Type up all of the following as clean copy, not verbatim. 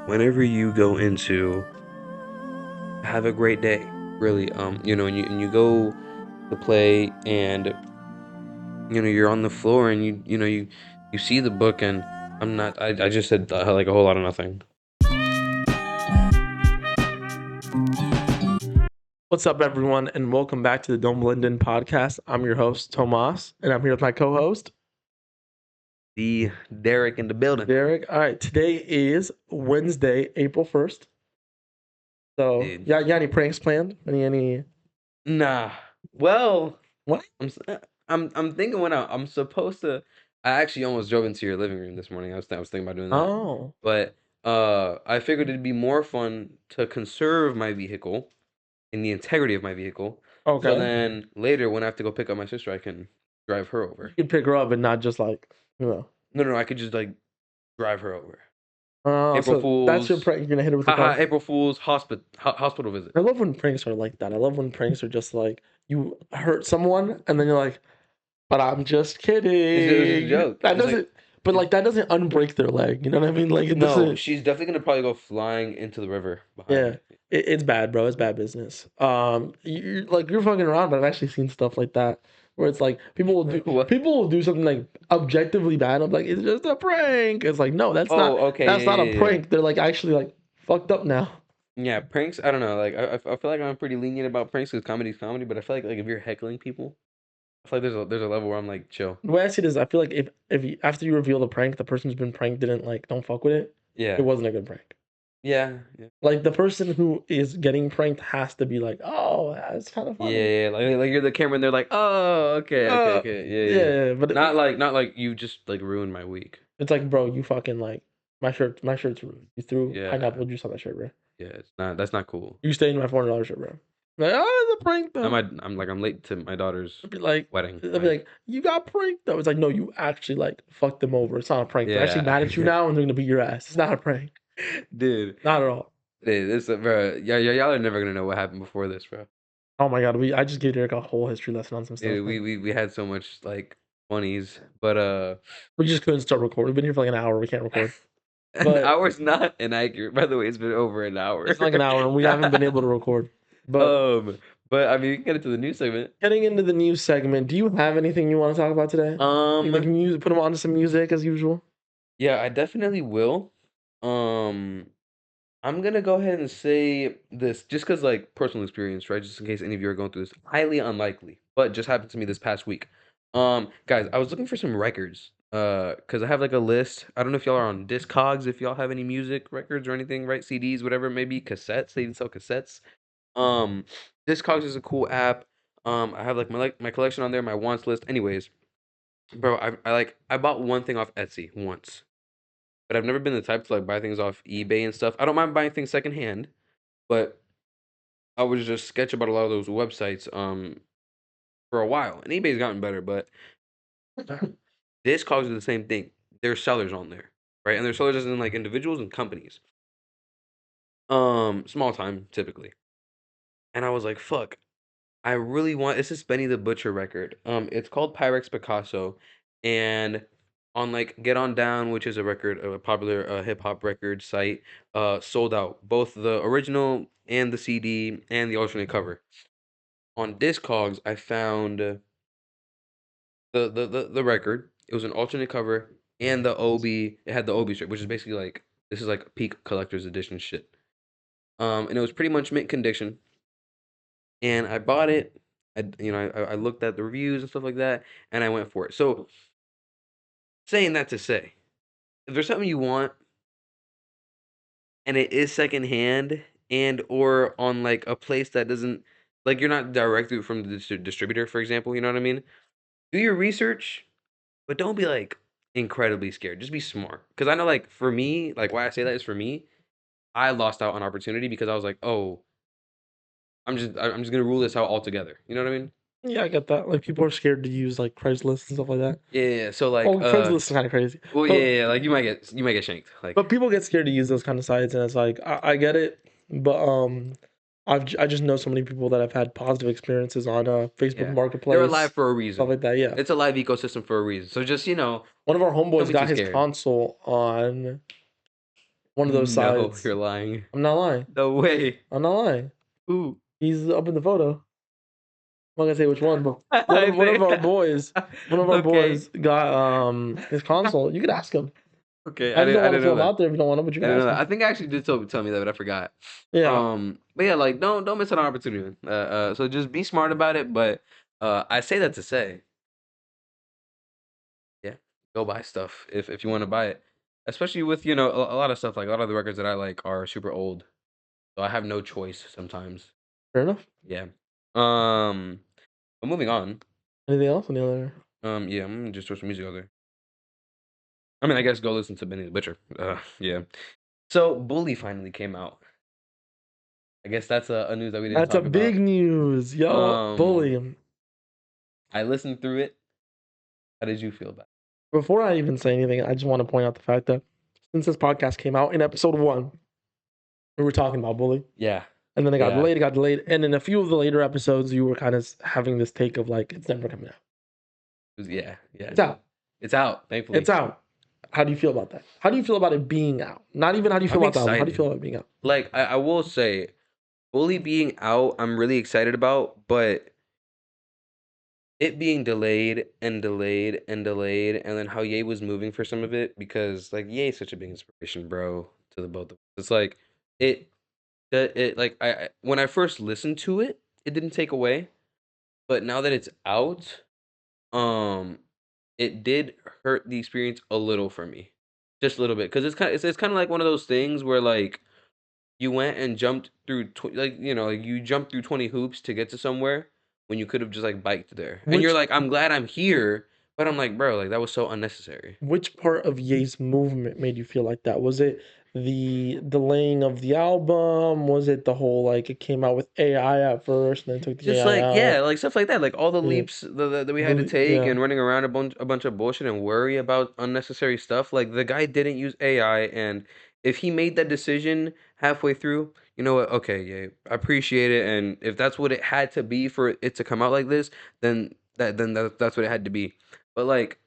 whenever you go into have a great day, really, and you go to play and you're on the floor and you see the book and I just said like a whole lot of nothing. What's up, everyone, and welcome back to the Don't Blend In podcast. I'm your host, Tomas, and I'm here with my co-host, The Derrick in the building. Derrick. All right, today is Wednesday, April 1st. So, Dude. yeah, any pranks planned? Any? Nah. Well, What? I'm thinking I'm supposed to. I actually almost drove into your living room this morning. I was thinking about doing that, Oh, but I figured it'd be more fun to conserve my vehicle and the integrity of my vehicle. So okay. then later, when I have to go pick up my sister, I can drive her over. You can pick her up and not just like, you know. No, I could just like drive her over. Oh, April so that's your Fools, prank. You're gonna hit her with the haha! car. April Fools hospital visit. I love when pranks are like that. I love when pranks are just like you hurt someone and then you're like, but I'm just It was just a kidding. joke. That It's like doesn't, but like that doesn't unbreak their leg. You know what I mean? Like it no, doesn't. she's definitely gonna probably go flying into the river behind Yeah, me. it's bad, bro. It's bad business. You're fucking around, but I've actually seen stuff like that where it's like What? people will do something like objectively bad. I'm like, it's just a prank. It's like, no, Oh, that's okay, not a yeah. prank. They're like actually like fucked up now. Yeah, pranks. I don't know. Like I feel like I'm pretty lenient about pranks because comedy's comedy. But I feel like if you're heckling people, I feel like there's a level where I'm like chill. The way I see it is, I feel like if you, after you reveal the prank, the person who's been pranked didn't like don't fuck with it. It Yeah, wasn't a good prank. yeah. Like the person who is getting pranked has to be like, oh, that's kind of funny. Yeah, like you're the camera and they're like, "Oh, Uh, okay. Yeah. yeah, but Not like you just like ruined my week." it's like, bro, you fucking like my shirt's ruined. You threw Yeah. pineapple juice on my shirt, bro. Yeah, that's not cool. You stained my $400 shirt, bro. Like, oh, it's a prank though. I'm late to my daughter's I'd be like, wedding. they'll be Like, like, you got pranked though. It's like, no, you actually like fucked them over. It's not a prank. They're actually yeah. mad at you now and they're gonna beat your ass. It's not a prank. Dude, Not at all. this bro. Yeah, y'all are never gonna know what happened before this, bro. Oh my god, I just gave Derek a whole history lesson on some stuff. Dude, we had so much like funnies, but We just couldn't start recording. We've been here for like an hour. We can't record. an But hour's not inaccurate. By the way, it's been over an hour. it's like an hour and we haven't been able to record. But um, but I mean, we can get into the news segment. getting into the news segment, do you have anything you want to talk about today? Like music, put them on to some music as usual. Yeah, I definitely will. Um, I'm gonna go ahead and say this just because, like, personal experience, right? Just in case any of you are going through this. Highly unlikely, but just happened to me this past week. Guys, I was looking for some records. Because I have like a list. I don't know if y'all are on Discogs, if y'all have any music records or anything, right? CDs, whatever it may be, cassettes. They even sell cassettes. Um, Discogs is a cool app. I have like my collection on there, my wants list. Anyways, bro, I bought one thing off Etsy once. But I've never been the type to like buy things off eBay and stuff. I don't mind buying things secondhand, but I was just sketch about a lot of those websites for a while. And eBay's gotten better, but this causes the same thing. There's sellers on there, right? And there's sellers as in like individuals and companies. Small time typically. And I was like, fuck, I really want this is Benny the Butcher record. It's called Pyrex Picasso, and on like Get On Down, which is a popular hip hop record site, sold out both the original and the CD and the alternate cover. On Discogs, I found the record. It was an alternate cover and the OB. It had the OB strip, which is basically like this is like peak collector's edition shit. And it was pretty much mint condition. And I bought it. I looked at the reviews and stuff like that, and I went for it. So, saying that to say, if there's something you want and it is secondhand and or on like a place that doesn't like you're not directly from the distributor, for example, you know what I mean? Do your research, but don't be like incredibly scared. Just be smart. Because I know, like for me, like why I say that is for me, I lost out on opportunity because I was like, oh, I'm just gonna rule this out altogether. You know what I mean? Yeah, I get that. Like people are scared to use like Craigslist and stuff like that. Yeah. So Well, like, Craigslist is kind of crazy, well, but yeah. Like you might get shanked. Like, but people get scared to use those kind of sites, and it's like I get it, but I just know so many people that have had positive experiences on Facebook yeah, they're alive Marketplace, for a stuff reason. like that. Yeah, It's a live ecosystem for a reason. So just one of our don't homeboys be too got his scared. console on One of those No, sides. you're lying. I'm not lying. No way. I'm not lying. Ooh. He's up in the photo. I'm not gonna say which one, but I one of think. our Okay. boys got his console. You could ask him. Okay. I just don't I want to didn't throw know him that. out there if you don't want him, but you I can didn't know ask that. him. I think I actually did tell me that, but I forgot. Yeah, But yeah, like don't miss an opportunity. So just be smart about it. But I say that to say, yeah, go buy stuff if you want to buy it. Especially with a lot of stuff, like a lot of the records that I like are super old, so I have no choice sometimes. fair enough. Yeah. Um. But moving on. Anything else? Any other? Yeah, I'm gonna just throw some music out there. I mean, I guess go listen to Benny the Butcher. Yeah. So Bully finally came out. I guess that's a news that we didn't That's a talk big about. news, yo, Um, bully. I listened through it. How did you feel about Before I even say anything, I just want to point out the fact that since this podcast came out in episode 1, we were talking about bully, it? Yeah, and then yeah, it got delayed, and in a few of the later episodes, you were kind of having this take of like it's never coming out. yeah, yeah. It's out. It's out, It's thankfully. out. How do you feel about that? How do you feel about it being out? Not even how do you feel I'm about the album. How do you excited. feel about it being out? Like I will say, Bully being out, I'm really excited about, but it being delayed and delayed and delayed, and then how Ye was moving for some of it, because like Ye is such a big inspiration, bro, to the both of us. It's like it like when I first listened to it, it didn't take away, but now that it's out, um, it did hurt the experience a little for me, just a little bit, because it's kind of like one of those things where like you went and jumped through like you jumped through 20 hoops to get to somewhere when you could have just like biked there, and you're Which like, I'm glad I'm here, but I'm like, bro, like that was so unnecessary. which part of Ye's movement made you feel like that? Was it the delaying of the album? Was it the whole like it came out with AI at first and then took the Just AI like yeah, out? like stuff like that, like all the Yeah, leaps that we had to take yeah. and running around a bunch of bullshit and worry about unnecessary stuff. Like the guy didn't use AI, and if he made that decision halfway through, you know what? Okay, yeah, I appreciate it. And if that's what it had to be for it to come out like this, that's what it had to be. But like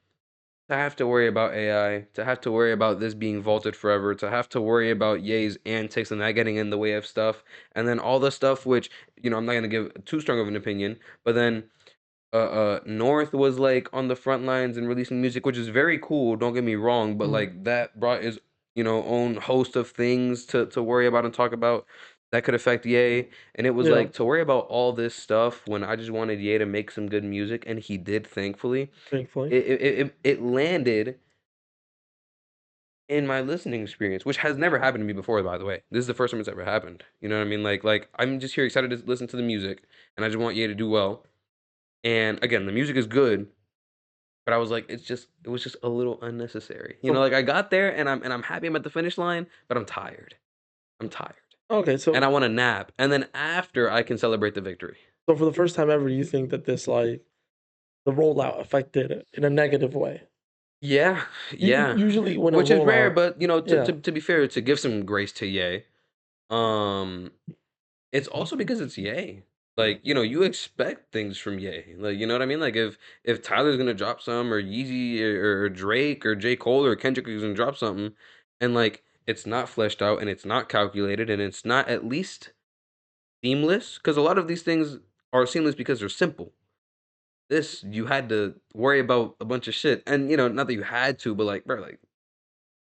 to have to worry about AI, to have to worry about this being vaulted forever, to have to worry about Ye's antics and that getting in the way of stuff, and then all the stuff which I'm not gonna give too strong of an opinion, but then North was like on the front lines and releasing music, which is very cool. Don't get me wrong, but Mm, like that brought his own host of things to worry about and talk about that could affect Ye, and it was yeah, like to worry about all this stuff when I just wanted Ye to make some good music, and he did, thankfully. thankfully. It landed in my listening experience, which has never happened to me before, by the way. This is the first time it's ever happened. You know what I mean? Like I'm just here excited to listen to the music, and I just want Ye to do well. And again, the music is good, but I was like, it was just a little unnecessary. So Like I got there, and I'm happy I'm at the finish line, but I'm tired. I'm tired, okay, and I want a nap, and then after I can celebrate the victory. so for the first time ever, you think that this like the rollout affected it in a negative way? Yeah, yeah. Usually when a Which is rare, rollout, but yeah, to be fair, to give some grace to Ye. Um, It's also because it's Ye. Like, you expect things from Ye. Like, you know what I mean? Like if Tyler's gonna drop some, or Yeezy, or Drake or J. Cole or Kendrick is gonna drop something, and like it's not fleshed out and it's not calculated and it's not at least seamless, because a lot of these things are seamless because they're simple. This you had to worry about a bunch of shit. And not that you had to, but like, bro, like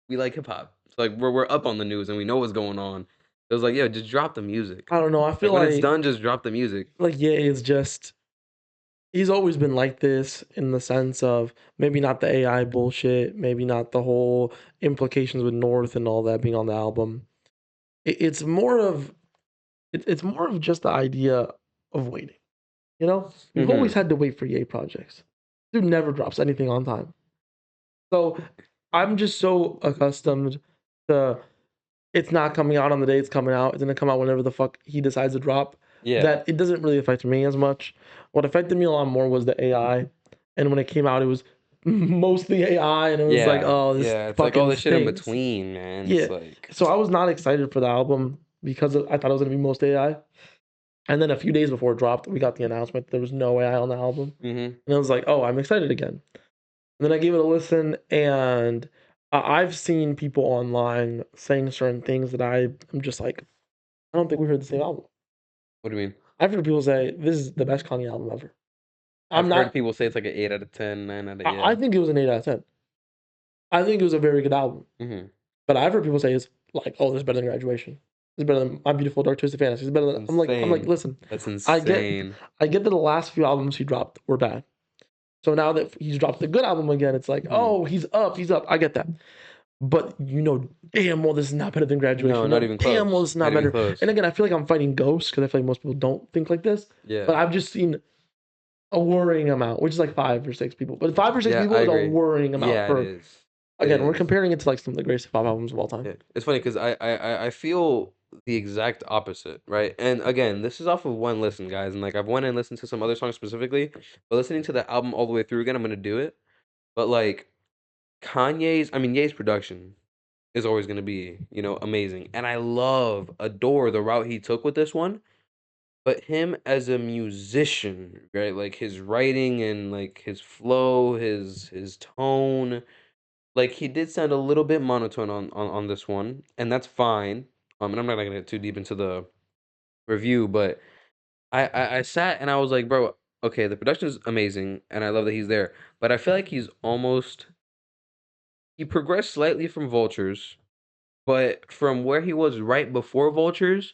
we like hip hop. So like we're up on the news and we know what's going on. It was like, yo, just drop the music. I don't know. I Like feel when it's done, just drop the music. Ye is just he's always been like this in the sense of maybe not the AI bullshit, maybe not the whole implications with North and all that being on the album. It's more of it's more of just the idea of waiting. You know, we've always Mhm. had to wait for Ye projects. Dude never drops anything on time. So I'm just so accustomed to it's not coming out on the day it's coming out. It's gonna come out whenever the fuck he decides to drop. Yeah. That it doesn't really affect me as much. What affected me a lot more was the AI. And when it came out, it was mostly AI, and it was like, Yeah. oh, this Yeah. It's like all fucking the shit in stinks. between, man. Yeah. It's like, So I was not excited for the album because I thought it was gonna be most AI. And then a few days before it dropped, we got the announcement that there was no AI on the album. mhm. And I was like, oh, I'm excited again. And then I gave it a listen, and I've seen people online saying certain things that I'm just like, I don't think we heard the same album. What do you mean? I've heard people say this is the best Kanye album ever. I'm I've heard not. people say it's like an 8 out of 10, 9 out of I yeah. think it was an 8 out of 10. I think it was a very good album. Mhm. But I've heard people say it's like, oh, this is better than Graduation. It's better than My Beautiful Dark Twisted Fantasy. It's better than. I'm like, Insane. listen, That's I get, insane. I get that the last few albums he dropped were bad. So now that he's dropped the good album again, it's like, Mhm. oh, he's up, he's up. I get that. But damn well, this is not better than No, Graduation. not No, even damn well, this close. is Not not even better. And close. again, I feel like I'm fighting ghosts because I feel like most people don't think like this. Yeah. But I've just seen a worrying amount, which is like 5 or 6 people. But 5 or 6 Yeah, I people is a agree. worrying amount Yeah, it for. is. It Again, we're is. comparing it to like some of the greatest pop albums of all time. Yeah. It's funny because I feel the exact opposite, right? And again, this is off of one listen, guys. And like I've went and listened to some other songs specifically, but listening to the album all the way through again, I'm gonna do it. But like Ye's production is always gonna be, amazing. And I adore the route he took with this one. But him as a musician, right? Like his writing and like his flow, his tone, like he did sound a little bit monotone on this one, and that's fine. And I'm not gonna get too deep into the review, but I sat and I was like, bro, okay, the production is amazing, and I love that he's there, but I feel like he progressed slightly from Vultures, but from where he was right before Vultures,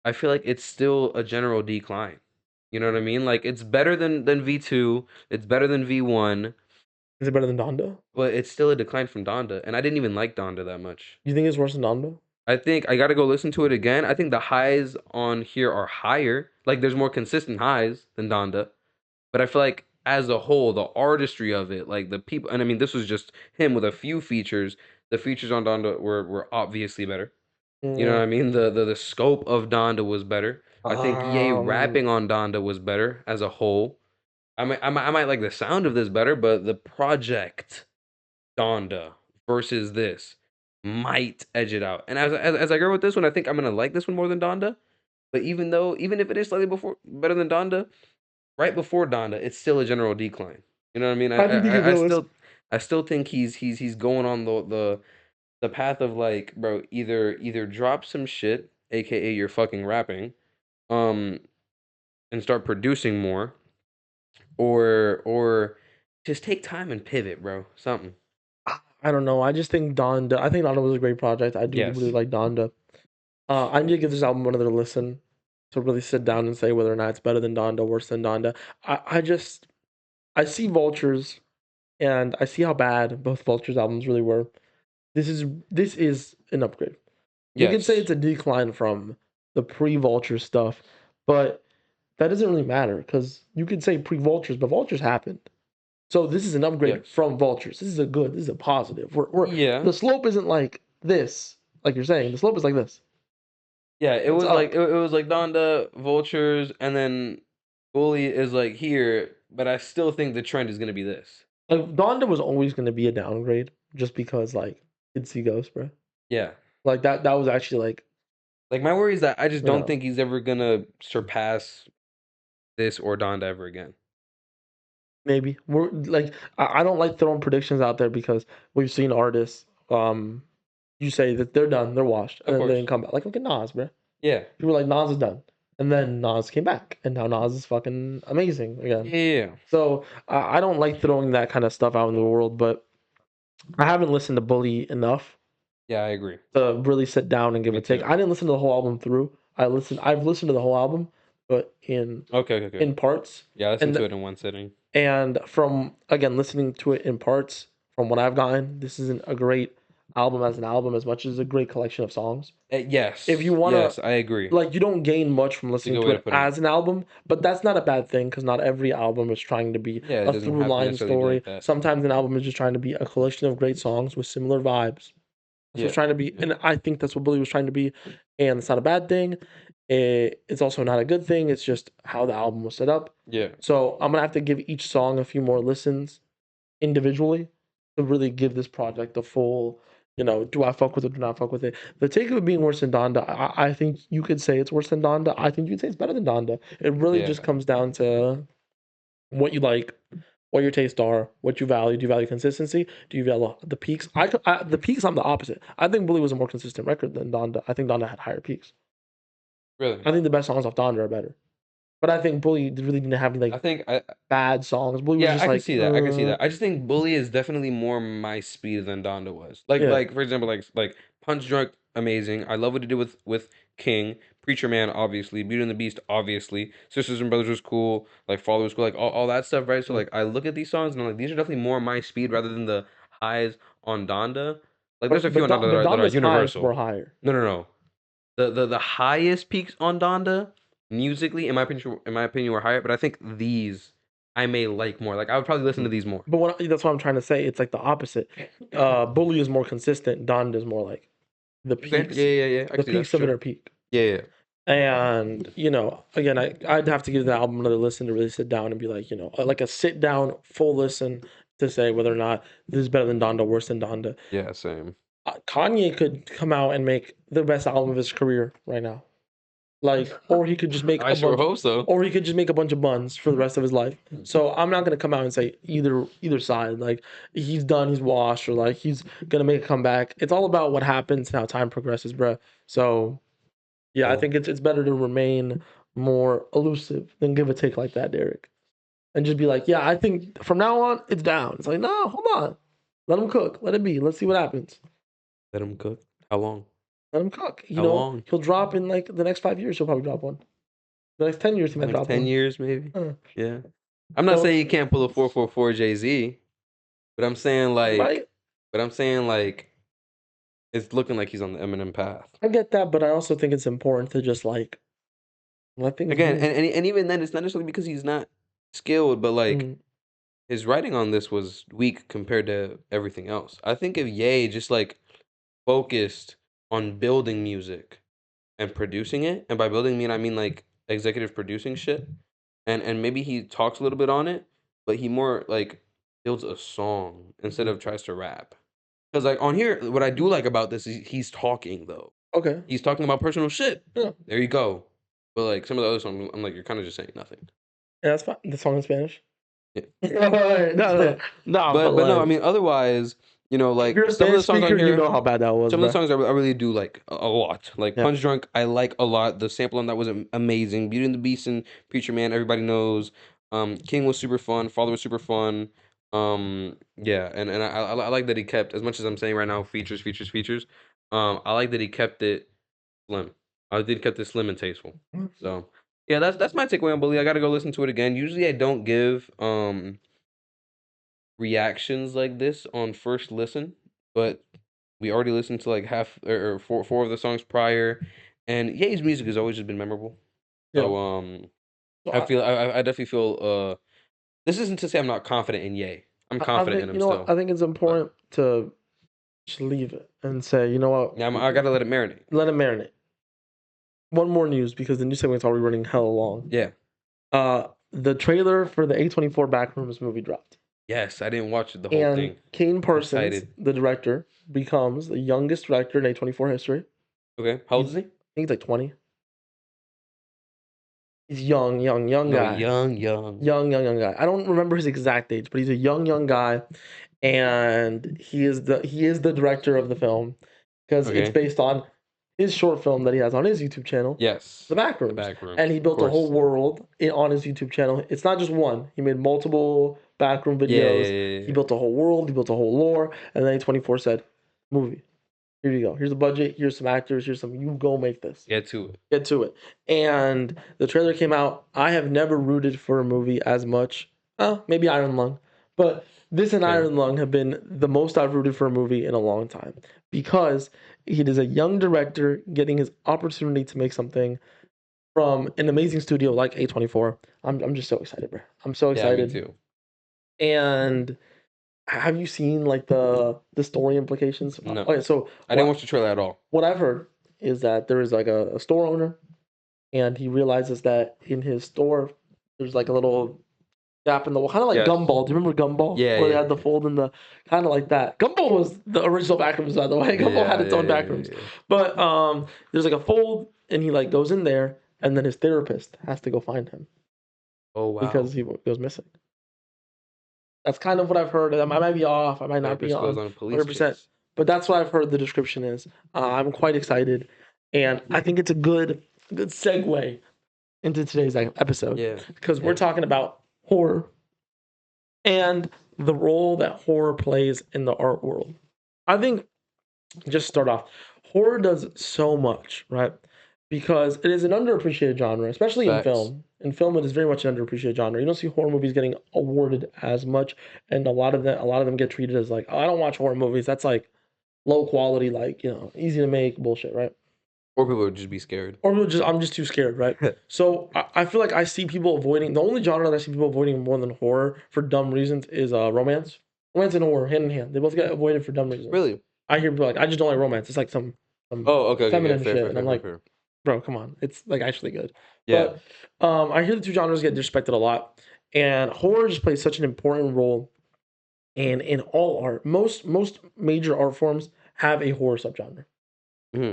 I feel like it's still a general decline. You know what I mean? Like it's better than V2, it's better than V1, Is it better than Donda? but it's still a decline from Donda, and I didn't even like Donda that much. You think it's worse than Donda? I think I gotta go listen to it again. I think the highs on here are higher. Like there's more consistent highs than Donda. But I feel like as a whole, the artistry of it, like the people, and I mean this was just him with a few features. The features on Donda were obviously better. You know what Yeah. I mean? The scope of Donda was better. I think Ye Um, rapping on Donda was better as a whole. I might like the sound of this better, but the project Donda versus this might edge it out. And as I go with this one, I think I'm gonna like this one more than Donda. But even if it is slightly before better than Donda, right before Donda, it's still a general decline. You know what I mean? I think you can I go listen. still think he's going on the path of like, bro, either drop some shit, aka you're fucking rapping, um, and start producing more, or just take time and pivot, bro. Something. I don't know. I just think Donda. I think Donda was a great project. I do really Yes. like Donda. I need to give this album another listen to really sit down and say whether or not it's better than Donda, worse than Donda. I see Vultures and I see how bad both Vultures albums really were. This is an upgrade. You could say Yes. it's a decline from the pre-Vulture stuff, but that doesn't really matter because you could say pre-Vultures, but Vultures happened. So this is an upgrade Yes. from Vultures. This is a positive. Yeah. The slope isn't like this, like you're saying. The slope is like this. Yeah, it It's was like up. it was like Donda, Vultures, and then Bully is like here, but I still think the trend is gonna be this. Like Donda was always going to be a downgrade just because like kids see ghosts, bro. Yeah. Like that was actually like Like my worry is that I just you don't know think he's ever gonna surpass this or Donda ever again. maybe we're like I don't like throwing predictions out there because we've seen artists you say that they're done, they're washed, and Of then they course. didn't come back. Like look at Nas, bro. Yeah. People were like Nas is done, and then Nas came back, and now Nas is fucking amazing again. Yeah. So I don't like throwing that kind of stuff out in the world, but I haven't listened to Bully enough Yeah, I agree. to really sit down and give Me a take. too. I didn't listen to the whole album through. I've listened to the whole album, but Okay, okay, okay. in parts. Yeah, I listened And to it in one sitting. from again listening to it in parts, from what I've gotten, this isn't a great album as an album as much as a great collection of songs. If you Yes. wanna Yes, I agree. like you don't gain much from It's a listening good to way to it put it. as an album, but that's not a bad thing because not every album is trying to be Yeah, it a doesn't through have to line necessarily be story. like that. Sometimes an album is just trying to be a collection of great songs with similar vibes. That's what's Yeah. trying to be, and I think that's what Bully was trying to be, and it's not a bad thing. It's also not a good thing. It's just how the album was set up. Yeah. So I'm gonna have to give each song a few more listens individually to really give this project the full. Do I fuck with it? Do not fuck with it? The take of it being worse than Donda, I think you could say it's worse than Donda. I think you could say it's better than Donda. It really Yeah. just comes down to what you like. what your tastes are, what you value. Do you value consistency? Do you value the peaks? The peaks. I'm the opposite. I think Bully was a more consistent record than Donda. I think Donda had higher peaks. Really? I think the best songs off Donda are better. But I think Bully really didn't have any I like think bad songs. Bully was yeah, just I can like, see that. I can see that. I just think Bully is definitely more my speed than Donda was. yeah. For example, Punch Drunk, amazing. I love what he did with King, Preacher Man, obviously, Beauty and the Beast, obviously, Sisters and Brothers was cool, like Father was cool, like all that stuff, right? So Mm. like I look at these songs and I'm like, these are definitely more my speed rather than the highs on Donda. Like there's a few on Donda But that are Donda's highs were universal. higher. No, no, no. The highest peaks on Donda musically, in my opinion, were higher. But I think these I may like more. Like I would probably listen to Mm. these more. But that's what I'm trying to say. It's like the opposite. Bully is more consistent. Donda is more like the Okay, peaks. yeah, yeah, yeah. I The can see that peaks for of it sure. are peak. Yeah, yeah, And again, I'd have to give the album another listen to really sit down and be like, like a sit down full listen to say whether or not this is better than Donda, worse than Donda. yeah. Same. Kanye could come out and make the best album of his career right now. Like, or he could just make I sure hope so. or he could just make a bunch of buns for the rest of his life. So I'm not gonna come out and say either side. Like he's done, he's washed, or like he's gonna make a comeback. It's all about what happens and how time progresses, bruh. So yeah, I Well, think it's better to remain more elusive than give a take like that, Derrick. And just be like, yeah, I think from now on it's down. It's like, no, hold on. Let him cook. Let it be. Let's see what happens. let him cook. How long? Let him cook. How long? He'll drop in like the next 5 years. He'll probably drop one. The next 10 years, he The might next drop 10 one. years, maybe. Uh, Yeah. I'm not so saying he can't pull a 444 Jay Z, but I'm saying he might. it's looking like he's on the Eminem path. I get that, but I also think it's important to just like let things Again, be. and even then, it's not necessarily because he's not skilled, but like Mm, his writing on this was weak compared to everything else. I think if Ye just like focused on building music and producing it, and by building I mean like executive producing shit, and maybe he talks a little bit on it, but he more like builds a song instead mm. of tries to rap. Because like on here, what I do like about this is he's talking though. Okay. He's talking about personal shit. Yeah. There you go. But like some of the other songs, I'm like, you're kind of just saying nothing. Yeah, that's fine. The song in Spanish. Yeah. No, no, no. But But no, I like, mean otherwise, if you're a some of the Spanish songs on speaker, you here, know how bad that was, some of the bro. songs I really do like a lot. Like Yeah. Punch Drunk, I like a lot. The sample on that was amazing. Beauty and the Beast and Preacher Man, everybody knows. King was super fun. Father was super fun. Yeah, and I like that he kept, as much as I'm saying right now, features, features, features. I like that he kept it slim. I did kept it slim and tasteful. So yeah, that's my takeaway on Bully. I gotta go listen to it again. Usually I don't give reactions like this on first listen, but we already listened to like half or four of the songs prior, and yeah, his music has always just been memorable. Yeah. So So I definitely feel this isn't to say I'm not confident in Ye. I'm I confident in think him still, I think it's but important to just leave it and say, you know yeah, I what, gotta let it marinate. let it marinate. One more news because the news segment's already running hella long. Yeah. The trailer for the A24 Backrooms movie dropped. Yes, I didn't watch the whole And thing. Kane I'm Parsons, excited. the director, becomes the youngest director in A24 history. Okay, how old is I he? think he's like 20. He's young No, guy. young, young. Young guy. I don't remember his exact age, but he's a young guy. And he is the director of the film because it's Okay. based on his short film that he has on his YouTube channel, Yes. The The Backrooms. back rooms, And he of built a whole course. world on his YouTube channel. It's not just one. He made multiple backroom Yeah, yeah, videos. yeah, He yeah. built a whole world. He built a whole lore. And then A24 said, movie. Here you go. Here's the budget. Here's some actors. Here's some. You go make this. Get to it. Get to it. And the trailer came out. I have never rooted for a movie as much. Maybe Iron Lung. But this and Okay. Iron Lung have been the most I've rooted for a movie in a long time because he is a young director getting his opportunity to make something from an amazing studio like A24. I'm just so excited, bro. I'm so Yeah, me excited. too. And have you seen like the story implications? No, Okay, so I didn't watch the trailer at all. what I've heard is that there is like a store owner and he realizes that in his store there's like a little gap in the wall, kind of like Yes. Gumball. Do you remember Gumball, Yeah, where they yeah, had the yeah. fold in the kind of like that? Gumball was the original backrooms, by the way. Gumball had Yeah, its yeah, own yeah, yeah, backrooms, yeah. but there's like a fold, and he like goes in there, and then his therapist has to go find him Oh because wow. he goes missing. That's kind of what I've heard. I might be off. I might not Sniper be skills on on a police 100%. chase. But that's what I've heard the description is. I'm quite excited, and I think it's a good segue into today's episode Yeah, because we're yeah. talking about horror and the role that horror plays in the art world. I think just start off, horror does so much, right? Because it is an underappreciated genre, especially in Facts. film. In film, it is very much an underappreciated genre. You don't see horror movies getting awarded as much, and a lot of them get treated as like, oh, I don't watch horror movies. That's like low quality, like easy to make bullshit, right? Or people would just be scared. Or I'm just too scared, right? So I feel like I see people avoiding the only genre that I see people avoiding more than horror for dumb reasons is romance. Romance and horror, hand in hand. They both get avoided for dumb reasons. Really? I hear people like, I just don't like romance. It's like some Oh, okay, okay, okay. feminine Fair, shit, fair, and I'm fair, fair, like, fair. bro, come on, it's like actually good. Yeah. But I hear the two genres get disrespected a lot, and horror just plays such an important role in all art. Most major art forms have a horror subgenre. Hmm.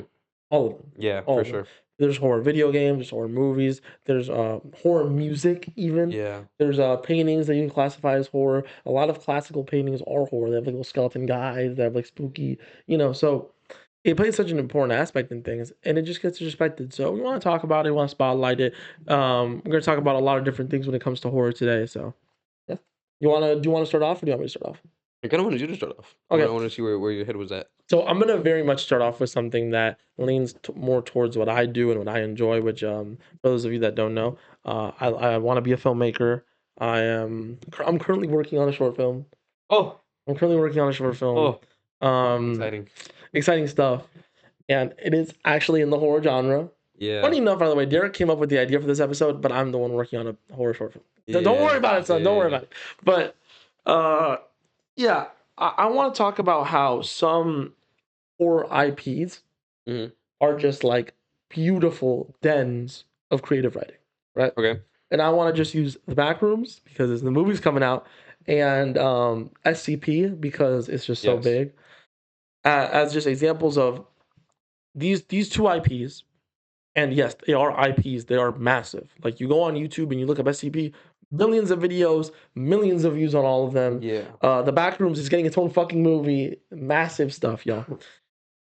All of them. Yeah, All for of them. sure. There's horror video games, there's horror movies, there's horror music even. Yeah. There's paintings that you can classify as horror. A lot of classical paintings are horror. They have like little skeleton guys, they have like spooky, so it plays such an important aspect in things and it just gets disrespected. So we want to talk about it, we want to spotlight it. We're gonna talk about a lot of different things when it comes to horror today. So yeah. Do you wanna start off or do you want me to start off? I kind of wanted you to start off. I Okay. want to see where your head was at. So I'm gonna very much start off with something that leans more towards what I do and what I enjoy. Which, for those of you that don't know, I want to be a filmmaker. I'm currently working on a short film. Oh, I'm currently working on a short film. oh, Um, exciting. exciting stuff, and it is actually in the horror genre. Yeah, Funny enough, by the way, Derrick came up with the idea for this episode, but I'm the one working on a horror short film. Don't yeah, worry about it, son. Don't worry yeah, about it. But uh, yeah, I want to talk about how some horror IPs hmm. are just like beautiful dens of creative writing, right? Okay. And I want to just use the back rooms because the movie's coming out, and SCP because it's just so Yes. big, as just examples of these two IPs. And yes, they are IPs. They are massive. Like you go on YouTube and you look up SCP, millions of videos, millions of views on all of them. Yeah. The Backrooms is getting its own fucking movie. Massive stuff, y'all.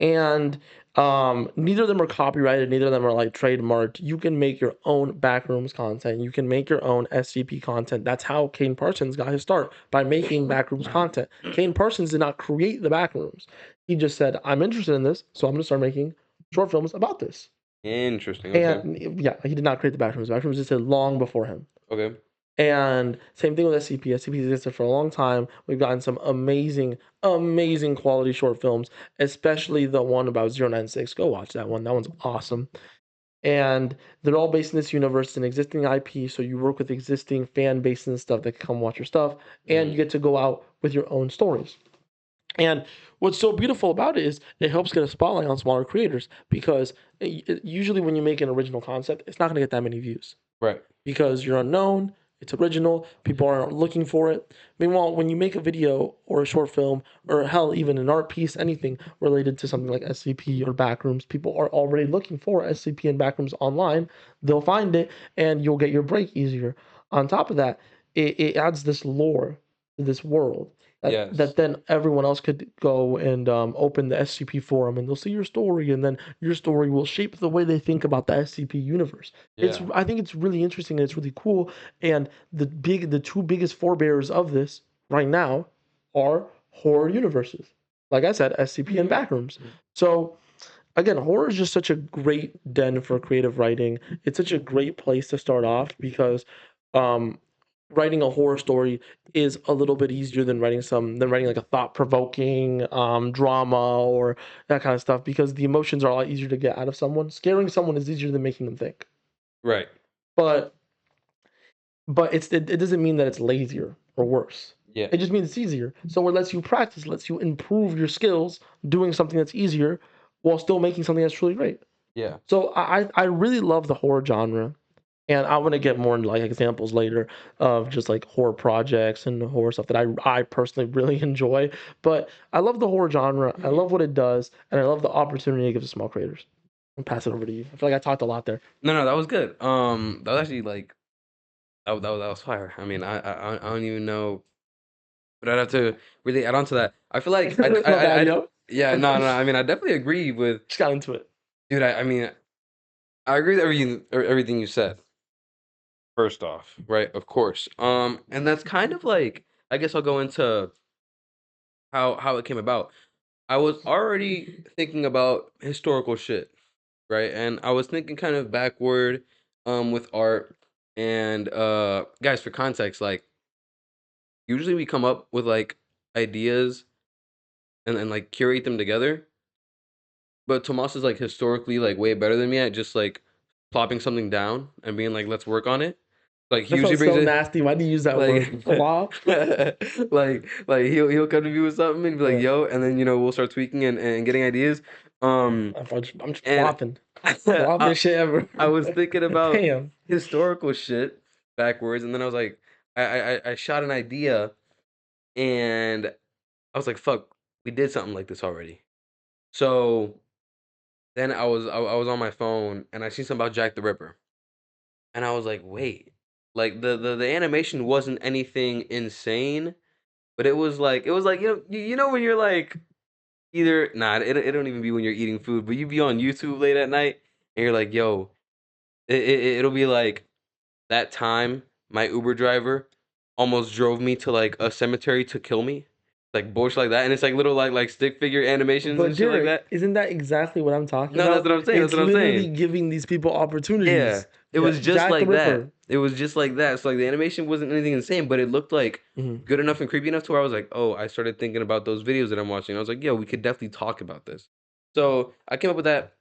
And neither of them are copyrighted, neither of them are like trademarked. You can make your own backrooms content, you can make your own SCP content. That's how Kane Parsons got his start, by making backrooms content. Kane Parsons did not create the backrooms. He just said, I'm interested in this, so I'm gonna start making short films about this. Interesting. Okay. And yeah, he did not create the backrooms. Backrooms existed long before him. Okay. And same thing with SCP. SCP existed for a long time. We've gotten some amazing, amazing quality short films, especially the one about 096. Go watch that one. That one's awesome. And they're all based in this universe. It's an existing IP, so you work with existing fan bases and stuff that can come watch your stuff, and Mm. you get to go out with your own stories. And what's so beautiful about it is it helps get a spotlight on smaller creators because usually when you make an original concept, it's not going to get that many views Right. because you're unknown, it's original, people aren't looking for it. Meanwhile, when you make a video or a short film, or hell, even an art piece, anything related to something like SCP or Backrooms, people are already looking for SCP and Backrooms online. They'll find it and you'll get your break easier. On top of that, it adds this lore to this world. That Yes. then everyone else could go and open the SCP forum and they'll see your story, and then your story will shape the way they think about the SCP universe. Yeah. I think it's really interesting and it's really cool. And the two biggest forebearers of this right now are horror universes. Like I said, SCP and Backrooms. So again, horror is just such a great den for creative writing. It's such a great place to start off because um, writing a horror story is a little bit easier than writing like a thought provoking drama or that kind of stuff because the emotions are a lot easier to get out of someone. Scaring someone is easier than making them think. Right. But it doesn't mean that it's lazier or worse. Yeah. It just means it's easier. So it lets you practice, lets you improve your skills doing something that's easier while still making something that's truly great. Yeah. So I really love the horror genre. And I want to get more into like examples later of just like horror projects and horror stuff that I personally really enjoy. But I love the horror genre. I love what it does, and I love the opportunity it gives to small creators. I'll pass it over to you. I feel like I talked a lot there. No, no, that was good. That was actually like that was fire. I mean, I don't even know. But I'd have to really add on to that. I feel like My bad, yo. yeah, no, no. I mean, I definitely agree with, Just got into it. dude. I mean, I agree with everything you said. First off, right? Of course. And that's kind of like, I guess I'll go into how it came about. I was already thinking about historical shit, right? And I was thinking kind of backward, with art. And guys, for context, like usually we come up with like ideas and like curate them together. But Tomas is like historically like way better than me at just like plopping something down and being like, let's work on it. Like he That usually sounds brings so it nasty. Why do you use that like word? Flop? like he'll come to me with something and be like, Yeah. yo, and then we'll start tweaking and getting ideas. I'm just And flopping. I, Floppiest shit ever. I was thinking about Damn. historical shit backwards, and then I was like, I shot an idea, and I was like, fuck, we did something like this already. So then I was on my phone and I seen something about Jack the Ripper, and I was like, wait, like the animation wasn't anything insane, but it was like you know when you're like either nah it don't even be when you're eating food, but you be on YouTube late at night and you're like, yo, it'll be like that time my Uber driver almost drove me to like a cemetery to kill me, like bullshit like that, and it's like little like stick figure animations But and shit like Derek, that. isn't that exactly what I'm talking No, that's about? what I'm saying. That's It's what I'm literally saying. giving these people Yeah, opportunities. it Yeah, was just Jack the like that. Ripper. It was just like that. So like the animation wasn't anything insane, but it looked like Mhm. good enough and creepy enough to where I was like, oh, I started thinking about those videos that I'm watching. I was like, yo, we could definitely talk about this. So I came up with that,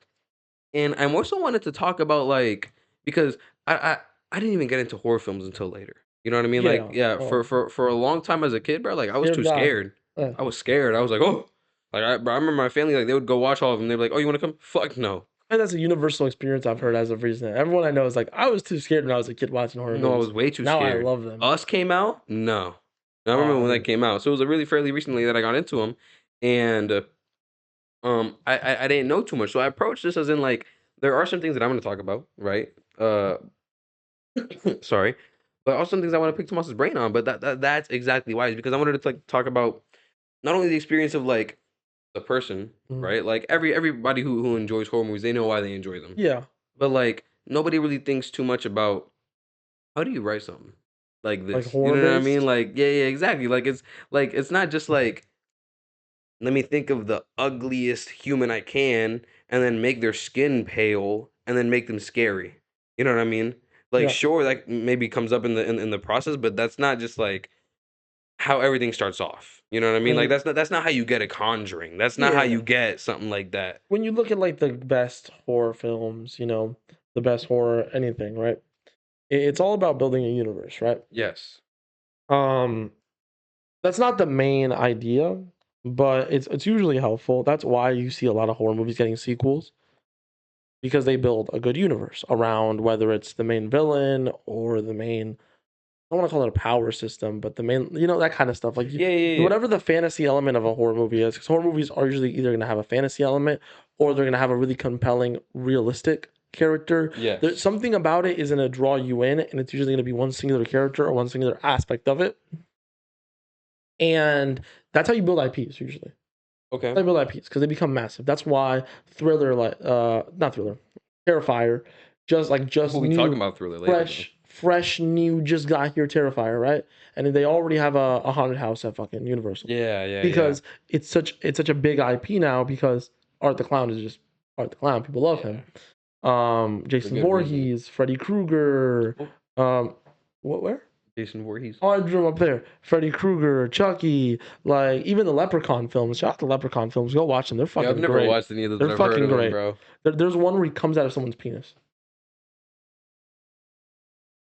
and I more so wanted to talk about like because I I, I didn't even get into horror films until later. You know what I mean? Like Yeah. yeah, Oh, for a long time as a kid, bro, like I was scared too God. scared. Uh, I was scared. I was like, oh, like bro, I remember my family like they would go watch all of them. They'd be like, oh, you want to come? Fuck no. and that's a universal experience I've heard as of recent. Everyone I know is like, I was too scared when I was a kid watching horror No, I movies. was way too Now I scared. love them. Us came out? No. I remember Oh, when that dude. came out. So it was a really fairly recently that I got into them, and I didn't know too much. So I approached this as in like there are some things that I'm going to talk about, right? Sorry, but also some things I want to pick Tomas's brain on. But that's exactly why, is because I wanted to like talk about not only the experience of like the person, Mhm. right? Like everybody who enjoys horror movies, they know why they enjoy them. Yeah. But like nobody really thinks too much about how do you write something like Like this? You horror know what I mean? based. Like, yeah, yeah, exactly. Like it's not just like let me think of the ugliest human I can and then make their skin pale and then make them scary. You know what I mean? Like, Yeah. sure, that maybe comes up in the process, but that's not just like how everything starts off. You know what I mean? Like And that's not how you get a conjuring. That's not how yeah, you get something like that. when you look at like the best horror films, the best horror anything, right? It's all about building a universe, right? Yes. Um, that's not the main idea, but it's usually helpful. That's why you see a lot of horror movies getting sequels because they build a good universe around whether it's the main villain or the main. I don't want to call it a power system, but the main, that kind of stuff. Like Yeah, yeah, yeah. whatever the fantasy element of a horror movie is, because horror movies are usually either going to have a fantasy element or they're going to have a really compelling, realistic character. There's Yes. something about it is going to draw you in, and it's usually going to be one singular character or one singular aspect of it, and that's how you build IPs usually. Okay. They build IPs because they become massive. That's why Thriller, like not Thriller, Terrifier, just We'll be talking new, about Thriller later though. fresh new, just got here Terrifier, right? And they already have a haunted house at fucking Universal Yeah, yeah, yeah. because it's such a big IP now because Art the Clown is just Art the Clown. People love Yeah. him. For Jason good reason. Voorhees, Freddy Krueger, Oh, what where? Jason Voorhees. Oh, I drew him up there. Freddy Krueger, Chucky, like even the Leprechaun films. Shout out to Leprechaun films. Go watch them. They're Yeah, I've fucking never great. watched any of those, They're but I've heard fucking of them, great. bro. There's one where he comes out of someone's penis.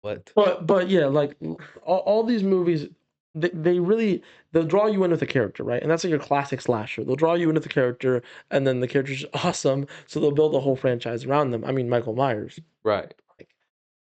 What? But yeah, like all these movies, they really they'll draw you in with a character, right? And that's like your classic slasher. They'll draw you in with the character, and then the character's awesome, so they'll build a whole franchise around them. I mean, Michael Myers, Right. like,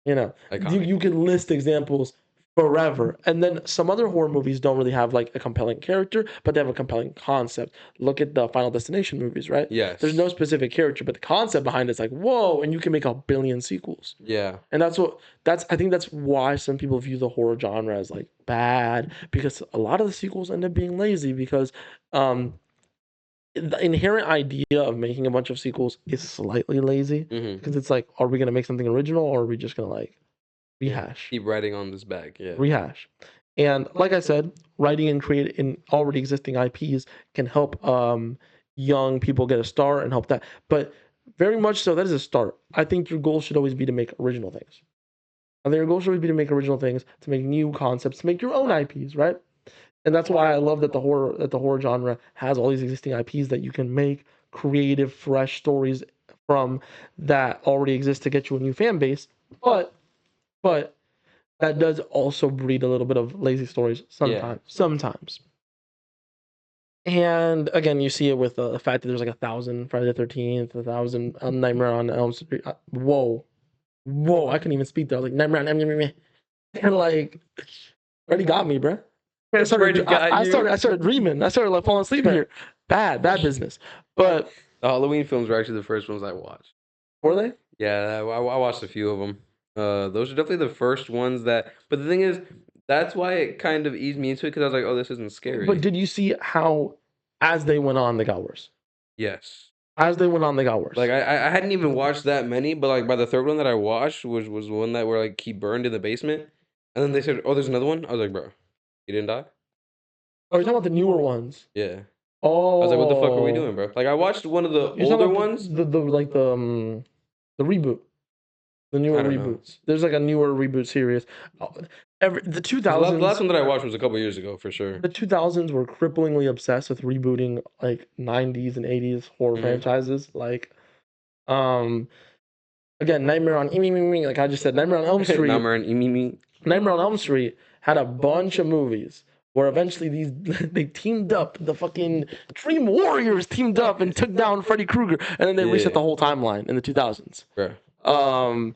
you Iconic. you can list examples forever. And then some other horror movies don't really have like a compelling character, but they have a compelling concept. Look at the Final Destination movies, right? There's no Yes. specific character, but the concept behind it's like, whoa, and you can make a billion sequels. Yeah. And I think that's why some people view the horror genre as like bad, because a lot of the sequels end up being lazy because um the inherent idea of making a bunch of sequels is slightly lazy, Mm-hmm. because it's like, are we gonna make something original, or are we just gonna like Yeah. rehash? Keep writing on this bag. Yeah. Rehash. And like I said, writing and create in already existing IPs can help young people get a start and help that. But very much so, that is a start. I think your goal should always be to make original things. I think your goal should always be to make original things, to make new concepts, to make your own IPs, right? And that's why I love that the horror genre has all these existing IPs that you can make creative, fresh stories from that already exist to get you a new fan base. But that does also breed a little bit of lazy stories Yeah. sometimes. And again, you see it with the fact that there's like 1,000 Friday the 13th, 1,000 Nightmare on Elm Street. Whoa, I couldn't even speak there. I was like, Nightmare on Elm Street. And like, already got me, bro. I Already started, got you. I started dreaming. I started like falling asleep here. Bad business. But The Halloween films were actually the first ones I watched. were they? Yeah, I watched a few of them. Those are definitely the first ones that. But the thing is, that's why it kind of eased me into it because I was like, oh, this isn't But scary. did you see how, as they went on, they got worse? Yes. As they went on, they got worse. Like I hadn't even watched that many, but like by the third one that I watched was one that where like he burned in the basement, and then they said, oh, there's another one. I was like, bro, he didn't die. Oh, you're talking about the newer ones. Yeah. I was like, what the fuck are we Oh, doing, bro? Like I watched one of the you're talking older about ones. the like the reboot, the newer I don't know. reboots. There's like a newer reboot series. Oh, the two Because the last thousands, one that I watched was a couple years ago for sure. the 2000s were cripplingly obsessed with rebooting like 90s and 80s horror Hmm. franchises. Like, um, again, Nightmare on like I just said, Nightmare on Elm Street. Nightmare on Mimi. Nightmare on Elm Street had a bunch of movies where eventually these they teamed up. The fucking Dream Warriors teamed up and took down Freddy Krueger, and then they reset Yeah, the whole timeline in the 2000s. bro. Um,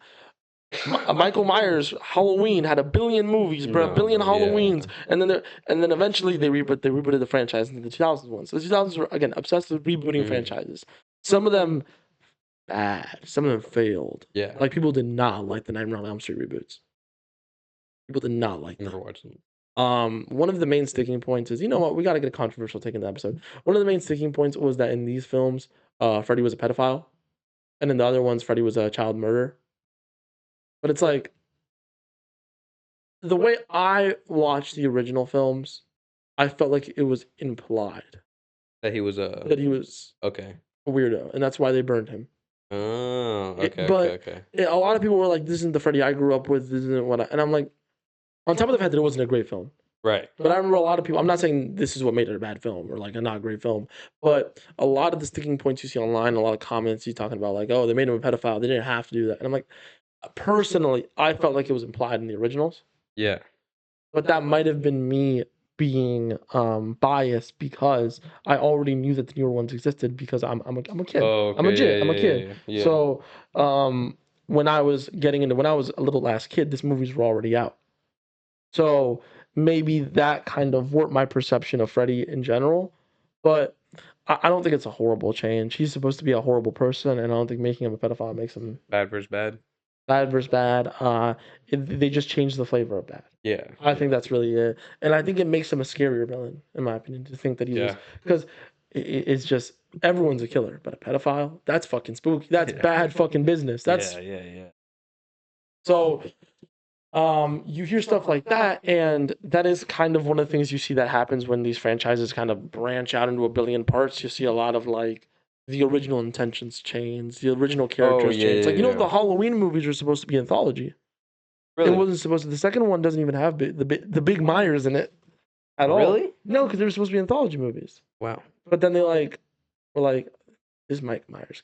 Michael Myers Halloween had a billion movies, bro, a No, billion bro. Yeah. Halloweens, and then eventually they rebooted the franchise into the 2000s one. So the 2000s were again obsessed with rebooting Hmm. franchises. Some of them bad, some of them failed. Yeah. Like people did not like the Nightmare on Elm Street reboots. People did not like them. Never watched them. One of the main sticking points is, you know what, we got to get a controversial take in the episode. One of the main sticking points was that in these films, Freddy was a pedophile, and in the other ones, Freddy was a child murderer. But it's like the way I watched the original films, I felt like it was implied That he was that he was okay. a weirdo, and that's why they burned him. Oh, okay, okay, But okay. a lot of people were like, "This isn't the Freddy I grew up with. This isn't what," and I'm like, on top of the fact that it wasn't a great film. Right. But I remember a lot of people. I'm not saying this is what made it a bad film or like a not great film, but a lot of the sticking points you see online, a lot of comments you talking about like, oh, they made him a pedophile. They didn't have to do that. And I'm like, personally, I felt like it was implied in the originals, Yeah. but that might have been me being biased because I already knew that the newer ones existed because I'm a kid. Oh, I'm a okay. jit. Yeah, I'm a yeah, yeah, kid. yeah. Yeah. So when I was when I was a little ass kid, these movies were already out. So maybe that kind of warped my perception of Freddy in general. But I don't think it's a horrible change. He's supposed to be a horrible person, and I don't think making him a pedophile makes him Bad versus bad. bad versus bad. They just changed the flavor of bad. Yeah. I think that's really it, and I think it makes him a scarier villain, in my opinion, to think that he was Yeah. because it's just everyone's a killer, but a pedophile, that's fucking spooky. That's Yeah. bad fucking business. That's Yeah. so. You hear stuff like that, and that is kind of one of the things you see that happens when these franchises kind of branch out into a billion parts. You see a lot of like the original intentions change, the original Oh, characters yeah, change. Like, yeah, you know, yeah. the Halloween movies are supposed to be anthology. It Really? wasn't supposed to. The second one doesn't even have the big Myers in it at all. Really? No, because they were supposed to be anthology movies. Wow. But then they like were like, "This is Mike Myers."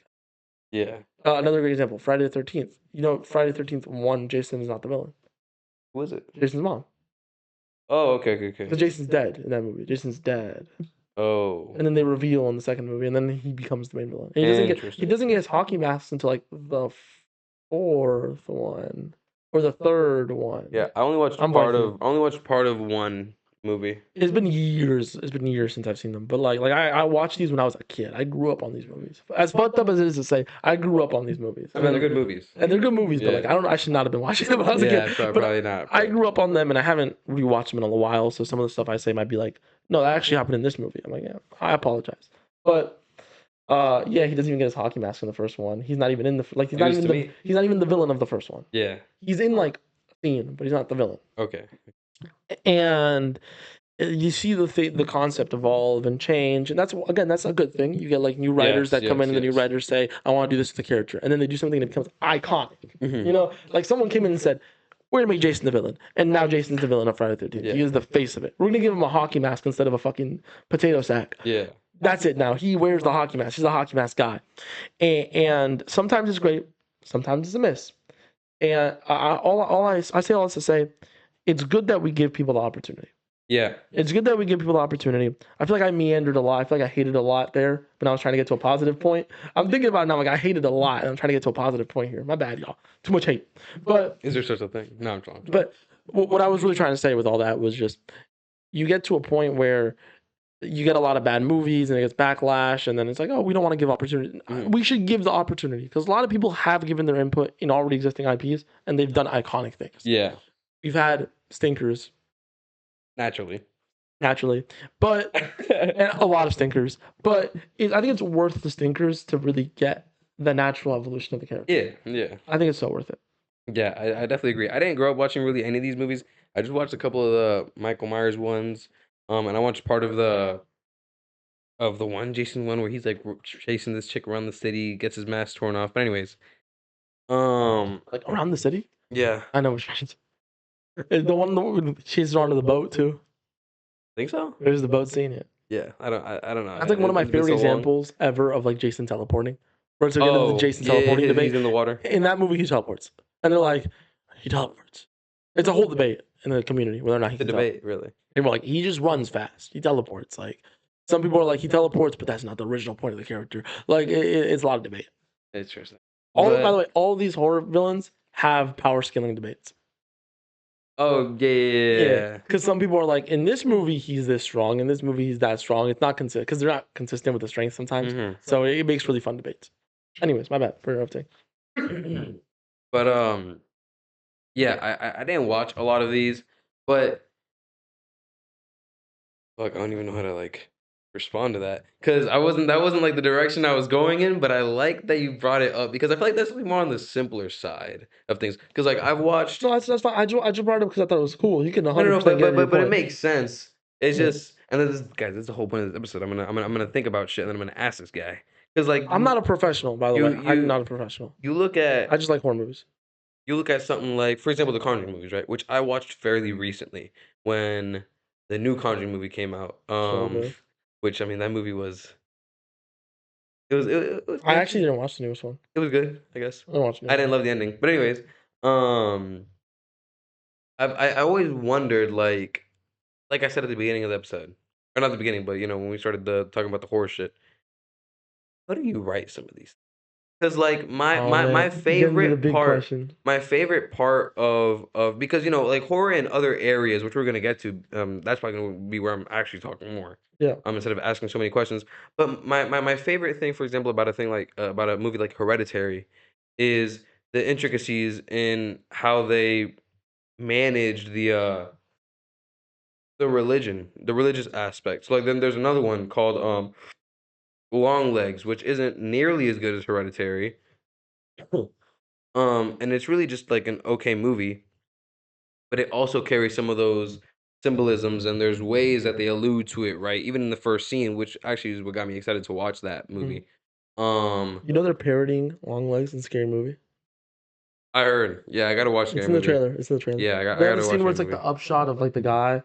Yeah. Another great example: Friday the 13th. You know, Friday the 13th one. Jason is not the villain. Who was it? Jason's mom. Oh, okay, okay, Because okay. Jason's dead in that movie. Jason's dead. Oh, And then they reveal in the second movie, and then he becomes the main villain. And he interesting. doesn't get his hockey masks until like the fourth one. or the third one. Yeah, I'm blanking. I only watched part of one movie. It's been years. It's been years since I've seen them. But like I watched these when I was a kid. I grew up on these movies. As fucked up as it is to say, I grew up on these movies. I And mean, they're then good movies. and they're good movies, but Yeah. like I don't know. I should not have been watching them when I was a Yeah, kid. But probably not. I grew up on them, and I haven't rewatched them in a while. So some of the stuff I say might be like, no, that actually happened in this movie. I'm like, yeah, I apologize. But yeah, he doesn't even get his hockey mask in the first one. He's not even in the like. News to me. He's not even the villain of the first one. Yeah. He's in like a scene, but he's not the villain. Okay. And you see the concept evolve and change, and that's again that's a good thing. You get like new writers Yes, that come in, yes, and the new yes. writers say, "I want to do this to the character," and then they do something that becomes iconic. Mhm. You know, like someone came in and said, "We're gonna make Jason the villain," and now Jason's the villain of Friday the 13th. Yeah. He is the face of it. We're gonna give him a hockey mask instead of a fucking potato sack. Yeah. That's it now. He wears the hockey mask. He's a hockey mask guy, and sometimes it's great, sometimes it's a miss. And I say all this to say, it's good that we give people the opportunity. Yeah. It's good that we give people the opportunity. I feel like I meandered a lot. I feel like I hated a lot there, but I was trying to get to a positive point. I'm thinking about it now, like I hated a lot, and I'm trying to get to a positive point here. My bad, y'all. Too much hate. But Is there such a thing? No, I'm trying. but what I was really trying to say with all that was just you get to a point where you get a lot of bad movies and it gets backlash, and then it's like, oh, we don't want to give opportunity. Mhm. We should give the opportunity because a lot of people have given their input in already existing IPs and they've done iconic things. Yeah. We've had stinkers Naturally. naturally, but and a lot of stinkers. But I think it's worth the stinkers to really get the natural evolution of the character. Yeah. Yeah. I think it's so worth it. Yeah. I definitely agree. I didn't grow up watching really any of these movies. I just watched a couple of the Michael Myers ones. And I watched part of the one Jason one where he's like chasing this chick around the city, gets his mask torn off. But anyways, Like around the city. yeah. I know which one. The one that chases her onto the boat too. Think so? There's the boat scene. Yeah. Yeah. I don't know. That's like one of my It's been favorite so long. examples ever of like Jason teleporting. Where it's like the Oh, Jason yeah, teleporting debate. he's in the water. In that movie, he teleports, and they're like, he teleports. It's a whole debate in the community whether or not he The can debate, really. And we're like, he just runs fast. He teleports. Like some people are like, he teleports, but that's not the original point of the character. Like it's a lot of debate. It's interesting. By the But way, all these horror villains have power scaling debates. oh yeah. Because some people are like, in this movie he's this strong, in this movie he's that strong. It's not consistent because they're not consistent with the strength sometimes. Mhm. So it makes really fun debates. Anyways, my bad for interrupting. But yeah, I didn't watch a lot of these, but fuck, I don't even know how to like respond to that because that wasn't like the direction I was going in. But I like that you brought it up because I feel like that's more on the simpler side of things. Because like I've watched No, that's fine. I just brought it up because I thought it was cool. You can no 100% get your but it point. makes sense. It's Yeah. just and this guys, this is the whole point of this episode. I'm gonna think about shit and then I'm gonna ask this guy because like I'm not a professional, by the way. I'm not a professional. you look I at just like horror movies. you look at something like, for example, the Conjuring movies, right? Which I watched fairly recently when the new Conjuring movie came out. So good. Which I mean, that movie was it was I good. actually didn't watch the newest one. It was good, I guess. I didn't watch the I newest didn't love the ending, but anyways, I always wondered like I said at the beginning of the episode, or not the beginning, but you know when we started talking about the horror shit. How do you write some of these? Because like Oh man, getting to the big question. my favorite part of because you know like horror in other areas which we're gonna get to that's probably gonna be where I'm actually talking more Yeah. instead of asking so many questions. But my favorite thing, for example, about a thing like about a movie like Hereditary, is the intricacies in how they managed the religion, the religious aspects. So, like then there's another one called Long Legs, which isn't nearly as good as Hereditary. And it's really just like an okay movie, but it also carries some of those symbolisms and there's ways that they allude to it, right? Even in the first scene, which actually is what got me excited to watch that movie. You know they're parodying Long Legs in Scary Movie. I heard. Yeah, I gotta watch It's Scary in the Movie. trailer. It's in the trailer. Yeah, They I have the gotta scene watch where Scary it's like Movie. the upshot of like the guy,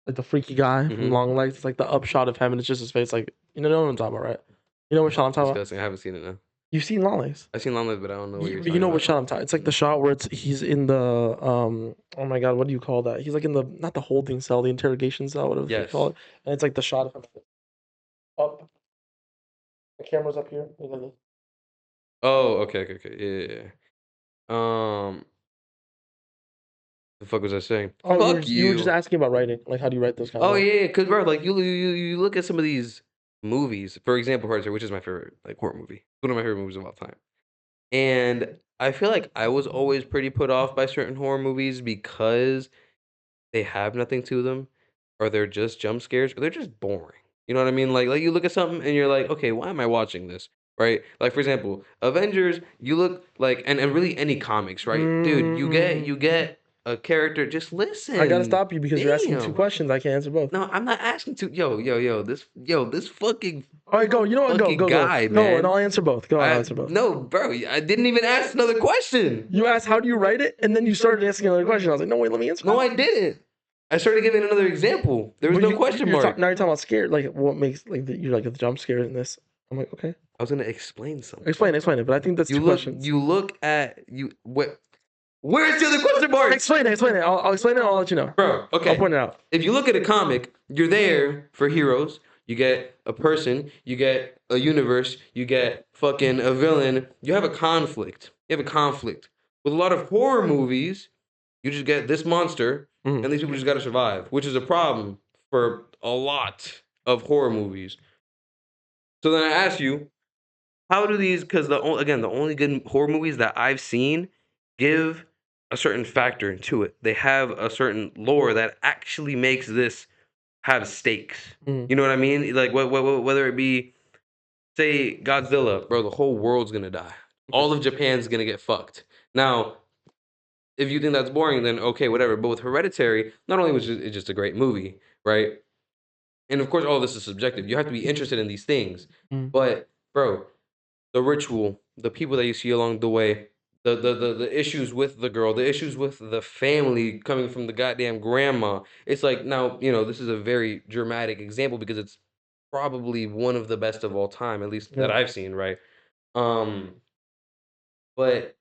like the freaky guy from Mhm. Long Legs. It's like the upshot of him, and it's just his face. Like you know what I'm talking about, right? You know what shot I'm talking about? Disgusting. I haven't seen it now. You've seen Long Legs. I've seen Long Legs, but I don't know what you're You talking know what about. shot I'm talking. It's like the shot where he's in the oh my god, what do you call that? He's like in the not the holding cell, the interrogation cell, whatever you Yes. call it. And it's like the shot of him up. The camera's up here. Look like this. Oh, okay. Yeah. The fuck was I saying? Oh, Fuck you were just you. asking about writing. Like, how do you write those kind of Oh things? yeah, because bro, like you look at some of these movies, for example, Hereditary, which is my favorite like horror movie, one of my favorite movies of all time, and I feel like I was always pretty put off by certain horror movies because they have nothing to them, or they're just jump scares, or they're just boring. You know what I mean? Like you look at something and you're like, okay, why am I watching this? Right? Like for example, Avengers, you look like and really any comics, right? Dude, Mm-hmm. you get a character, just I gotta listen. stop you because you're asking two Damn. questions. I can't answer both. No, I'm not asking to this All right, go. You know what? Go, fucking go, go, guy, go, and man. I'll answer both. Go, and I'll I answer both. no, bro, I didn't even ask another question. You asked how do you write it, and then you started asking another question. I was like, no, wait, let me answer No, that. I didn't. I started giving another example. There was But no question mark. now you're talking about scared. Like, what makes like you're like the jump scares in this? I'm like, okay, I was gonna explain something. explain it. But I think that's two questions. You look at you what where's the other question marks? Explain it. I'll explain it. I'll let you know. Bro, I'll okay. point it out. If you look at a comic, you're there for heroes. You get a person, you get a universe, you get fucking a villain. You have a conflict. You have a conflict. With a lot of horror movies, you just get this monster, Mm. and these people just gotta survive, which is a problem for a lot of horror movies. So then I ask you, how do these? Because again, the only good horror movies that I've seen give a certain factor to it. They have a certain lore that actually makes this have stakes. Mm. You know what I mean? Like whether it be say Godzilla, bro, the whole world's gonna die. All of Japan's gonna get fucked. Now, if you think that's boring, then okay, whatever. But with Hereditary, not only was it just a great movie, right? And of course, all this is subjective. You have to be interested in these things. Mm. But bro, the ritual, the people that you see along the way, the issues with the girl, the issues with the family coming from the goddamn grandma. It's like now, this is a very dramatic example because it's probably one of the best of all time, at least that Yeah. I've seen, right? Um, but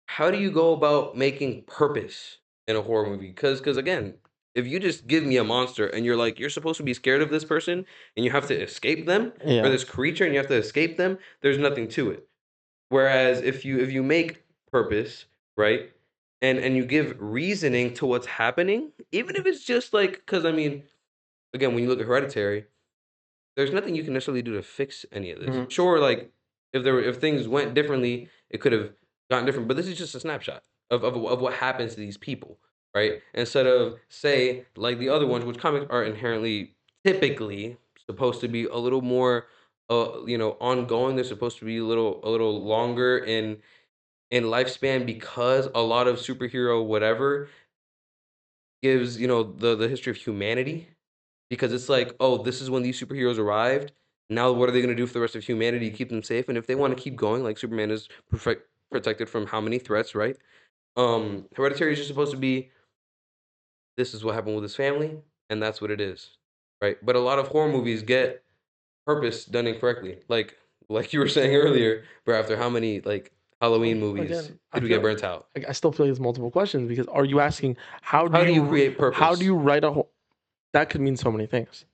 how do you go about making purpose in a horror movie? Because again, if you just give me a monster and you're like you're supposed to be scared of this person and you have to escape them or Yeah. this creature and you have to escape them, there's nothing to it. Whereas if you make purpose, right? And you give reasoning to what's happening, even if it's just like because I mean, again, when you look at Hereditary, there's nothing you can necessarily do to fix any of this. Mm. Sure, like if things went differently, it could have gotten different. But this is just a snapshot of what happens to these people, right? Instead of say like the other ones, which comics are inherently typically supposed to be a little more ongoing. They're supposed to be a little longer in lifespan because a lot of superhero whatever gives the history of humanity because it's like, oh, this is when these superheroes arrived. Now, what are they going to do for the rest of humanity to keep them safe? And if they want to keep going, like Superman is protected from how many threats, right? Hereditary is just supposed to be this is what happened with his family, and that's what it is, right? But a lot of horror movies get purpose done incorrectly, like you were saying earlier, bro. After how many like Halloween movies Again, I did we get feel burnt out? I still feel like there's multiple questions because are you asking How do you create how do purpose? you write a whole that could mean so many things.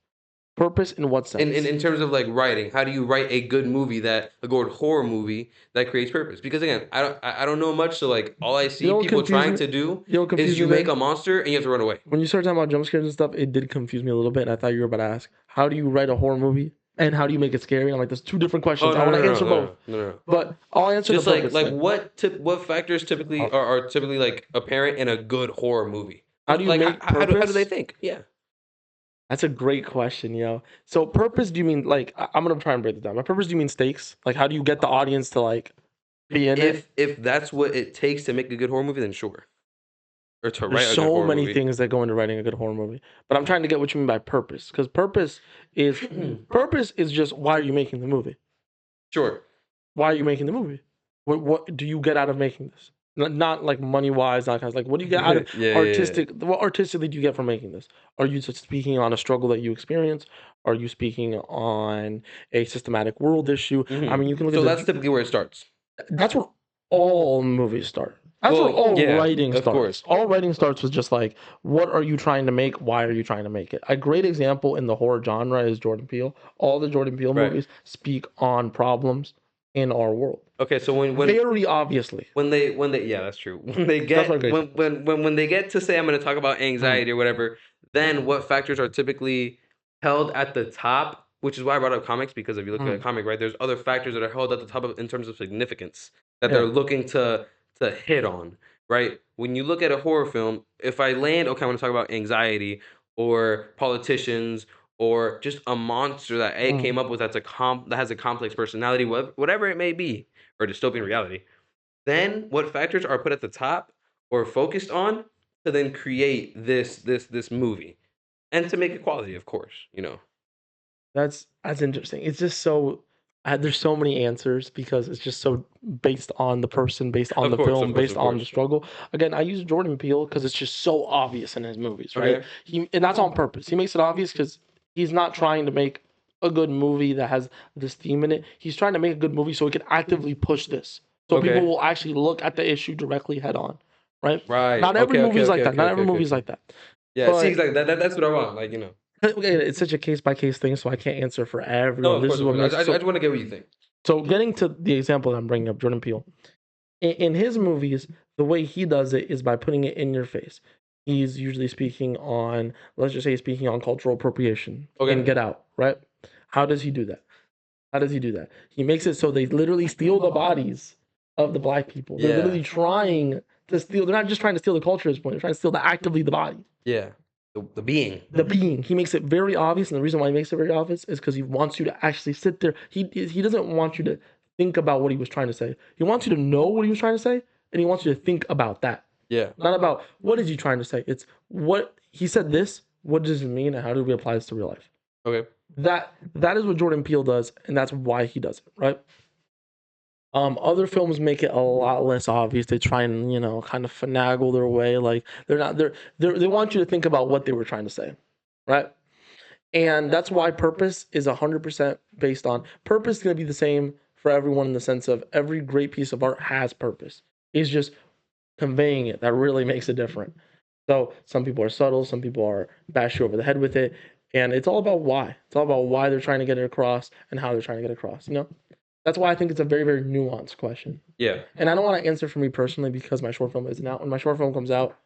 Purpose in what in, in sense? in terms of like writing, how do you write a good movie that a good horror movie that creates purpose? Because again, I don't know much, so like all I You see know what people confused trying me? to do You know what is confused me you make there? a monster and you have to run away. When you started talking about jump scares and stuff, it did confuse me a little bit, and I thought you were about to ask, how do you write a horror movie and how do you make it scary? I'm like, there's two different Oh questions. I no want no to no answer no both, no no no. No. but I'll answer the Just like purpose like thing. what factors typically How, are typically like apparent in a good horror movie? how do you Like make how do they purpose? think? Yeah. That's a great question, yo. So purpose, do you mean like I'm gonna try and break it down. By purpose, do you mean stakes? Like how do you get the audience to like be in it? If that's what it takes to make a good horror movie, then sure. Or to There's write a good so horror many movie. things that go into writing a good horror movie, but I'm trying to get what you mean by purpose, because is purpose is just why are you making the movie? Sure. Why are you making the movie? What do you get out of making this? Not like money wise, not kind of like what do you get out Yeah, of yeah, yeah. artistic? What artistically do you get from making this? Are you just speaking on a struggle that you experience? Are you speaking on a systematic world issue? I mean, you can look at So the. that's typically where it starts. That's where all movies start. That's where Well, all yeah, writing of starts. course. All writing starts with just like, what are you trying to make? Why are you trying to make it? A great example in the horror genre is Jordan Peele. All the Jordan Peele Right. movies speak on problems. in our world. Okay, so Very obviously. when they yeah, that's true. When they That's what get great. when they get to say I'm going to talk about anxiety or whatever, then what factors are typically held at the top, which is why I brought up comics because if you look at a comic, right, there's other factors that are held at the top of in terms of significance that Yeah. they're looking to hit on, right? When you look at a horror film, if I land, okay, I want to talk about anxiety or politicians or just a monster that A came up with that has a complex personality, whatever it may be, or dystopian reality, then what factors are put at the top or focused on to then create this movie and to make it quality, of course, you know. That's interesting. It's just so there's so many answers because it's just so based on the person, based on Of the course, of film, course, based of on the course. struggle. Again, I use Jordan Peele because it's just so obvious in his movies, right? Okay. And that's on purpose. He makes it obvious because he's not trying to make a good movie that has this theme in it. He's trying to make a good movie so he can actively push this, so people Okay. will actually look at the issue directly head on, right? Right. Not every Okay. movie Okay. is like Okay. that. Okay. Not Okay. every Okay. movie is Okay. like that. Yeah. See, But exactly. That's what I want. Like, you know. okay, it's such a case by case thing, so I can't answer for No, everyone. of This course, is of what course. makes I just want to get what you think. so getting to the example that I'm bringing up, Jordan Peele. In his movies, the way he does it is by putting it in your face. He's usually speaking on, let's just say, he's speaking on cultural appropriation in Okay. Get Out, right? How does he do that? How does he do that? He makes it so they literally steal the bodies of the black people. They're Yeah. literally trying to steal. They're not just trying to steal the culture at this point. They're trying to steal actively the body, Yeah. The being. the being. He makes it very obvious, and the reason why he makes it very obvious is because he wants you to actually sit there. He doesn't want you to think about what he was trying to say. He wants you to know what he was trying to say, and he wants you to think about that. Yeah. Not about what is he trying to say. It's what he said. This. What does it mean, and how do we apply this to real life? Okay. That is what Jordan Peele does, and that's why he does it, right? Other films make it a lot less obvious. They try and kind of finagle their way. Like they want you to think about what they were trying to say, right? And that's why purpose is 100% based on purpose is going to be the same for everyone in the sense of every great piece of art has purpose. It's just conveying it that really makes it different. So some people are subtle, some people are bash you over the head with it, and it's all about why. It's all about why they're trying to get it across and how they're trying to get it across. That's why I think it's a very very nuanced question. Yeah. And I don't want to answer for me personally because my short film isn't out. When my short film comes out,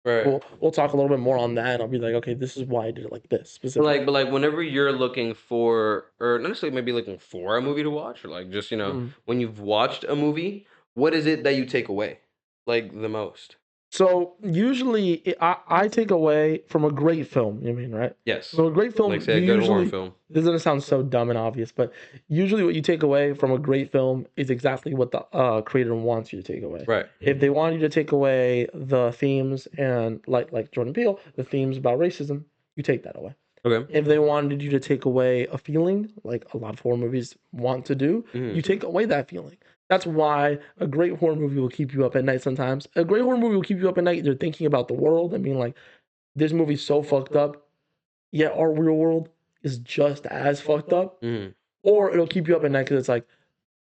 Right. we'll talk a little bit more on that, and I'll be like, okay, this is why I did it like this specifically. But like whenever you're looking for, or not necessarily maybe looking for a movie to watch, or like just when you've watched a movie, what is it that you take away, like the most? So usually I take away from a great film. You mean right? Yes. So a great Like film, say a you good horror usually film. this doesn't sound so dumb and obvious, but usually what you take away from a great film is exactly what the creator wants you to take away. Right. If they want you to take away the themes and like Jordan Peele, the themes about racism, you take that away. Okay. If they wanted you to take away a feeling, like a lot of horror movies want to do, you take away that feeling. That's why a great horror movie will keep you up at night sometimes. A great horror movie will keep you up at night. They're thinking about the world and being like, this movie's so fucked up, yet our real world is just as fucked up. Or it'll keep you up at night because it's like,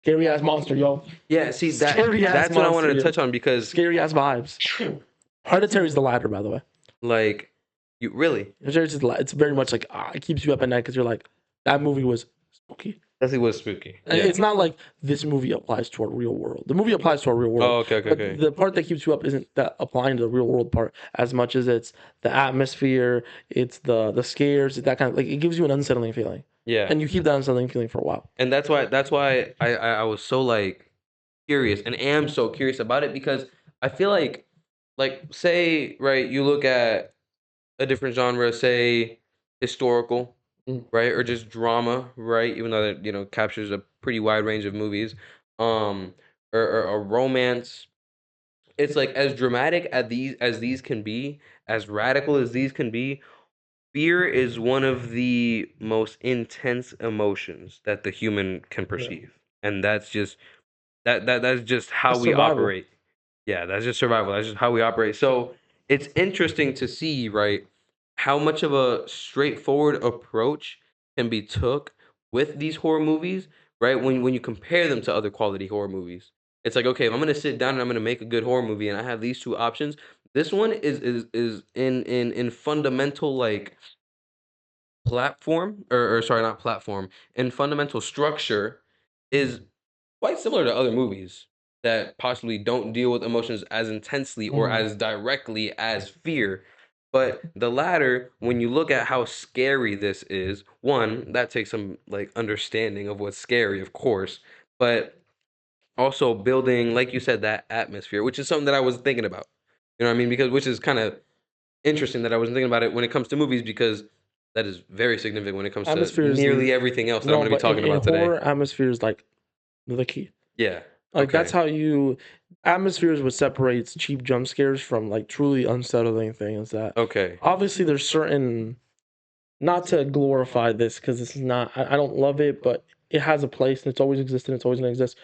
scary ass monster, yo. Yeah. See Scary ass that's what I wanted monster, to yo. touch on because Scary ass vibes. Hereditary's the latter, by the way. like you really It's very much like it keeps you up at night because you're like, that movie was spooky. that's it was spooky. Yeah. It's not like this movie applies to our real world. The movie applies to our real world. Oh, okay, okay, But okay. the part that keeps you up isn't that applying to the real world part as much as it's the atmosphere, it's the scares, it's that kind of like it gives you an unsettling feeling. Yeah. And you keep that unsettling feeling for a while. And that's why I was so like curious and am so curious about it because I feel like say right you look at a different genre, say historical, right, or just drama, right, even though that captures a pretty wide range of movies, um, or a romance. It's like as dramatic as these can be, as radical as these can be. Fear is one of the most intense emotions that the human can Yeah. perceive, and that's just how It's we survival. operate. Yeah, that's just survival. That's just how we operate. So it's interesting to see, right, how much of a straightforward approach can be took with these horror movies, right? When you compare them to other quality horror movies. It's like, okay, if I'm gonna sit down and I'm gonna make a good horror movie and I have these two options, this one is in fundamental like platform or sorry, not platform, in fundamental structure is quite similar to other movies that possibly don't deal with emotions as intensely or Mhm. as directly as fear. But the latter, when you look at how scary this is, one, that takes some like understanding of what's scary, of course, but also building, like you said, that atmosphere, which is something that I was thinking about. You know what I mean? Because which is kind of interesting that I wasn't thinking about it when it comes to movies because that is very significant when it comes to Atmosphere is nearly everything else that I'm no, going to be but talking in about today. horror, atmosphere is like the key. Yeah. Like that's Okay. how you atmosphere is what separates cheap jump scares from like truly unsettling things. That Okay. obviously there's certain, not to glorify this because this is not, I don't love it, but it has a place and it's always existed. It's always gonna exist.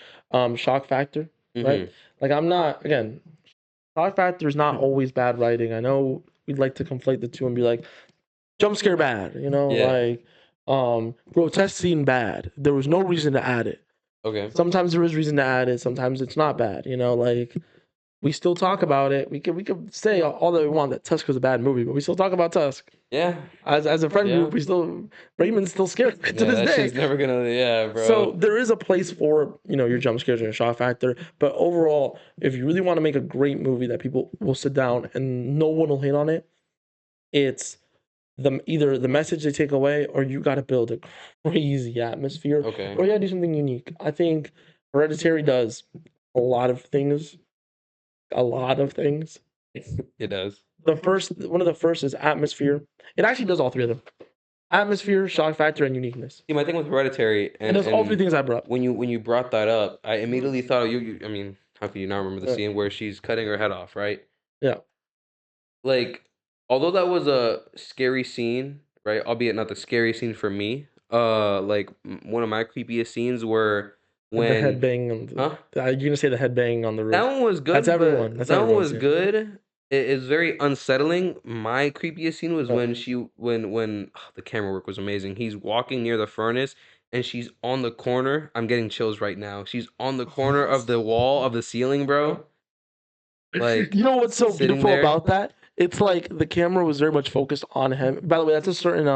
Shock factor, right? Mhm. Like I'm not, again, shock factor is not always bad writing. I know we'd like to conflate the two and be like jump scare bad, Yeah. like grotesque scene bad. There was no reason to add it. Okay. Sometimes there is reason to add it. Sometimes it's not bad. Like we still talk about it. We could say all that we want that Tusk was a bad movie, but we still talk about Tusk. Yeah. As a friend Yeah. group, we still Raymond's still scared of it to Yeah, this that day. shit's never gonna yeah, So bro. there is a place for your jump scares and your shock factor, but overall, if you really want to make a great movie that people will sit down and no one will hate on it, it's either the message they take away or you got to build a crazy atmosphere Okay. or you got to do something unique. I think Hereditary does a lot of things, a lot of things. It does. One of the first is atmosphere. It actually does all three of them: atmosphere, shock factor, and uniqueness. See, my thing with Hereditary It does all three and things I brought up. when you brought that up, I immediately thought of you I mean, how can you not remember the Yeah, scene where she's cutting her head off, right? yeah. Like, although that was a scary scene, right? Albeit not the scary scene for me. Like one of my creepiest scenes were The head when, bang on huh? you're gonna say the head bang on the That roof. one was That's good, everyone. but That's that one everyone's was here. good. It's very unsettling. My creepiest scene was Yeah. when the camera work was amazing. He's walking near the furnace and she's on the corner. I'm getting chills right now. She's on the corner of the wall of the ceiling, bro. Like You know what's so sitting beautiful there. about that? It's like the camera was very much focused on him. By the way, that's a certain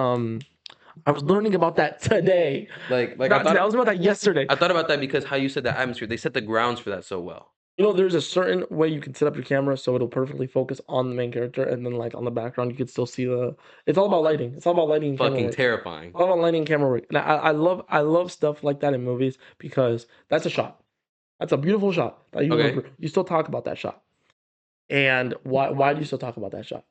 I was learning about that today. Like Not today. I was about that yesterday. I thought about that because how you said the atmosphere, they set the grounds for that so well. There's a certain way you can set up your camera so it'll perfectly focus on the main character, and then like on the background, you can still see the. It's all about lighting. It's all about lighting and camera Fucking work. terrifying. All about lighting and camera work. And I love stuff like that in movies because that's a shot. That's a beautiful shot that you Okay. remember. You still talk about that shot. And why do you still talk about that shot?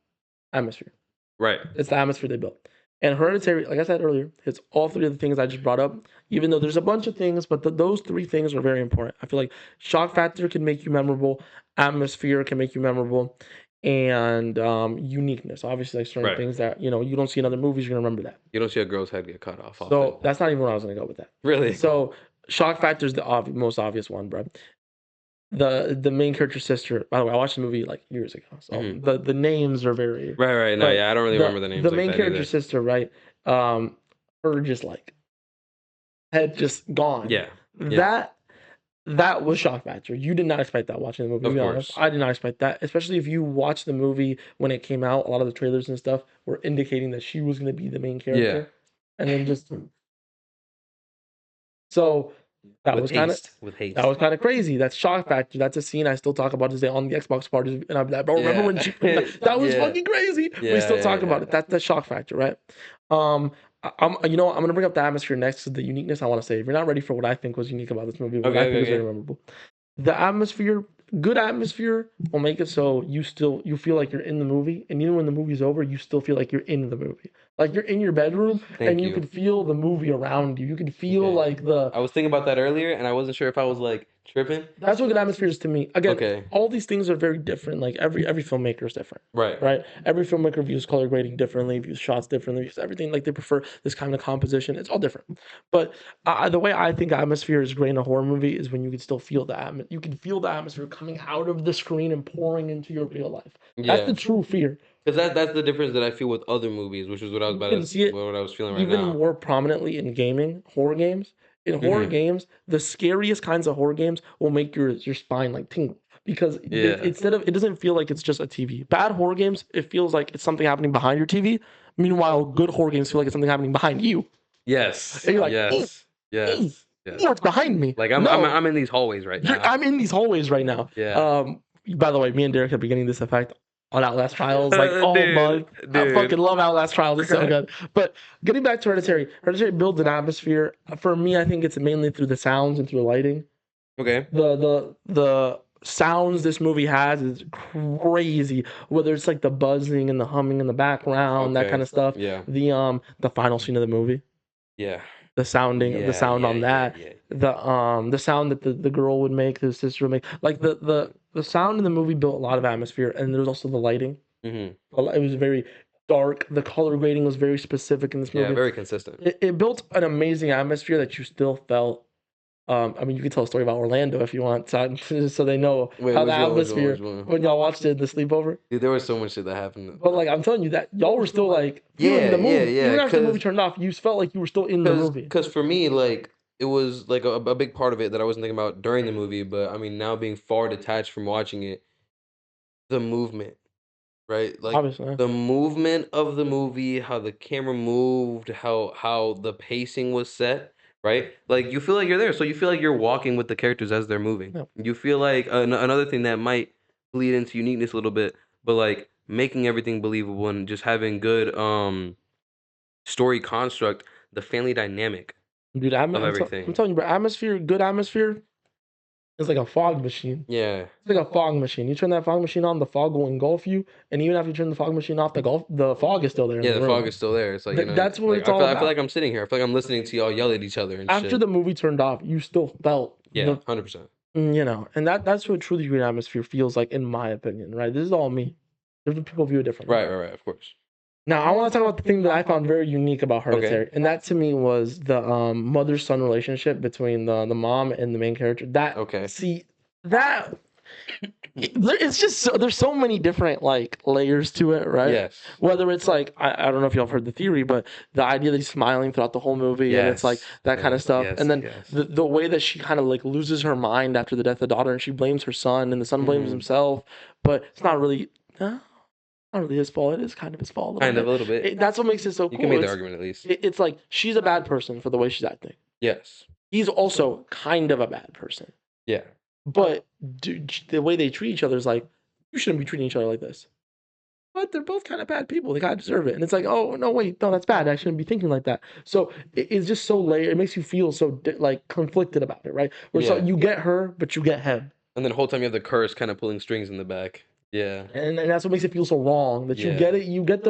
Atmosphere. Right. It's the atmosphere they built. And Hereditary, like I said earlier, hits all three of the things I just brought up. Even though there's a bunch of things, but those three things are very important. I feel like shock factor can make you memorable, atmosphere can make you memorable, and uniqueness. Obviously, like certain Right. things that you don't see in other movies, you're gonna remember that. You don't see a girl's head get cut off often. So that's not even where I was gonna go with that. Really? So shock factor is the most obvious one, bro. The main character's sister. By the way, I watched the movie like years ago, so Hmm. the names are very. Right, right. No, But yeah, I don't really remember the names the like main that character's either. sister, right? Um, her just like head just gone. Yeah. Yeah. That that was shock factor. You did not expect that watching the movie. To Of be honest, course. I did not expect that. Especially if you watch the movie when it came out, a lot of the trailers and stuff were indicating that she was going to be the main Yeah. character, and then just so that With was kind of haste. With that haste. was kind of crazy. That's shock factor. That's a scene I still talk about today on the Xbox parties, and I'm like, bro, remember Yeah. when she that was Yeah. fucking crazy. We Yeah, still yeah, talk yeah. about it. That's the shock factor, right? I'm gonna bring up the atmosphere next to the uniqueness. I want to say if you're not ready for what I think was unique about this movie, what Okay, I okay, think is very okay. memorable, the atmosphere, good atmosphere will make it so you feel like you're in the movie, and even when the movie's over, you still feel like you're in the movie, like you're in your bedroom and Thank you you. can feel the movie around you. You can feel Okay. like the I was thinking about that earlier and I wasn't sure if I was like tripping. that's what good atmosphere is to me. Again, Okay. all these things are very different. Like every filmmaker is different, Right. right? Every filmmaker views color grading differently, views shots differently, views everything. Like they prefer this kind of composition. It's all different. But the way I think atmosphere is great in a horror movie is when you can still feel the atmosphere. You can feel the atmosphere coming out of the screen and pouring into your real life. That's Yeah. the true fear. Because that's the difference that I feel with other movies, which is what I was You about can to see it what I was feeling right even now. more prominently in gaming, horror games. In horror Hmm. games, the scariest kinds of horror games will make your spine like tingle because Yeah. instead of it doesn't feel like it's just a TV. Bad horror games, it feels like it's something happening behind your TV. Meanwhile, good horror games feel like it's something happening behind you, Yes. and you're like, "Ooh, Yes. ooh." Yes. Yes. No, it's behind me. Like No, I'm in these hallways right now. I'm in these hallways right now. Yeah. By the way, me and Derrick have been getting this effect on Outlast Trials like all Dude, month. I fucking dude. love Outlast Trials. It's so good. But getting back to Hereditary, Hereditary builds an atmosphere. For me, I think it's mainly through the sounds and through the lighting. Okay. The sounds this movie has is crazy. Whether it's like the buzzing and the humming in the background, that kind Okay. of stuff. Yeah. The final scene of the movie, Yeah. the Yeah. sound Yeah. on Yeah. that, Yeah. the sound that the girl would make, the sister would make, like the sound in the movie built a lot of atmosphere, and there's also the lighting. Mm-hmm. It was very dark. The color grading was very specific in this Yeah. movie. Very consistent. It built an amazing atmosphere that you still felt. I mean, you can tell a story about Orlando if you want, so they know Wait, how the which one? Which one? Which atmosphere one? when y'all watched it in the sleepover. Dude, there was so much shit that happened. But like I'm telling you that y'all were still like feeling Yeah. the Yeah. movie, Yeah. even after the movie turned off. You felt like you were still in the movie. Cause for me, like it was like a big part of it that I wasn't thinking about during the movie, but I mean now being far detached from watching it, the movement, right? Like Obviously, yeah. the movement of the movie, how the camera moved, how the pacing was set, right? Like you feel like you're there, so you feel like you're walking with the characters as they're moving. Yeah. You feel like another thing that might bleed into uniqueness a little bit, but like making everything believable and just having good story construct, the family dynamic Dude, of I'm everything. telling you, bro, atmosphere, good atmosphere is like a fog machine. Yeah. It's like a fog machine. You turn that fog machine on, the fog will engulf you, and even after you turn the fog machine off, the fog is still there in Yeah, the the fog room. is still there. It's like, you know, That's what like it's all I feel like about. I'm sitting here. I feel like I'm listening to y'all yell at each other and After shit. the movie turned off, you still felt Yeah, the 100%. and that's what truly great atmosphere feels like, in my opinion. Right? This is all me. Different people view it differently. Right, of course. Now, I want to talk about the thing that I found very unique about Okay. Hereditary, and that to me was the mother-son relationship between the mom and the main character. Okay. That it's just there's so many different like layers to it, right? Yes. Whether it's like I don't know if y'all have heard the theory, but the idea that he's smiling throughout the whole movie, and it's like Yes. that kind of Yes. stuff, Yes. and then Yes. the way that she kind of like loses her mind after the death of the daughter, and she blames her son, and the son blames Hmm. himself, but it's not really. Not really his fault. It is kind of his fault a little Kind of bit. a little bit. That's what makes it so You can cool. make the argument at least. It's like she's a bad person for the way she's acting. Yes. He's also kind of a bad person, Yeah. but the way they treat each other is like you shouldn't be treating each other like this. But they're both kind of bad people. They kind of deserve it. And it's like, oh no, wait, no, that's bad. I shouldn't be thinking like that. So it's just so layered. It makes you feel so like conflicted about it, right? Where so Yeah. you get her, but you get him, And then the whole time you have the curse kind of pulling strings in the back. Yeah. and that's what makes it feel so wrong. That you get Yeah. it, you get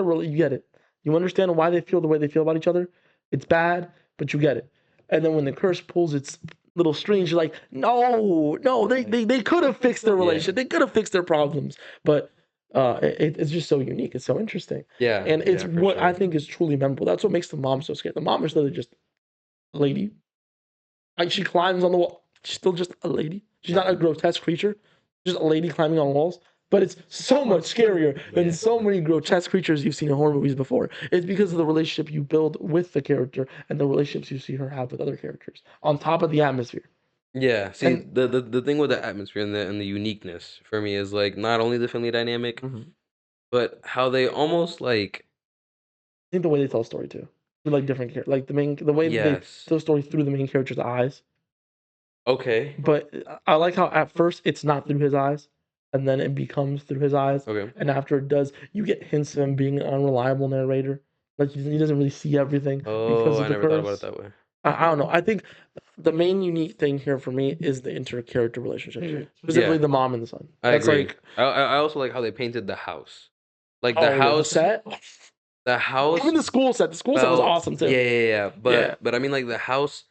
it. You understand why they feel the way they feel about each other. It's bad, but you get it. And then when the curse pulls its little strings, you're like, no, they could have fixed their Yeah. relationship. They could have fixed their problems, but it's just so unique. It's so interesting. Yeah. And it's Yeah, for what I sure. think is truly memorable. That's what makes the mom so scared. The mom is literally just a lady. Like she climbs on the wall. She's still just a lady. She's not a grotesque creature. Just a lady climbing on walls. But it's so much scarier than so many grotesque creatures you've seen in horror movies before. It's because of the relationship you build with the character and the relationships you see her have with other characters. On top of the atmosphere. Yeah. See, And the thing with the atmosphere and the uniqueness for me is like not only the family dynamic, Mhm. but how they almost like I think the way they tell a story too. With like different characters. Like the way that they yes. tell a story through the main character's eyes. Okay. But I like how at first it's not through his eyes, and then it becomes through his eyes. Okay. And after it does, you get hints of him being an unreliable narrator. Like he doesn't really see everything because Oh, of I the never thought about it curse. that way. I don't know. I think the main unique thing here for me is the inter-character relationship, specifically Yeah, the mom and the son. I That's agree. like, I also like how they painted the house. Like oh, the set. the Even house the school set. The school set was felt awesome too. yeah. Yeah. But I mean like the house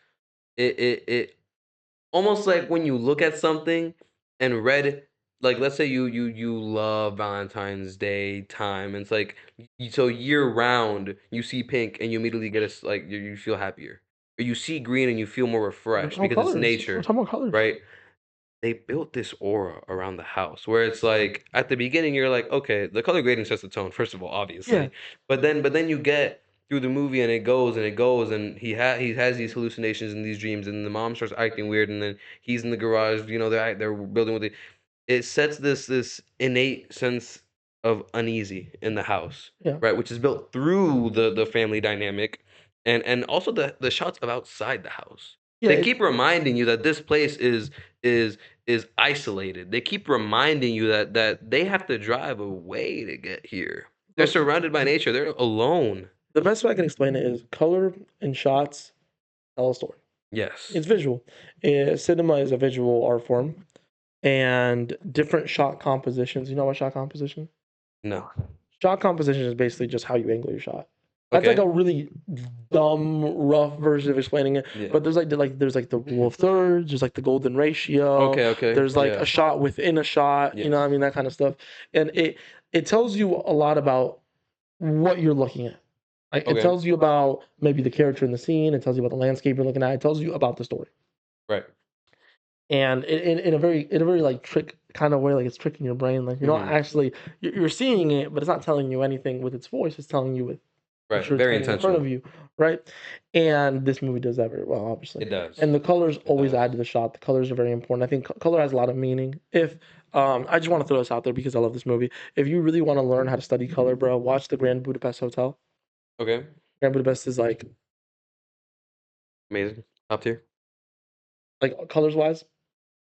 it almost like when you look at something and read like let's say you love Valentine's Day time and it's like so year round you see pink and you immediately get like you feel happier. Or you see green and you feel more We're refreshed talking because it's colors. We're nature, talking about colors. right? They built this aura around the house where it's like at the beginning you're like, okay, the color grading sets the tone, first of all, Yeah. obviously. But then you get through the movie and it goes and he has these hallucinations and these dreams and the mom starts acting weird and then he's in the garage, you know, they're building with it sets this innate sense of uneasy in the house, Yeah. right? Which is built through the family dynamic and also the shots of outside the house. Yeah, They keep reminding you that this place is is isolated. They keep reminding you that they have to drive away to get here. They're but surrounded by nature. They're alone. the best way I can explain it is color and shots tell a story. Yes. It's visual. Cinema is a visual art form, and different shot compositions. You know what shot composition? No. Shot composition is basically just how you angle your shot. That's like Okay. a really dumb, rough version of explaining it. Yeah. But there's like the rule of thirds. There's like the golden ratio. Okay, okay. There's like Yeah. a shot within a shot. You know Yes. what I mean? That kind of stuff. And it tells you a lot about what you're looking at. Like it Okay. tells you about maybe the character in the scene. It tells you about the landscape you're looking at. It tells you about the story. Right. And in a very like trick kind of way, like it's tricking your brain. Like you're not Mhm. actually you're seeing it, but it's not telling you anything with its voice. It's telling you with what Right. you're Very turning in front of intentional. you, right? And this movie does that very well, obviously. It does. And the colors It always does. add to the shot. The colors are very important. I think color has a lot of meaning. If I just want to throw this out there because I love this movie. If you really want to learn how to study color, bro, watch the Grand Budapest Hotel. Okay. Grand Budapest is Amazing. Top tier. like colors wise,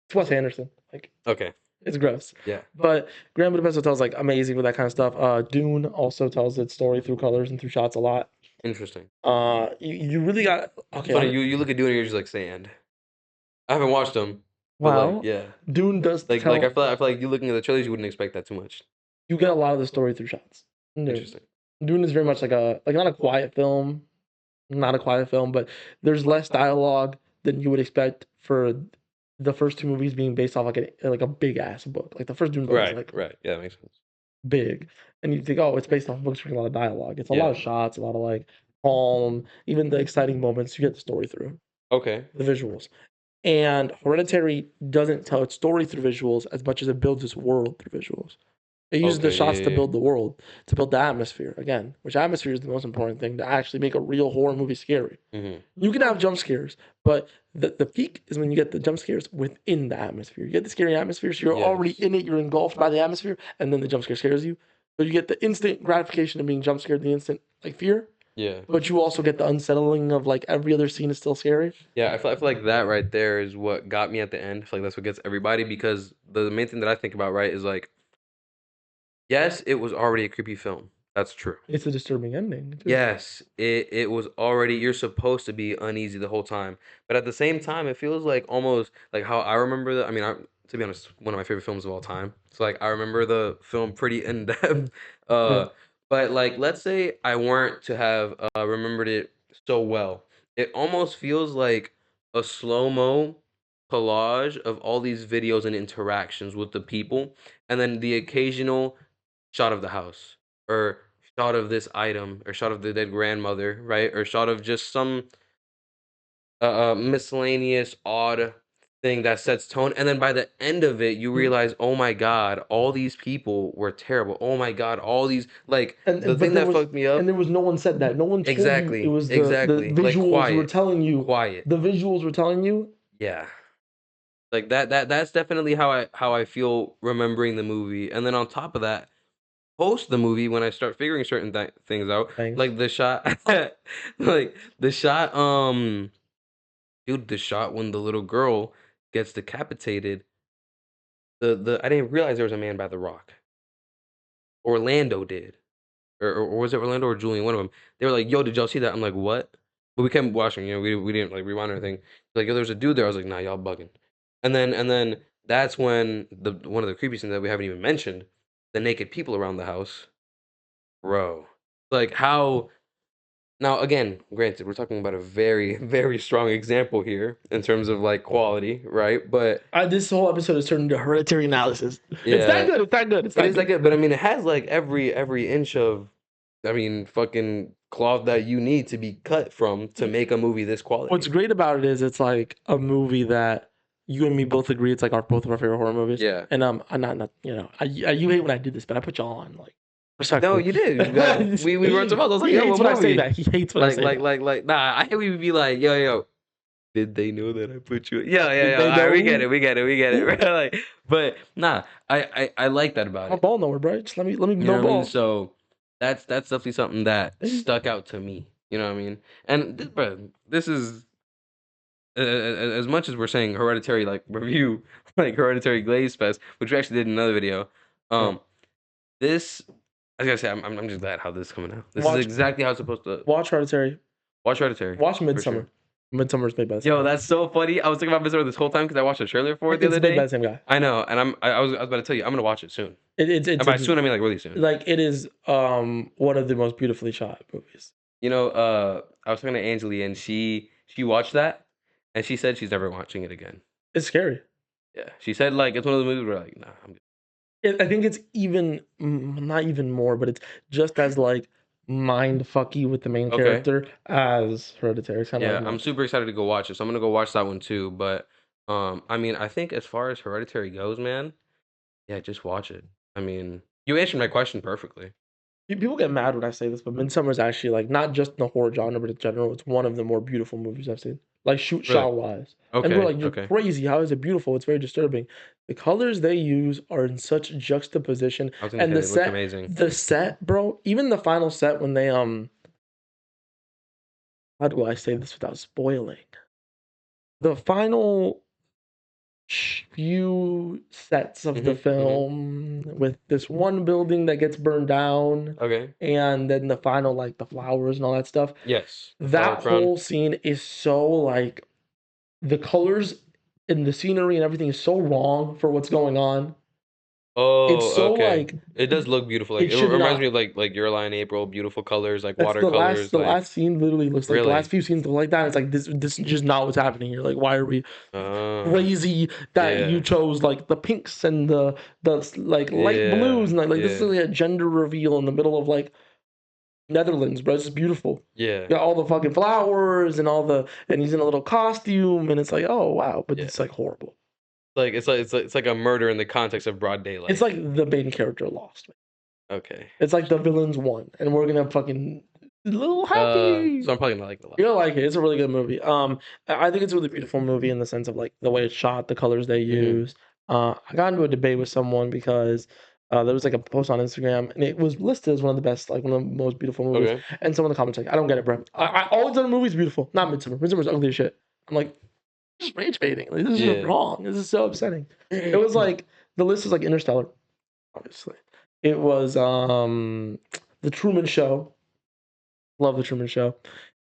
it's Wes Anderson. Like Okay. it's gross. Yeah. But Grand Budapest Hotel is like amazing with that kind of stuff. Dune also tells its story through colors and through shots a lot. Interesting. You really got It's okay. funny. You look at Dune and you're just like sand. I haven't watched them, but like Well, yeah. Dune does Like tell I feel like you looking at the trailers, you wouldn't expect that too much. you get a lot of the story through shots. Dune. Interesting. Dune is very much like a not a quiet film, not a quiet film, but there's less dialogue than you would expect for the first two movies being based off like a big ass book. Like the first Dune book is Right. like Right. Yeah, that makes sense. big, and you think, oh, it's based off books with a lot of dialogue. It's a lot Yeah. of shots, a lot of like calm, even the exciting moments. You get the story through Okay. the visuals. And Hereditary doesn't tell its story through visuals as much as it builds its world through visuals. It uses the Okay. shots to Yeah. build the world, to build the atmosphere again, which atmosphere is the most important thing to actually make a real horror movie scary. Yeah. Hmm. You can have jump scares, but the peak is when you get the jump scares within the atmosphere. You get the scary atmosphere, so you're already Yes. in it, you're engulfed by the atmosphere, and then the jump scare scares you. So you get the instant gratification of being jump scared, the instant like fear, Yeah. but you also get the unsettling of like every other scene is still scary. Yeah. I feel like that right there is what got me at the end. I feel like that's what gets everybody because the main thing that I think about right is like, yes, it was already a creepy film. That's true. It's a disturbing ending too. Yes, it was already you're supposed to be uneasy the whole time, but at the same time, it feels like almost like how I remember the. I mean, to be honest, one of my favorite films of all time. So like, I remember the film pretty in depth. Yeah. Uh, but like, let's say I weren't to have remembered it so well, it almost feels like a slow mo collage of all these videos and interactions with the people, and then the occasional shot of the house or shot of this item or shot of the dead grandmother, right? Or shot of just some miscellaneous odd thing that sets tone. And then by the end of it, you Mm. realize, oh my God, all these people were terrible. Oh my God, all these, like, the But thing there that was fucked me up. and there was no one said that. No one told you it Exactly, was the exactly. Like, visuals were quiet, telling you. quiet. The visuals were telling you. Yeah. Like that's definitely how I feel remembering the movie. And then on top of that, post the movie when I start figuring certain things out, Thanks. like the shot, like the shot, dude, the shot when the little girl gets decapitated. The I didn't realize there was a man by the rock. Orlando did, or was it Orlando or Julian? One of them. They were like, "Yo, did y'all see that?" I'm like, "What?" But we kept watching. You know, we didn't like rewind or anything. Like, yo, there's a dude there. I was like, "Nah, y'all bugging." And then that's when the one of the creepy things that we haven't even mentioned, the naked people around the house, bro. Like how now again, granted, we're talking about a very, very strong example here in terms of like quality, right? But This whole episode is turned into hereditary analysis. It's that yeah, good. It's that good. It's it that is like good. it. But I mean, it has like every inch of, I mean, fucking cloth that you need to be cut from to make a movie this What's quality. great about it is it's like a movie that you and me both agree it's like our both of our favorite horror movies. Yeah. And I'm not you hate when I do this, but I put y'all on like No, respectfully. you did. We were talking about. I was like, He yo, hates what when I say movie? that. He hates when I say that. Nah. I hate we would be like, yo. Did they know that I put you? Did Yeah. they All right, we get know? it. We get it. Right? Like, but nah, I like that about I'm a it. ball knower, bro. Just let me You know know what I mean? ball. So that's definitely something that stuck out to me. You know what I mean? And bro, this is as much as we're saying Hereditary like review, like Hereditary Glaze Fest, which we actually did in another video. Yeah. Um, this I was gonna say I'm just glad how this is coming out. This is Watch exactly how it's supposed to watch Hereditary. watch Hereditary Watch for sure. Midsummer. Midsummer's made by the same Yo, guy. that's so funny. I was thinking about Midsummer this whole time because I watched a trailer for it the It's other made by day. the same guy. I know, and I was about to tell you I'm gonna watch it soon. And It's by soon I mean like really soon. like it is one of the most beautifully shot movies. You know, I was talking to Angeli and she watched that and she said she's never watching it again. It's scary. Yeah, she said like it's one of the movies where like nah, I'm good. I think it's even not even more, but it's just as like mind fucky with the main Okay. character as Hereditary. It's kind of Yeah, like I'm much. super excited to go watch it. So I'm gonna go watch that one too. But I mean, I think as far as Hereditary goes, man, yeah, just watch it. I mean, you answered my question perfectly. People get mad when I say this, but Midsummer is actually like not just in the horror genre, but in general, it's one of the more beautiful movies I've seen. Like shoot Really? shot wise, and we're Okay, like, you're okay. crazy. How is it beautiful? It's very disturbing. The colors they use are in such juxtaposition, I was gonna and say they look amazing. the set, bro. Even the final set when they how do I say this without spoiling? The final few sets of the Mm-hmm. film with this one building that gets burned down Okay. and then the final like the flowers and all that stuff. Yes, the flower That crown. whole scene is so like the colors and the scenery and everything is so wrong for what's going on. It's Oh, so okay. like It does look beautiful. Like it it should reminds me not. of like Your Lie in April, beautiful colors, like That's watercolors, the like last scene literally looks like the last really. few scenes look like that. It's like this is just not what's happening here. Like why are we Uh, crazy that you yeah, chose like the pinks and the like light yeah, blues and like this is yeah, like a gender reveal in the middle of like Netherlands, bro. This is beautiful. yeah, You got all the fucking flowers and all the and he's in a little costume and it's like oh wow, but yeah. it's like horrible. Like it's like a murder in the context of broad It's daylight. like the main character lost. Okay. It's like the villains won, and we're gonna fucking a little happy. So I'm probably gonna like it a lot. You'll like it. It's a really good movie. I think it's a really beautiful movie in the sense of like the way it's shot, the colors they Hmm. use. I got into a debate with someone because there was like a post on Instagram and it was listed as one of the best, like one of the most beautiful movies. Okay. And someone in the comments like, I don't get it, bro. All the other movies beautiful, not Midsummer. Midsummer's ugly as shit. I'm like, this is rage baiting. Like, this is Yeah. wrong. This is so upsetting. It was like the list was like Interstellar, obviously. It was the Truman Show. Love the Truman Show.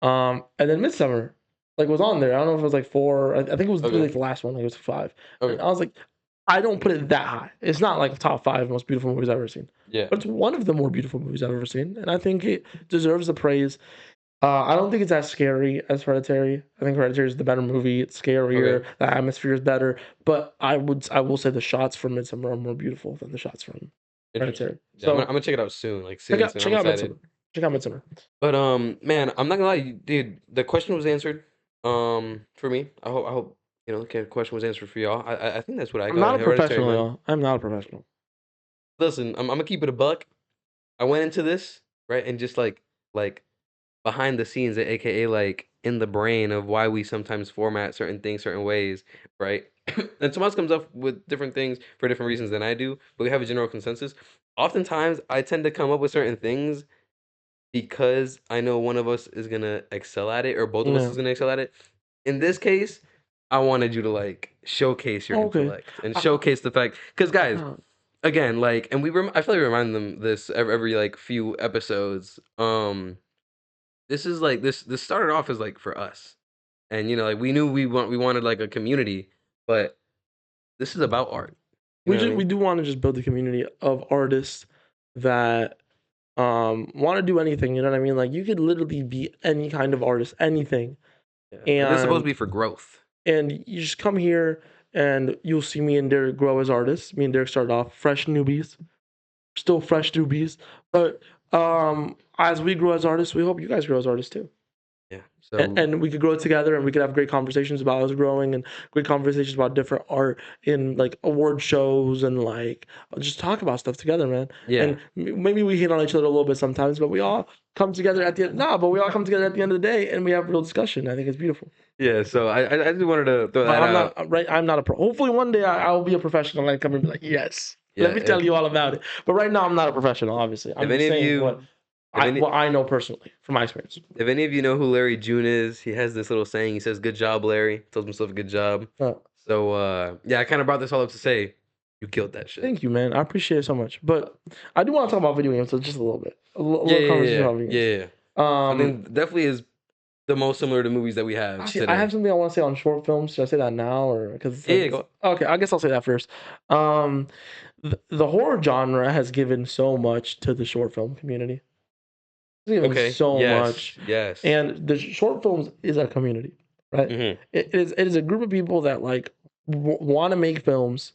And then Midsummer, like was on there. I don't know if it was like four. I think it was Okay. like the last one. Like it was five. And Okay. I was like, I don't put it that high. It's not like top five most beautiful movies I've ever seen, Yeah. but it's one of the more beautiful movies I've ever seen, and I think it deserves the praise. I don't think it's as scary as Hereditary. I think Hereditary is the better movie. It's scarier. Okay. The atmosphere is better. But I will say the shots from Midsummer are more beautiful than the shots from Interesting. Hereditary. Yeah, So I'm gonna check it out soon. Like soon, soon. check I'm out Midsummer. excited. Check out Midsummer. But man, I'm not gonna lie, dude. The question was answered. For me, I hope you know the question was answered for y'all. I think that's what I I'm got. not a Hereditary, professional, man. y'all. I'm not a professional. Listen, I'm gonna keep it a buck. I went into this right and just like behind the scenes, aka like in the brain of why we sometimes format certain things certain ways, right? And Tomas comes up with different things for different reasons than I do, but we have a general consensus. Oftentimes, I tend to come up with certain things because I know one of us is gonna excel at it, or both of us Yeah. is gonna excel at it. In this case, I wanted you to like showcase your Okay. intellect and Uh, showcase the fact, because guys, uh, again, like, and I feel like we remind them this every like few episodes. This is like this started off as like for us, and you know, like we knew we wanted like a community, but this is about art. You know what I we mean? do want to just build a community of artists that want to do anything. You know what I mean? Like you could literally be any kind of artist, anything, Yeah, like this is supposed to and be for growth. you just come here and you'll see me and Derrick grow as artists. Me and Derrick started off fresh newbies, still fresh newbies, but as we grow as artists, we hope you guys grow as artists too. Yeah. So And we could grow together and we could have great conversations about us growing and great conversations about different art in like award shows and like just talk about stuff together, man. yeah, And maybe we hate on each other a little bit sometimes, but we all come together at the end. Nah, but we all come together at the end of the day and we have real discussion. I think it's beautiful. yeah. So I just wanted to throw But that I'm out. not right. I'm not a pro. Hopefully one day I'll be a professional and I come and be like, yes, Yeah. let me tell you all about it. But right now I'm not a professional. Obviously, If I'm just any of saying you what. If any I know personally from my experience. if any of you know who Larry June is, he has this little saying. He says, "Good job, Larry." Tells himself, "Good job." Uh, So yeah, I kind of brought this all up to say you killed that shit. Thank you, man. I appreciate it so much. But I do want to talk about video games, so just a little bit, a Yeah, little yeah, conversation yeah, about video yeah, games. yeah. I mean, definitely is the most similar to movies that we have Actually, I have today. something I want to say on short films. Should I say that now, or because it's Yeah, like yeah, go. okay? I guess I'll say that first. Um, the horror genre has given so much to the short film community. It's given Okay. so Yes. much, Yes. and the short films is a community, right? Hmm. It is a group of people that like want to make films,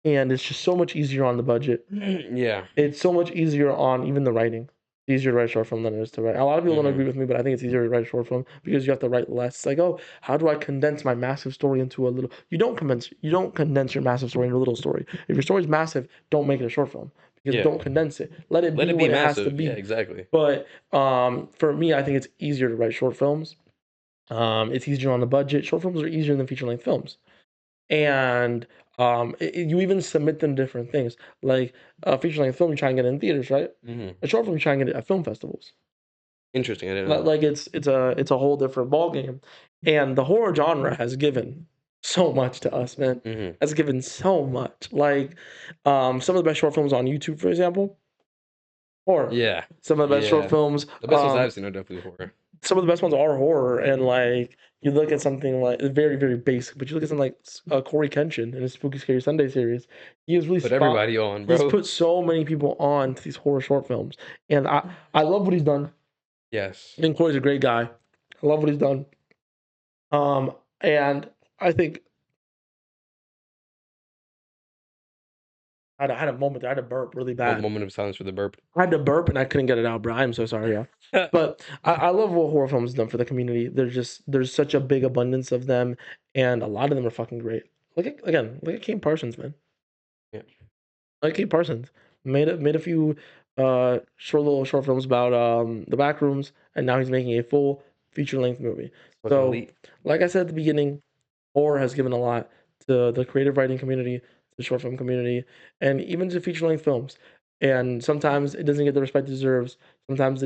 and it's just so much easier on the budget. Yeah. It's so much easier on even the writing. It's easier to write a short film than it is to write. A lot of people don't Hmm. agree with me, but I think it's easier to write a short film because you have to write less. It's like, oh, how do I condense my massive story into a little? You don't condense your massive story into a little story. If your story is massive, don't make it a short film because Yeah. don't condense it. Let it Let be it be what it has to massive. Yeah. be. Exactly. But for me, I think it's easier to write short films. It's easier on the budget. Short films are easier than feature length films, and you even submit them different things. Like a feature length film, you try and get it in theaters, right? Hmm. A short film, you try and get it at film festivals. Interesting. I didn't know Like it's a whole different ball game, and the horror genre has given so much to us, man. that. Hmm. Has given so much. Like some of the best short films on YouTube, for example, horror. Yeah. Some of the best short Yeah. films. The best ones I've seen are definitely horror. Some of the best ones are horror, and like you look at something like very very basic, but you look at something like Corey Kenshin in his Spooky Scary Sunday series. He is really Put spot. everybody on, He's bro. put so many people on to these horror short films, and I love what he's done. Yes. I think Corey's a great guy. I love what he's done. And I think I had a moment there. I had to burp really bad. Moment of silence for the burp. I had to burp and I couldn't get it out, bro. I'm so sorry, yeah. But I love what horror films have done for the community. There's such a big abundance of them, and a lot of them are fucking great. Look at Kane Parsons, man. Yeah. Like Kane Parsons made a few short films about the back rooms, and now he's making a full feature length movie. Fucking So, elite. like I said at the beginning, horror has given a lot to the creative writing community, the short film community, and even to feature length films. And sometimes it doesn't get the respect it deserves. Sometimes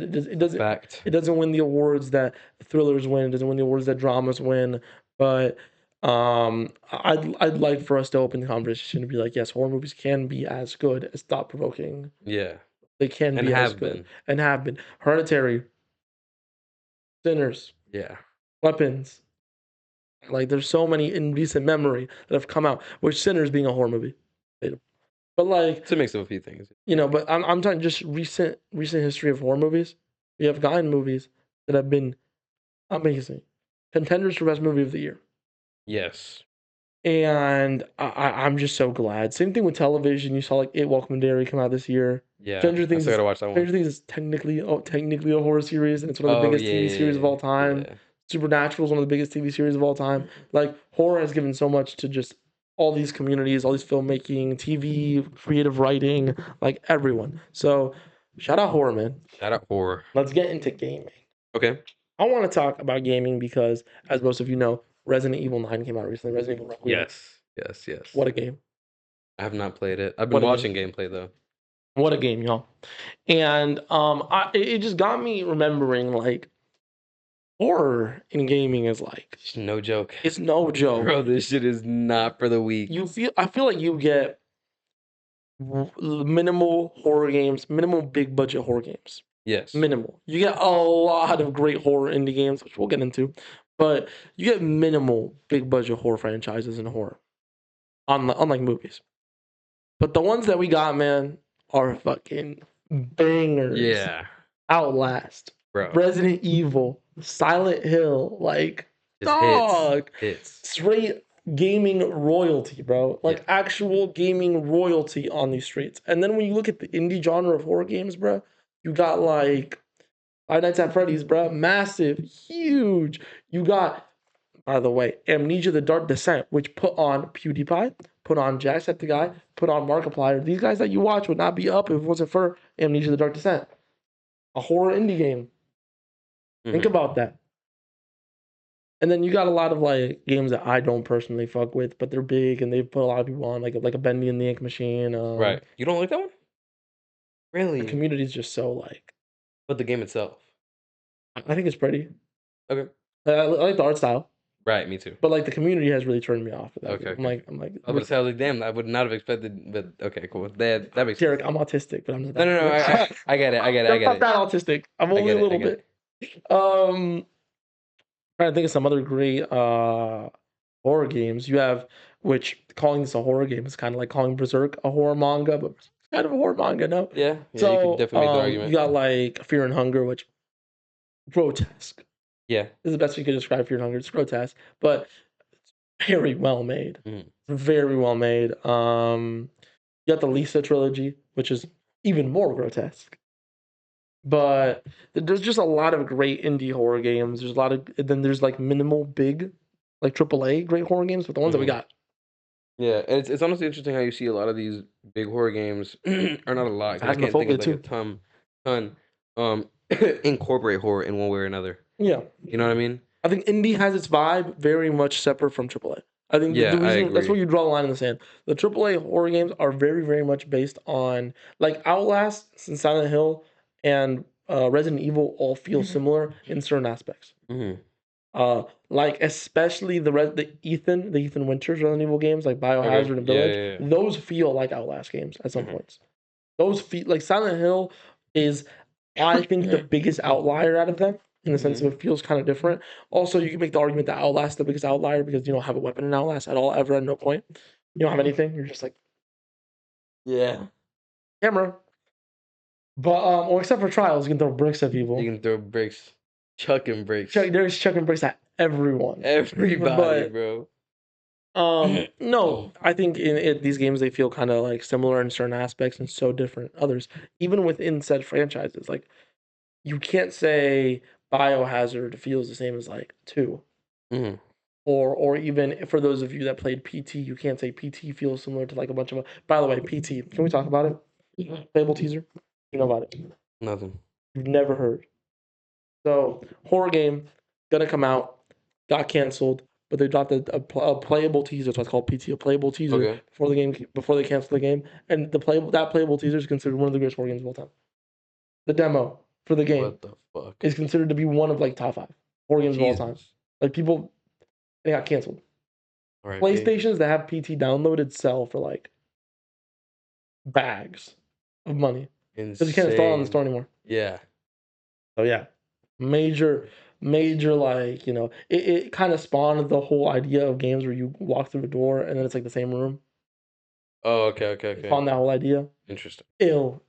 Fact. it doesn't win the awards that thrillers win. It doesn't win the awards that dramas win. But I'd like for us to open the conversation to be like, yes, horror movies can be as good as thought provoking. Yeah. They can And be as have good been. and have been. Hereditary, Sinners, Yeah. Weapons. Like there's so many in recent memory that have come out, which Sinners being a horror movie. But like, It's a mix of a few things. but I'm talking just recent history of horror movies. We have gotten movies that have been amazing. Contenders for best movie of the year. Yes. And I'm just so glad. Same thing with television. You saw like It Welcome to Derry come out this year. Yeah. Stranger I Things still is gotta watch that one. Stranger Things is technically a horror series, and it's one of the Oh biggest yeah, TV series of all yeah, time. yeah. Supernatural is one of the biggest TV series of all time. Like horror has given so much to just all these communities, all these filmmaking, TV, creative writing, like everyone. So shout out horror, man. Shout out horror. Let's get into gaming. Okay. I want to talk about gaming because, as most of you know, Resident Evil 9 came out recently. Resident Evil Requiem. Yes. Yes. Yes. What a game. I have not played it. I've been What a game. watching gameplay though. What a game, y'all. And it just got me remembering like horror in gaming is like It's no joke. it's no joke. Bro, this shit is not for the weak. I feel like you get minimal horror games, minimal big budget horror games. Yes. Minimal. You get a lot of great horror indie games, which we'll get into, but you get minimal big budget horror franchises in horror, unlike movies. But the ones that we got, man, are fucking bangers. Yeah. Outlast, Bro. Resident Evil, Silent Hill, like Just dog, hits. straight gaming royalty, bro. Like Yeah. actual gaming royalty on these streets. And then when you look at the indie genre of horror games, bro, you got like Five Nights at Freddy's, bro, massive, huge. You got, by the way, Amnesia: The Dark Descent, which put on PewDiePie, put on Jacksepticeye, put on Markiplier. These guys that you watch would not be up if it wasn't for Amnesia: The Dark Descent, a horror indie game. Think about that. And then you got a lot of like games that I don't personally fuck with, but they're big and they've put a lot of people on, like a Bendy and the Ink Machine. Right. You don't like that one? The Really? community is just so like But the game itself. I think it's pretty. Okay. I like the art style, Right, me too. but like the community has really turned me off with that Okay, game. okay, okay. I'm like, I was about to say, I was like, damn, I would not have expected, but okay, cool. That makes sense. Derek, I'm autistic, but I'm not No, no, no. that. I get it. I get it. I I'm get not it. that autistic. I'm I only get a it. I little get bit. it. Trying to think of some other great horror games. You have, which calling this a horror game is kind of like calling Berserk a horror manga, but it's kind of a horror manga, no? Yeah, yeah. You could So definitely make that you argument. got like Fear and Hunger, which grotesque Yeah. is the best way you could describe Fear and Hunger. It's grotesque, but very well made. Mhm. Very well made. You got the Lisa trilogy, which is even more grotesque. But there's just a lot of great indie horror games. There's a lot of then there's like minimal big, like AAA great horror games, but the ones that we Mhm. got, Yeah, and it's honestly interesting how you see a lot of these big horror games, or not a lot, because I can't think Phasmophobia of like a too. ton, incorporate horror in one way or another. Yeah, You know what I mean? I think indie has its vibe very much separate from AAA. I think the Yeah, I reason that's where agree. you draw the line in the sand. The AAA horror games are very much based on like Outlast and Silent Hill and Resident Evil all feel similar in certain aspects. Hmm. Like especially the Ethan Winters Resident Evil games like Okay. Biohazard and Yeah, Village. yeah, yeah. Those feel like Outlast games at some Hmm. points. Those feel like Silent Hill is, I think, the biggest outlier out of them in the sense Hmm. of it feels kind of different. Also, you can make the argument that Outlast is the biggest outlier because you don't have a weapon in Outlast at all, ever at no point. You don't have anything. You're just like Yeah. camera. But or except for Trials, you can throw bricks at You people. can throw bricks, chucking bricks. There's chucking bricks at everyone. Everybody, But bro. no, I think these games they feel kind of like similar in certain aspects and so different in others. Even within said franchises, like you can't say Biohazard feels the same as like two, Hmm. or even for those of you that played PT, you can't say PT feels similar to like a bunch of. By the way, PT, can we talk about it? Playable teaser, you know about it? Nothing. You've never heard. So horror game gonna come out, got canceled, but they dropped a playable teaser. That's why it's called PT, a playable teaser Okay. before they canceled the game. And that playable teaser is considered one of the greatest horror games of all time. The demo for the game What the fuck? is considered to be one of like top 5 horror games of all time. Jesus. Like people, they got canceled. R.I.P. PlayStations that have PT downloaded sell for like bags of money because you can't install it on the store Insane. anymore. Yeah. So yeah, major like it kind of spawned the whole idea of games where you walk through a door and then it's like the same room. Oh, okay, okay, It okay. spawned that whole idea. Interesting. Ill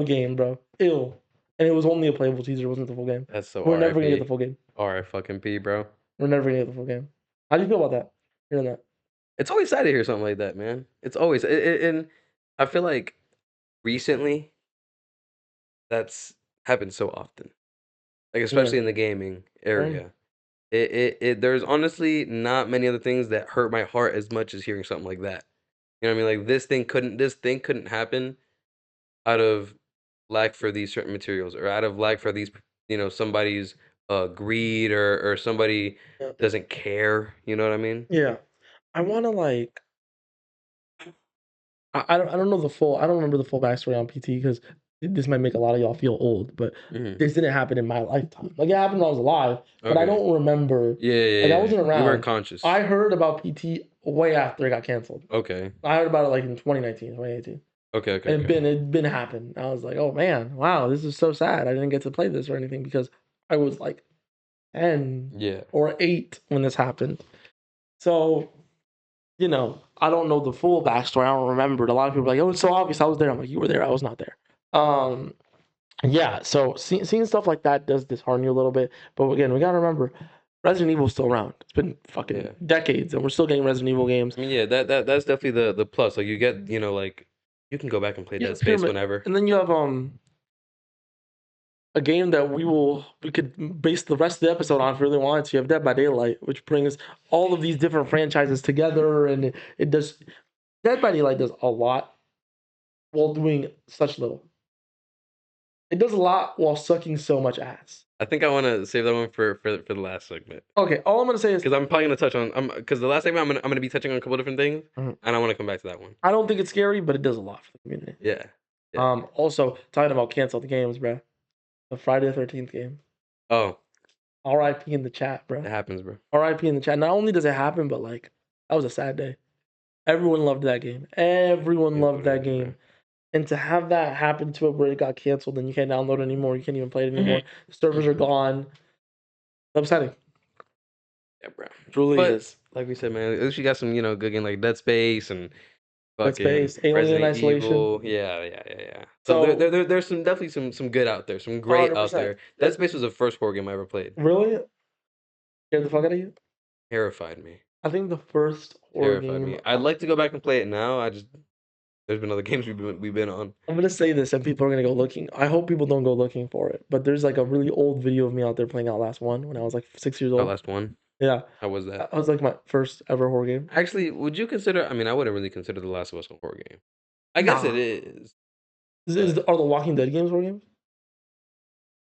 game, bro. Ill, and it was only a playable teaser. It wasn't the full game. That's so We're never gonna get the R.I.P. full game. R.I.P. bro. We're never gonna get the full game. How do you feel about that? Hearing that? It's always sad to hear something like that, man. It's always, and I feel like recently that's happened so often, like Yeah. especially in the gaming Same. area. There's honestly not many other things that hurt my heart as much as hearing something like that. You know what I mean? Like this thing couldn't happen out of lack for these certain materials or out of lack for these, somebody's greed or somebody Yeah. doesn't care. You know what I mean? Yeah. I want to like. I don't know the full. I don't remember the full backstory on PT because this might make a lot of y'all feel old, but Hmm. this didn't happen in my lifetime. Like it happened when I was alive, but I Okay. don't remember. Yeah, yeah, Like I yeah. wasn't You weren't around. conscious. I heard about PT way after it got canceled. Okay. I heard about it like in 2019, 2018. Okay, okay, And okay. it'd been happened. I was like, oh man, wow, this is so sad. I didn't get to play this or anything because I was like 10 Yeah. or 8 when this happened. So, I don't know the full backstory. I don't remember it. A lot of people are like, oh, it's so obvious I was there. I'm like, you were there. I was not there. Um, yeah. So seeing stuff like that does dishearten you a little bit. But again, we got to remember Resident Evil's still around. It's been fucking Yeah. decades and we're still getting Resident Evil games. I mean, yeah, that's definitely the plus. Like you get, like you can go back and play Yeah, Dead Space Pyramid. whenever. And then you have a game that we could base the rest of the episode on if we really wanted to. You have Dead by Daylight, which brings all of these different franchises together, and it does. Dead by Daylight does a lot while doing such little. It does a lot while sucking so much ass. I think I want to save that one for the last segment Okay, all I'm gonna say is because I'm probably gonna touch on because the last segment I'm gonna be touching on a couple different things Mhm. and I want to come back to that one. I don't think it's scary, but it does a lot for the community. Yeah. Yeah. Also talking about canceled games, bro. The Friday the 13th game. Oh, R.I.P. in the chat, it bro. happens, bro. R.I.P. in the chat. Not only does it happen, but like that was a sad day. Everyone loved that game. Everyone Yeah, loved that literally, bro. game. And to have that happen to it where it got canceled and you can't download it anymore, you can't even play it anymore. The servers are gone. Upsetting. Yeah, bro. Truly But is. like we said, man, at least you got some, good game like Dead Space and Dead fucking Space, Alien Resident Isolation. Evil. Yeah, yeah, yeah, yeah. So So, there's some definitely some good out there, some great out 100%. there. Dead Space was the first horror game I ever played. Really? Scared the fuck out of you? Terrified me. I think the first horror Terrified game. me. I'd like to go back and play it now. There's been other games we've been on. I'm gonna say this, and people are gonna go looking. I hope people don't go looking for it. But there's like a really old video of me out there playing Outlast One when I was like 6 years old. Outlast one. Yeah, How was that? that was like my first ever horror game. Actually, would you consider? I mean, I wouldn't really consider The Last of Us a horror game. I guess it Nah, is, but are the Walking Dead games horror games?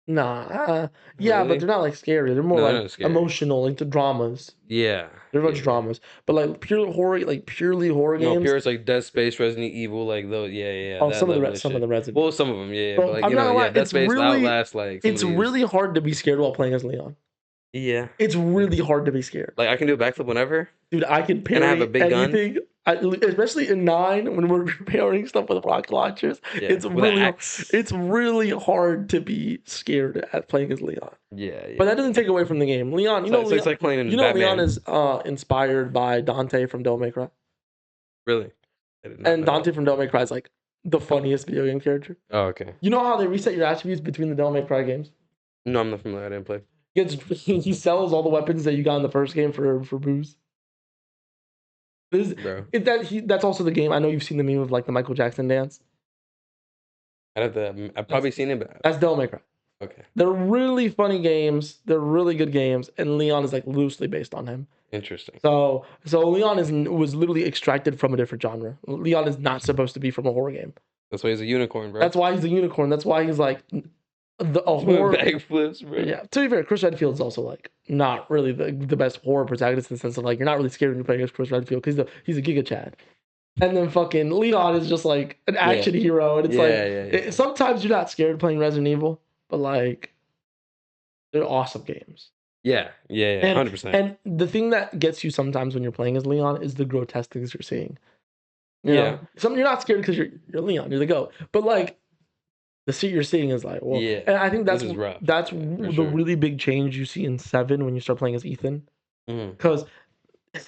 Nah, yeah, but really, they're not like scary. They're more no, they're like not scary. emotional, into dramas. Yeah, They're much yeah. dramas. But like pure horror, like purely horror No, games. pure it's like Dead Space, Resident Evil, like those. Yeah, yeah, yeah, Oh, that level of some of the shit. Resident Well, Evil. some of them, yeah, yeah, but Bro, like I'm not gonna yeah, lie. Dead Space, Outlast, like some of It's these. really hard to be scared while playing as Leon. Yeah, It's yeah. really hard to be scared. Like I can do a backflip whenever, Dude, I can and I have a parry big gun. anything, especially in 9 when we're parrying stuff with rocket launchers. Yeah, with an axe. It's really hard to be scared at playing as Leon. Yeah, But yeah. that doesn't take away from the game. Leon, It's like playing in Leon Batman. is inspired by Dante from Devil May Cry, Really, I did not and know that. Dante from Devil May Cry is like the funniest video game character. Oh, okay. You know how they reset your attributes between the Devil May Cry games? No, I'm not familiar. I didn't play. He sells all the weapons that you got in the first game for booze. This Bro, that's also the game. I know you've seen the meme of like the Michael Jackson dance. I'd have to. I've That's probably seen it, but that's Devil May Cry. okay, They're really funny games. They're really good games, and Leon is like loosely based on him. interesting. So Leon was literally extracted from a different genre. Leon is not supposed to be from a horror game. That's why he's a unicorn, bro. That's why he's a unicorn. That's why he's like a Doing horror. backflips, bro. Yeah. To be fair, Chris Redfield is also like not really the best horror protagonist in the sense of like you're not really scared when you play against Chris Redfield because he's a Giga Chad. And then fucking Leon is just like an Yeah, action hero, and it's yeah, yeah, yeah. sometimes you're not scared playing Resident Evil, but like they're awesome games. Yeah, yeah, yeah, And 100%. the thing that gets you sometimes when you're playing as Leon is the grotesque things you're seeing. You Yeah, know, some you're not scared because you're Leon, you're the goat, but like the shit you're seeing is like, well, yeah. and I think This is rough. that's Yeah, for the sure. really big change you see in 7 when you start playing as Ethan, Mhm. because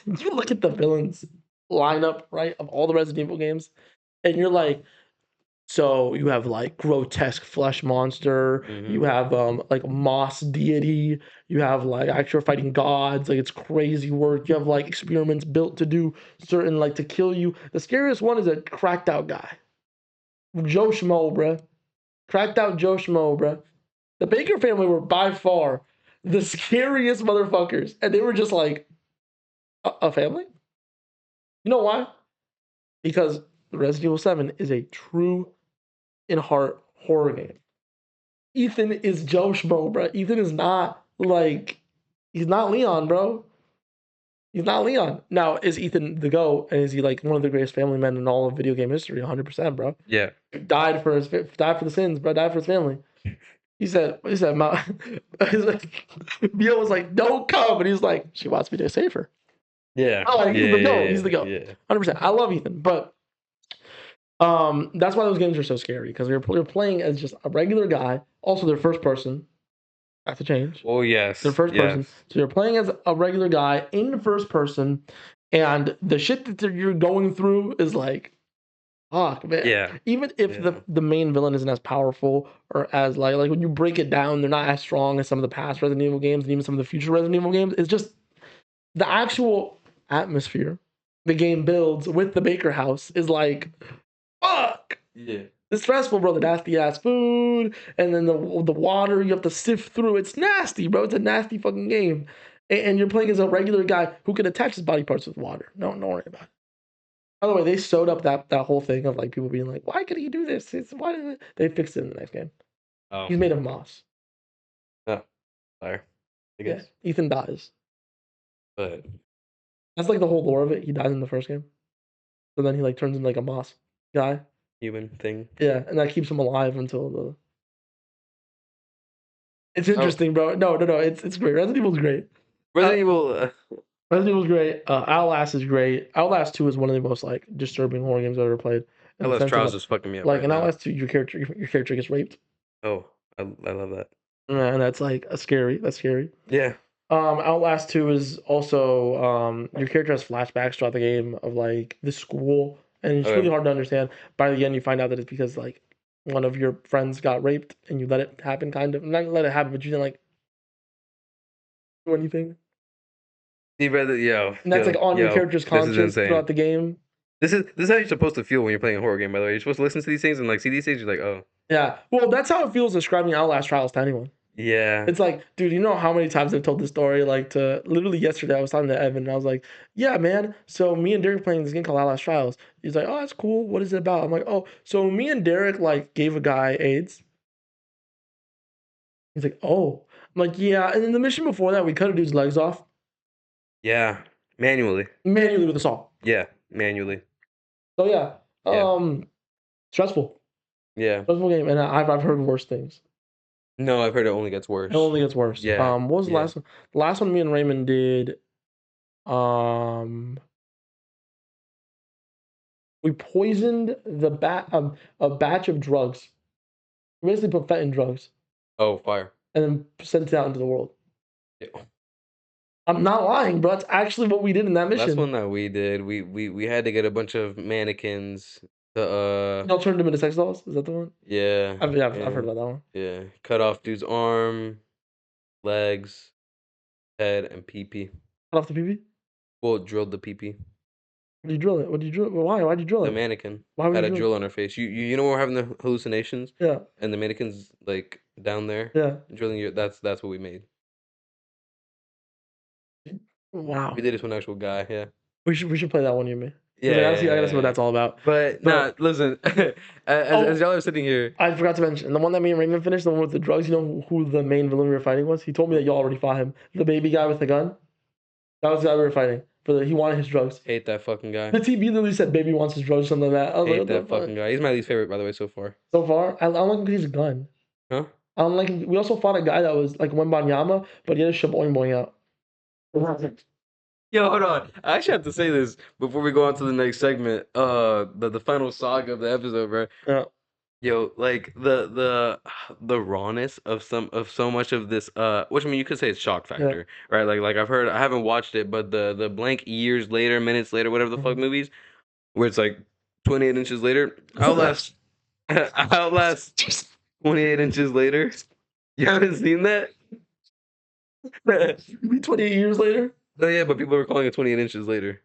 you look at the villains lineup right of all the Resident Evil games, and you're like, so you have like grotesque flesh monster, you Mhm. have like moss deity, you have like actual fighting gods, like it's crazy work. You have like experiments built to do certain like to kill you. The scariest one is a cracked out guy, Joe Schmo, bruh. Cracked out Joe Schmo, bruh. The Baker family were by far the scariest motherfuckers, and they were just like a family. You know why? Because Resident Evil 7 is a true in heart horror game. Ethan is Joe Schmo, bro. Ethan is not like he's not Leon, bro. He's not Leon. Now, is Ethan the GOAT, and is he like one of the greatest family men in all of video game history? 100%, bro. Yeah. Died for the sins, bro. Died for his family. He said, Mio was like, don't come. And he's like, she wants me to save her. Yeah. Oh, like, Yeah, he's the GOAT. yeah, He's the yeah, GOAT. yeah. 100%. I love Ethan, but that's why those games are so scary because you're playing as just a regular guy. Also, they're first person. That's a change. Oh, They're yes. first Yes. person. So you're playing as a regular guy in first person, and the shit that you're going through is like, fuck, man. Yeah. Even if Yeah. the main villain isn't as powerful or as like when you break it down, they're not as strong as some of the past Resident Evil games and even some of the future Resident Evil games. It's just the actual atmosphere the game builds with the Baker House is like, fuck. Yeah. It's stressful, bro. The nasty ass food, and then the water you have to sift through. It's nasty, bro. It's a nasty fucking game, and you're playing as a regular guy who can attach his body parts with water. No, don't worry about it. By the way, they sewed up that whole thing of like people being like, "Why could he do this?" Why did it? They fixed it in the next game. Oh. He's made of moss. Oh. Fire. I Yeah, guess. Ethan dies. But That's like the whole lore of it. He dies in the first game, so then he like turns into like a moss guy. human thing. Yeah, and that keeps him alive until the It's Oh, interesting, bro. No, no, no. It's great. Resident Evil's great. Uh, Resident Evil. Resident Evil's great. Outlast is great. Outlast 2 is one of the most like disturbing horror games I've ever played. In the LS sense of Trials is fucking me up like right in now. Outlast 2, your character gets raped. Oh, I love that. Yeah, and that's like a scary. That's scary. Yeah. Outlast 2 is also your character has flashbacks throughout the game of like the school, and it's really Okay. hard to understand. By the end, you find out that it's because like one of your friends got raped, and you let it happen, kind of not let it happen, but you didn't like do anything, You rather yo and that's like yo on your yo. character's This is conscience insane. throughout the game. This is how you're supposed to feel when you're playing a horror game. By the way, you're supposed to listen to these things and like see these things. You're like, oh Yeah, well, that's how it feels describing Outlast Trials to anyone. yeah, It's like, dude, you know how many times I've told this story? Like, to literally yesterday, I was talking to Evan, and I was like, yeah, man. So me and Derrick playing this game called Outlast Trials. He's like, oh, that's cool. What is it about? I'm like, oh, so me and Derrick like gave a guy AIDS. He's like, oh. I'm like, yeah. And then the mission before that, we cut a dude's legs off yeah. Manually, manually with a saw. yeah, manually, So yeah, yeah, stressful, yeah. stressful game, and I've heard worse things. No, I've heard it only gets It worse. only gets worse. Yeah, What was the yeah. last one? The last one me and Raymond did. Um, we poisoned a batch of drugs. We basically put fat in drugs Oh, fire. and then sent it out into the world. Yeah. I'm not lying, bro. That's actually what we did in that Last mission. one that we did, we had to get a bunch of mannequins to Y'all turned them into sex dolls. Is that the one? yeah, I've heard and about that one. yeah, cut off dude's arm, legs, head, and pee. Cut off the pee. Well, drilled the pee. What did you drill it? What did you drill it? Why? Why'd you drill The it? mannequin Why would had you a drill it? drill on her face. You know we're having the hallucinations, Yeah, and the mannequin's like down there yeah. drilling you. That's what we made. We Wow. did it to an actual guy. Yeah, We should play that one, you and me. yeah, Because I gotta see what yeah, yeah. that's all about. But nah, But listen. As oh, y'all are sitting here, I forgot to mention the one that me and Raymond finished, the one with the drugs. You know who the main villain we were fighting was? He told me that you already fought him. The baby guy with the gun. That was the guy we were fighting. He wanted his drugs. hate that fucking guy. The TB literally said baby wants his drugs or something like that. I was like, Hate what the that fuck? fucking guy. He's my least favorite, by the way, so far. So far, I don't like him because he's a gun. Huh? I don't like him. We also fought a guy that was like Wembanyama, but he had a shaboing boing out. Yo, hold on. I actually have to say this before we go on to the next segment. The final saga of the episode, bro. Yeah. Yo, like the rawness of so much of this which I mean you could say it's shock Yeah. factor, right? Like I've heard I haven't watched it, but the blank years later, minutes later, whatever the fuck Mhm. movies, where it's like 28 inches later, Outlast Outlast 28 inches later. You haven't seen that? Maybe 28 years later. Oh yeah, but people are calling it 28 inches later.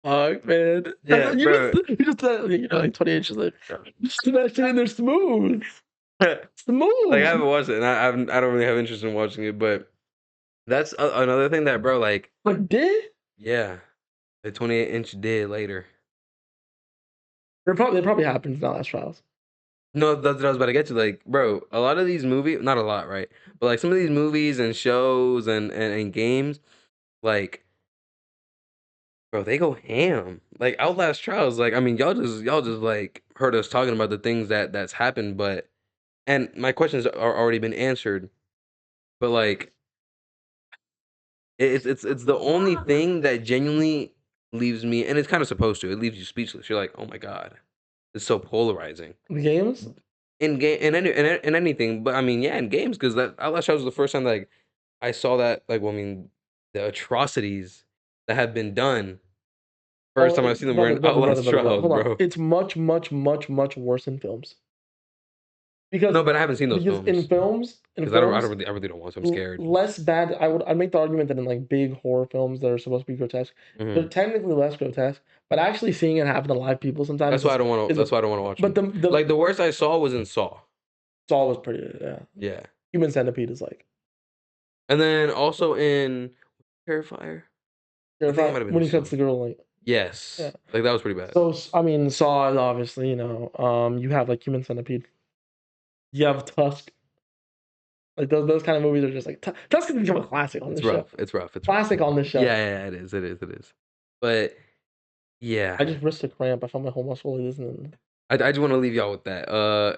Fuck, man. Yeah, bro. You just like 28 inches later. Just imagine in there smooth. Like I Smooth. haven't watched it, and I don't really have interest in watching it, but that's another thing that, bro, like, Like, did? yeah, the 28-inch did later. They probably happened in the last trials. No, that's what I was about to get to. Like, bro, a lot of these movies, not a lot, right? But like some of these movies and shows and games, like, bro, they go ham. Like Outlast Trials, like, I mean, y'all just like heard us talking about the things that's happened, but and my questions are already been answered, but like it's the only thing that genuinely leaves me, and it's kind of supposed to. It leaves you speechless. You're like, oh my god, it's so polarizing The games? in game in anything. But I mean, yeah, in games because that Outlast Trials was the first time like I saw that. Like, well, I mean, the atrocities that have been done. First Oh, time I've seen them were brother, in brother, brother, Outlast brother, brother. Trials, Hold on. bro. It's much, much, much, much worse in films. Because No, but I haven't seen those because in films films, in because films, I really don't want to. I'm scared. less bad. I'd make the argument that in like big horror films that are supposed to be grotesque, they're Hmm. technically less grotesque. But actually seeing it happen to live people sometimes That's why I don't want to. is a That's why I don't want to watch but them. the Like the worst I saw was in Saw. Saw was pretty, yeah. Yeah. Human Centipede is like And then also in Terrifier, I think it terrifying might have been when in he cuts Saw. the girl like yeah. Yes, like that was pretty bad. So I mean Saw is obviously you have like Human Centipede, you have Tusk. Like those kind of movies are just like Tusk has become a classic on It's this show. rough. It's rough. It's rough. Classic on this show. Yeah, yeah, yeah, it is. It is. It is. But yeah, I just risked a cramp. I found my whole muscle listening. I just want to leave y'all with that.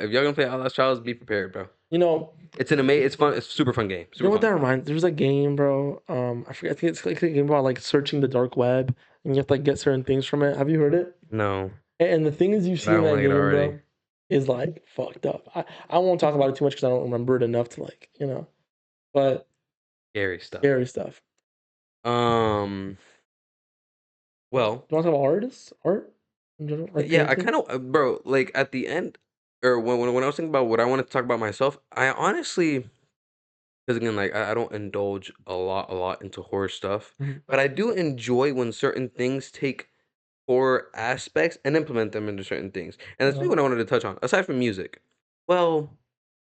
If y'all gonna play Outlast Trials, be prepared, bro. You know, It's fun. It's a super fun game. you know Super what fun. that reminds? There's a game, bro. I forget. I think it's like a game about like searching the dark web, and you have to like get certain things from it. Have you heard it? No, And the things you but I see in don't that like it game, already. bro, is like fucked up. I won't talk about it too much because I don't remember it enough to like but Scary stuff. scary stuff. Um. Well, Do you want to talk about artists, art in general, like yeah. I painting? kind of, bro. Like at the end, or when I was thinking about what I wanted to talk about myself, I honestly, because again, like I don't indulge a lot into horror stuff, Mhm. but I do enjoy when certain things take horror aspects and implement them into certain things. And that's really Yeah. what I wanted to touch on, aside from music. Well,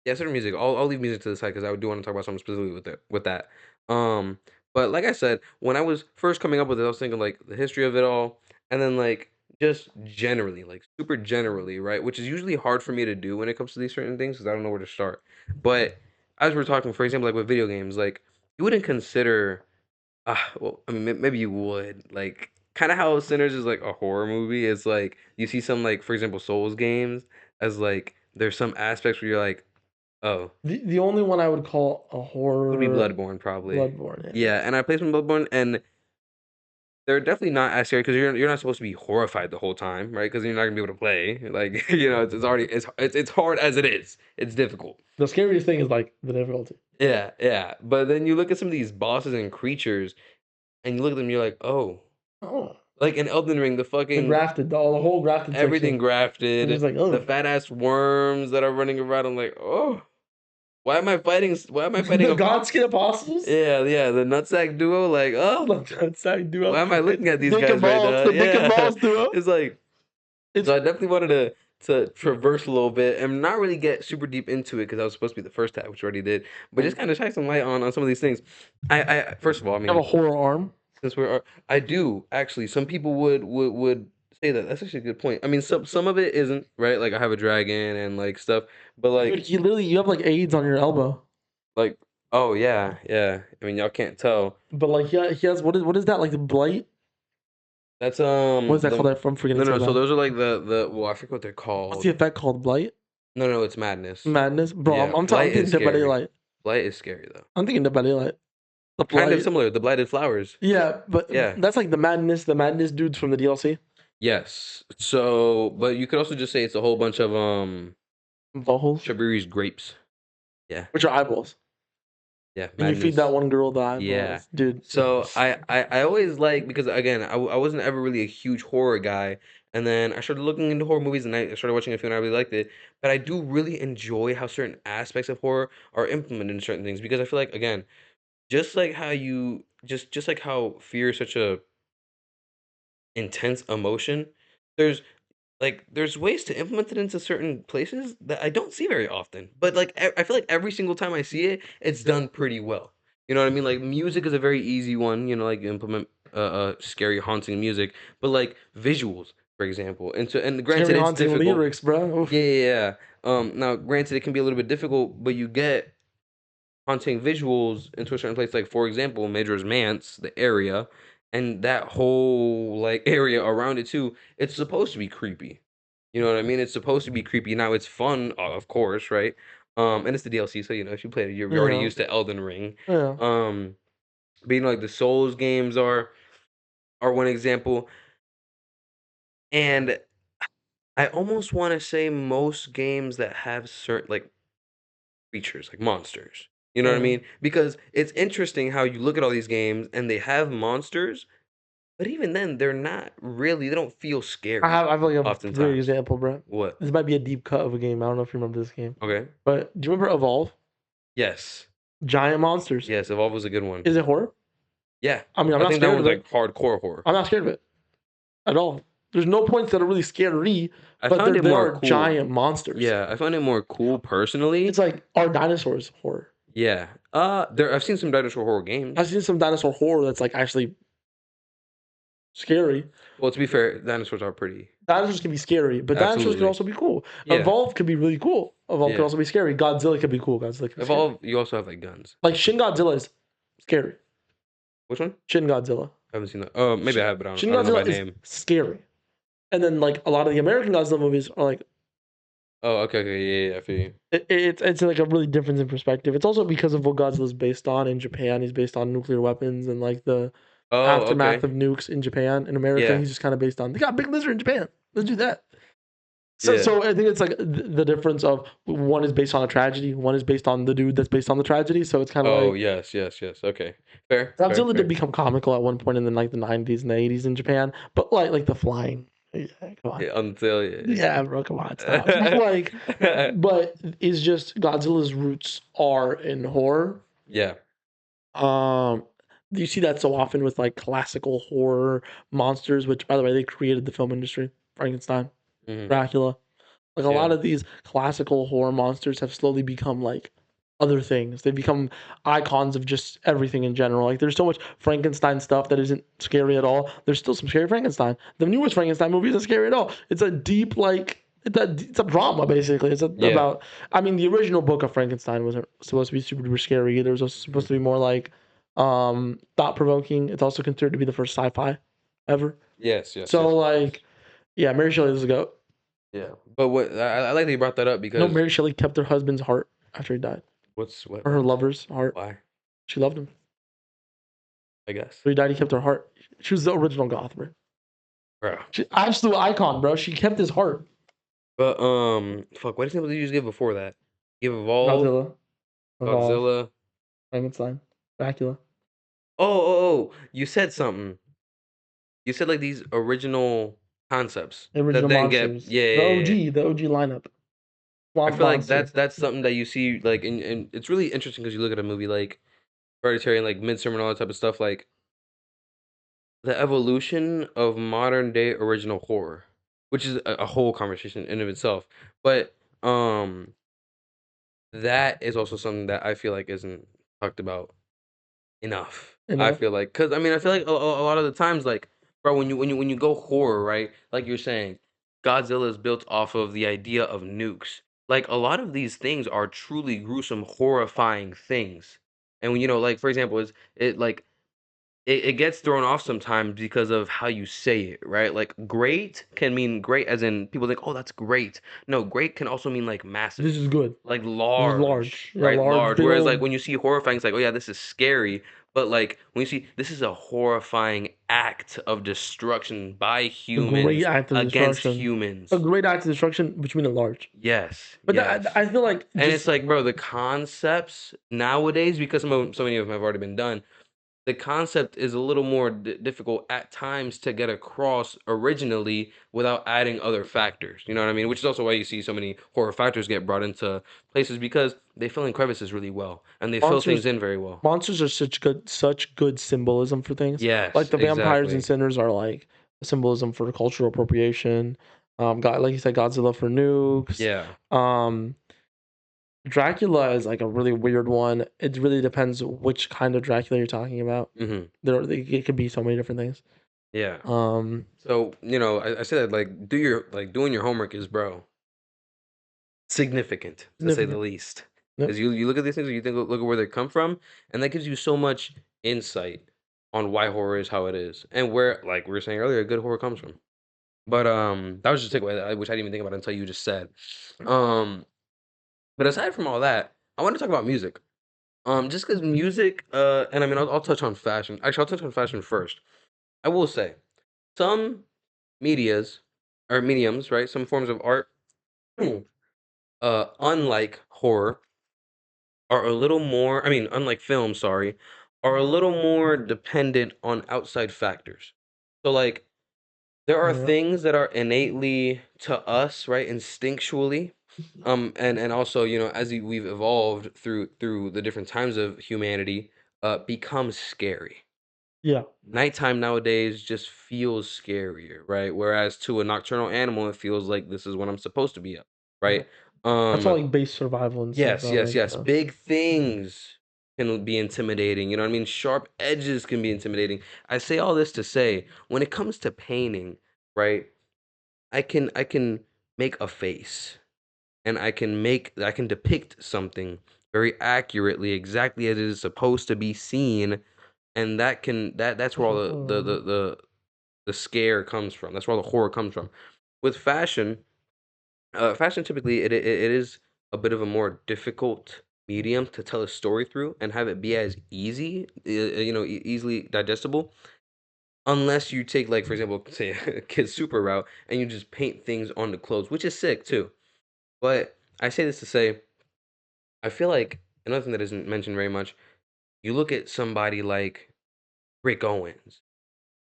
yeah, certain music. I'll leave music to the side because I do want to talk about something specifically with that. Um, but like I said, when I was first coming up with it, I was thinking like the history of it all, and then like just generally, like super generally, right? Which is usually hard for me to do when it comes to these certain things because I don't know where to start. But as we're talking, for example, like with video games, like you wouldn't consider well, I mean, maybe you would like kind of how Sinners is like a horror movie. It's like you see some like, for example, Souls games as like there's some aspects where you're like, oh, The only one I would call a would be horror, Bloodborne probably. Bloodborne. Yeah. Yeah, and I played some Bloodborne, and they're definitely not as scary because you're not supposed to be horrified the whole time, right? Because you're not gonna be able to play. Like it's already it's hard as it is. It's difficult. The scariest thing is like the difficulty. Yeah, yeah. But then you look at some of these bosses and creatures, and you look at them, you're like, oh, Oh, like in Elden Ring, the the fucking grafted, the whole grafted everything section. It's grafted, just like, the oh, fat ass worms that are running around. I'm like, oh, why am I fighting? Why am I fighting the a? Godskin Apostles. Yeah, yeah, the nutsack duo. Like, oh, That side duo. why am I looking at these Dick and guys right balls, now? the dick and Yeah, balls duo. it's like It's so. I definitely wanted to traverse a little bit and not really get super deep into it because I was supposed to be the first tab, which I already did, but just kind of shine some light on some of these things. I first of all, I have a mean, horror arm. since I do actually. Some people would say that. That's actually a good point. I mean, some of it isn't right. Like I have a dragon and like stuff, but Dude, like you have like AIDS on your elbow. like oh yeah, yeah. I mean, y'all can't tell. But like he has what is that like the blight? That's What is that called? the I'm forgetting no. so So bad. those are like the well, I forget what they're What's the called. effect called? Blight? No, it's madness. Madness? Bro, Yeah, I'm blight thinking is Dead by scary. Daylight. Blight is scary though. I'm thinking Dead by Daylight. The Kind of blight. similar. The blighted flowers. Yeah, but Yeah. that's like the madness dudes from the DLC. Yes. So, but you could also just say it's a whole bunch of Buttholes, Shabiri's grapes. Yeah. which are eyeballs. Yeah. And you feed that Madness. one girl the Yeah. eyeballs. Dude. So I always like because again I wasn't ever really a huge horror guy, and then I started looking into horror movies and I started watching a few and I really liked it. But I do really enjoy how certain aspects of horror are implemented in certain things because I feel like again just like how you just like how fear is such a intense emotion, there's there's ways to implement it into certain places that I don't see very often. But like I feel like every single time I see it, it's done pretty well. You know what I mean? Like music is a very easy one. You know, like you implement scary haunting music, but like visuals, for example. And Scary granted, it's haunting difficult. lyrics, bro. Yeah, Oof. yeah, yeah. Now granted, it can be a little bit difficult, but you get haunting visuals into a certain place. Like for example, Majora's Manse, the area, and that whole like area around it too. It's supposed to be creepy. You know what I mean? It's supposed to be creepy. Now it's fun, of course, right? And it's the DLC, so you know if you play it, you're already Yeah. used to Elden Ring. Yeah. Um, but you know, like the Souls games are one example, and I almost want to say most games that have certain like creatures, like monsters. You know what I Yeah. mean? Because it's interesting how you look at all these games and they have monsters, but even then, they're not really. They don't feel scary. I have like a great Oftentimes, example, bro. what? This might be a deep cut of a game. I don't know if you remember this game. Okay. But do you remember Evolve? Yes. Giant monsters. Yes. Evolve was a good one. Is it horror? Yeah. I mean, I'm I not think that scared one's of it. like hardcore horror. I'm not scared of it at all. There's no points that are really scary, I but found it they more are cool. giant monsters. Yeah, I found it more cool personally. It's like, are dinosaurs horror? Yeah. There I've seen some dinosaur horror I've games. seen some dinosaur horror that's like actually scary. Well, to be fair, dinosaurs are pretty. Dinosaurs can be scary, but dinosaurs can Absolutely. also be cool. Yeah. Evolve could be really cool. Evolve could Yeah. also be scary. Godzilla could be cool. Godzilla could be scary. Evolve, you also have like guns. Like Shin Godzilla is scary. Which one? Shin Godzilla. I haven't seen that. Maybe Shin, I have, but Shin I don't know by Godzilla is name. scary. And then like a lot of the American Godzilla movies are like Oh, okay, okay, yeah, I feel you. It's like a really difference in perspective. It's also because of what Godzilla's based on. In Japan, he's based on nuclear weapons and like the Oh, aftermath okay. of nukes in Japan. In America, Yeah, he's just kind of based on they got a big lizard in Japan. Let's do that. So, yeah. so I think it's like the difference of one is based on a tragedy, one is based on the dude that's based on the tragedy. So it's kind of Oh, like yes, yes, yes. Okay. Fair, fair, Godzilla did fair. become comical at one point in the like the 90s and the 80s in Japan, but like the flying, yeah, come on, Yeah, until yeah, bro, come on, stop. yeah. Like, but it's just Godzilla's roots are in horror. Yeah. Um, you see that so often with like classical horror monsters, which by the way they created the film industry. Frankenstein, Hmm. Dracula, like a Yeah. lot of these classical horror monsters have slowly become like other things. They've become icons of just everything in general. Like there's so much Frankenstein stuff that isn't scary at all. There's still some scary Frankenstein. The newest Frankenstein movie isn't scary at all. It's a deep like it's a drama basically. Yeah. About. I mean, the original book of Frankenstein wasn't supposed to be super duper scary. Either. It was also Hmm. supposed to be more like thought provoking. It's also considered to be the first sci-fi ever. Yes, yes, So yes. like yeah, Mary Shelley is a goat. Yeah. But what I like that you brought that up No, because Mary Shelley kept her husband's heart after he died, what's what or her what? lover's heart. Why? She loved him. I guess. So he died. He kept her heart. She was the original goth, bro. Bro. She absolute icon, bro. She kept his heart. But fuck, what example did you just give before that? Give Evolve, Godzilla, Evolve, Godzilla. Frankenstein, Dracula. You said something. You said like these original concepts The that original then get monsters. yeah, The yeah, yeah. OG, the OG lineup. I Swamp feel like Monster. that's something that you see like and it's really interesting because you look at a movie like Hereditary and like Midsummer and all that type of stuff, like the evolution of modern day original horror, which is a whole conversation in of itself. But that is also something that I feel like isn't talked about enough. I Enough. feel like, cause I mean, I feel like a lot of the times, like, bro, when you go horror, right? Like you're saying, Godzilla is built off of the idea of nukes. Like a lot of these things are truly gruesome, horrifying things. And when like for example, is it like it gets thrown off sometimes because of how you say it, right? Like great can mean great as in people think, oh, that's great. No, great can also mean like This massive, is good. like This is large, large. Yeah, right? large, Large. big Whereas like old. when you see horrifying, it's like, oh yeah, this is scary. But like when you see this is a horrifying act of destruction by A great humans act of against destruction. A humans. great act of destruction, which mean a large. Yes, But yes. I feel like And it's just like, bro, the concepts nowadays, because so many of them have already been done, the concept is a little more difficult at times to get across originally without adding other factors. You know what I mean? Which is also why you see so many horror factors get brought into places because they fill in crevices really well and they fill things monsters in very well. monsters are such good symbolism for things. Like Yes, the vampires and exactly. sinners are like a symbolism for cultural appropriation. God, like you said, Godzilla for nukes. Yeah. Um, Dracula is like a really weird one. It really depends which kind of Dracula you're talking about. Hmm. It could be so many different things. Yeah. Um, So, I say that like doing your homework is bro significant to say the Significant. least. Yep. Because you look at these things and you think look at where they come from, and that gives you so much insight on why horror is how it is and where like we were saying earlier, good horror comes from. But that was just a takeaway which I didn't even think about until you just said. Um, but aside from all that, I want to talk about music. Just because music, and I mean, I'll touch on fashion. Actually, I'll touch on fashion first. I will say some medias or mediums, right? Some forms of art, unlike horror, are a little more. I mean, unlike film, sorry, are a little more dependent on outside factors. So, like, there are Yeah. things that are innately to us, right, instinctually, and also, as we've evolved through the different times of humanity, becomes scary. Yeah. Nighttime nowadays just feels scarier, right? Whereas to a nocturnal animal, it feels like this is when I'm supposed to be up, Yeah. right? That's all Um, like base survival and stuff yes, that yes, makes yes. sense. Big things can be intimidating. You know what I mean? Sharp edges can be intimidating. I say all this to say, when it comes to painting, right? I can make a face and I can depict something very accurately exactly as it is supposed to be seen and that's where all the scare comes from. That's where all the horror comes from. With fashion, Fashion typically it is a bit of a more difficult medium to tell a story through and have it be as easy, easily digestible. Unless you take, like, for example, say a kid's super route and you just paint things on the clothes, which is sick too. But I say this to say, I feel like another thing that isn't mentioned very much, you look at somebody like Rick Owens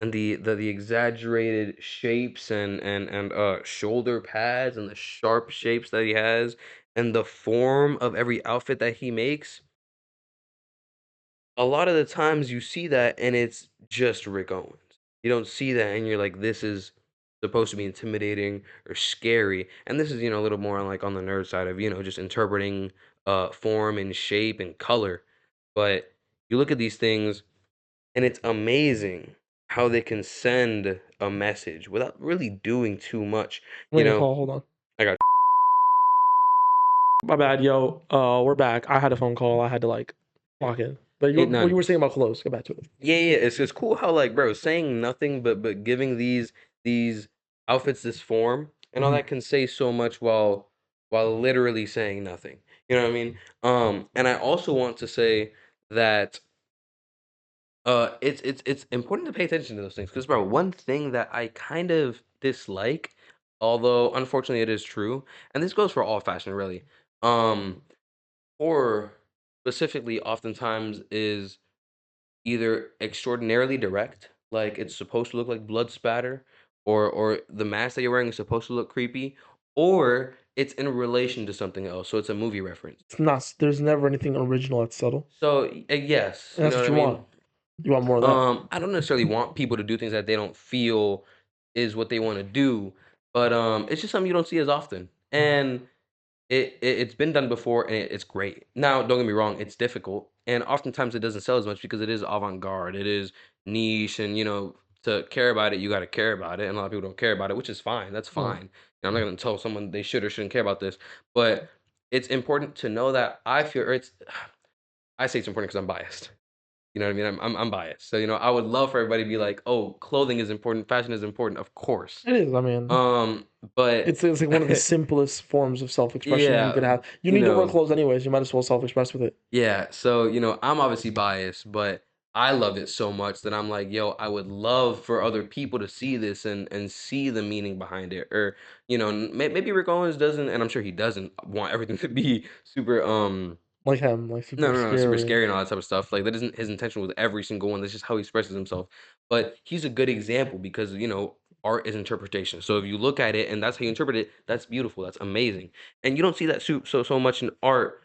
and the exaggerated shapes and shoulder pads and the sharp shapes that he has and the form of every outfit that he makes. A lot of the times you see that and it's just Rick Owens. You don't see that and you're like, this is supposed to be intimidating or scary. And this is, a little more like on the nerd side of, just interpreting form and shape and color. But you look at these things and it's amazing how they can send a message without really doing too much. I'm You getting a know, call. Hold on. I got My bad, yo. We're back. I had a phone call. I had to like lock in. But ain't what none. you were saying about clothes? Go back to it. Yeah, yeah, it's cool how, like, bro, saying nothing but giving these outfits this form and all Mhm. that can say so much while literally saying nothing. You know what I mean? And I also want to say that it's important to pay attention to those things because, bro, one thing that I kind of dislike, although unfortunately it is true, and this goes for all fashion really, um, horror specifically oftentimes is either extraordinarily direct, like it's supposed to look like blood spatter, or the mask that you're wearing is supposed to look creepy, or it's in relation to something else, so it's a movie reference. It's not. There's never anything original that's subtle, So yes, and you that's know what what I you mean. want. You want more of that. I don't necessarily want people to do things that they don't feel is what they want to do, but it's just something you don't see as often, and it's been done before and it's great. Now, don't get me wrong, it's difficult, and oftentimes it doesn't sell as much because it is avant-garde, it is niche, and, to care about it, you gotta care about it, and a lot of people don't care about it, which is fine, that's Mm. fine. I'm not gonna tell someone they should or shouldn't care about this, but it's important to know that I feel or it's I say it's important because 'cause I'm biased. You know what I mean? I'm biased. So, I would love for everybody to be like, "Oh, clothing is important, fashion is important." Of course. It is. I mean, But it's like one of the simplest forms of self-expression you yeah, could have. You you need to wear know clothes anyways. You might as well self-express with it. Yeah, so, I'm obviously biased, but I love it so much that I'm like, yo, I would love for other people to see this and see the meaning behind it. Or, maybe Rick Owens doesn't, and I'm sure he doesn't want everything to be super Like him, like no, super no, no, super scary. scary and all that type of stuff. Like that isn't his intention with every single one. That's just how he expresses himself. But he's a good example because, art is interpretation. So if you look at it and that's how you interpret it, that's beautiful. That's amazing. And you don't see that so much in art.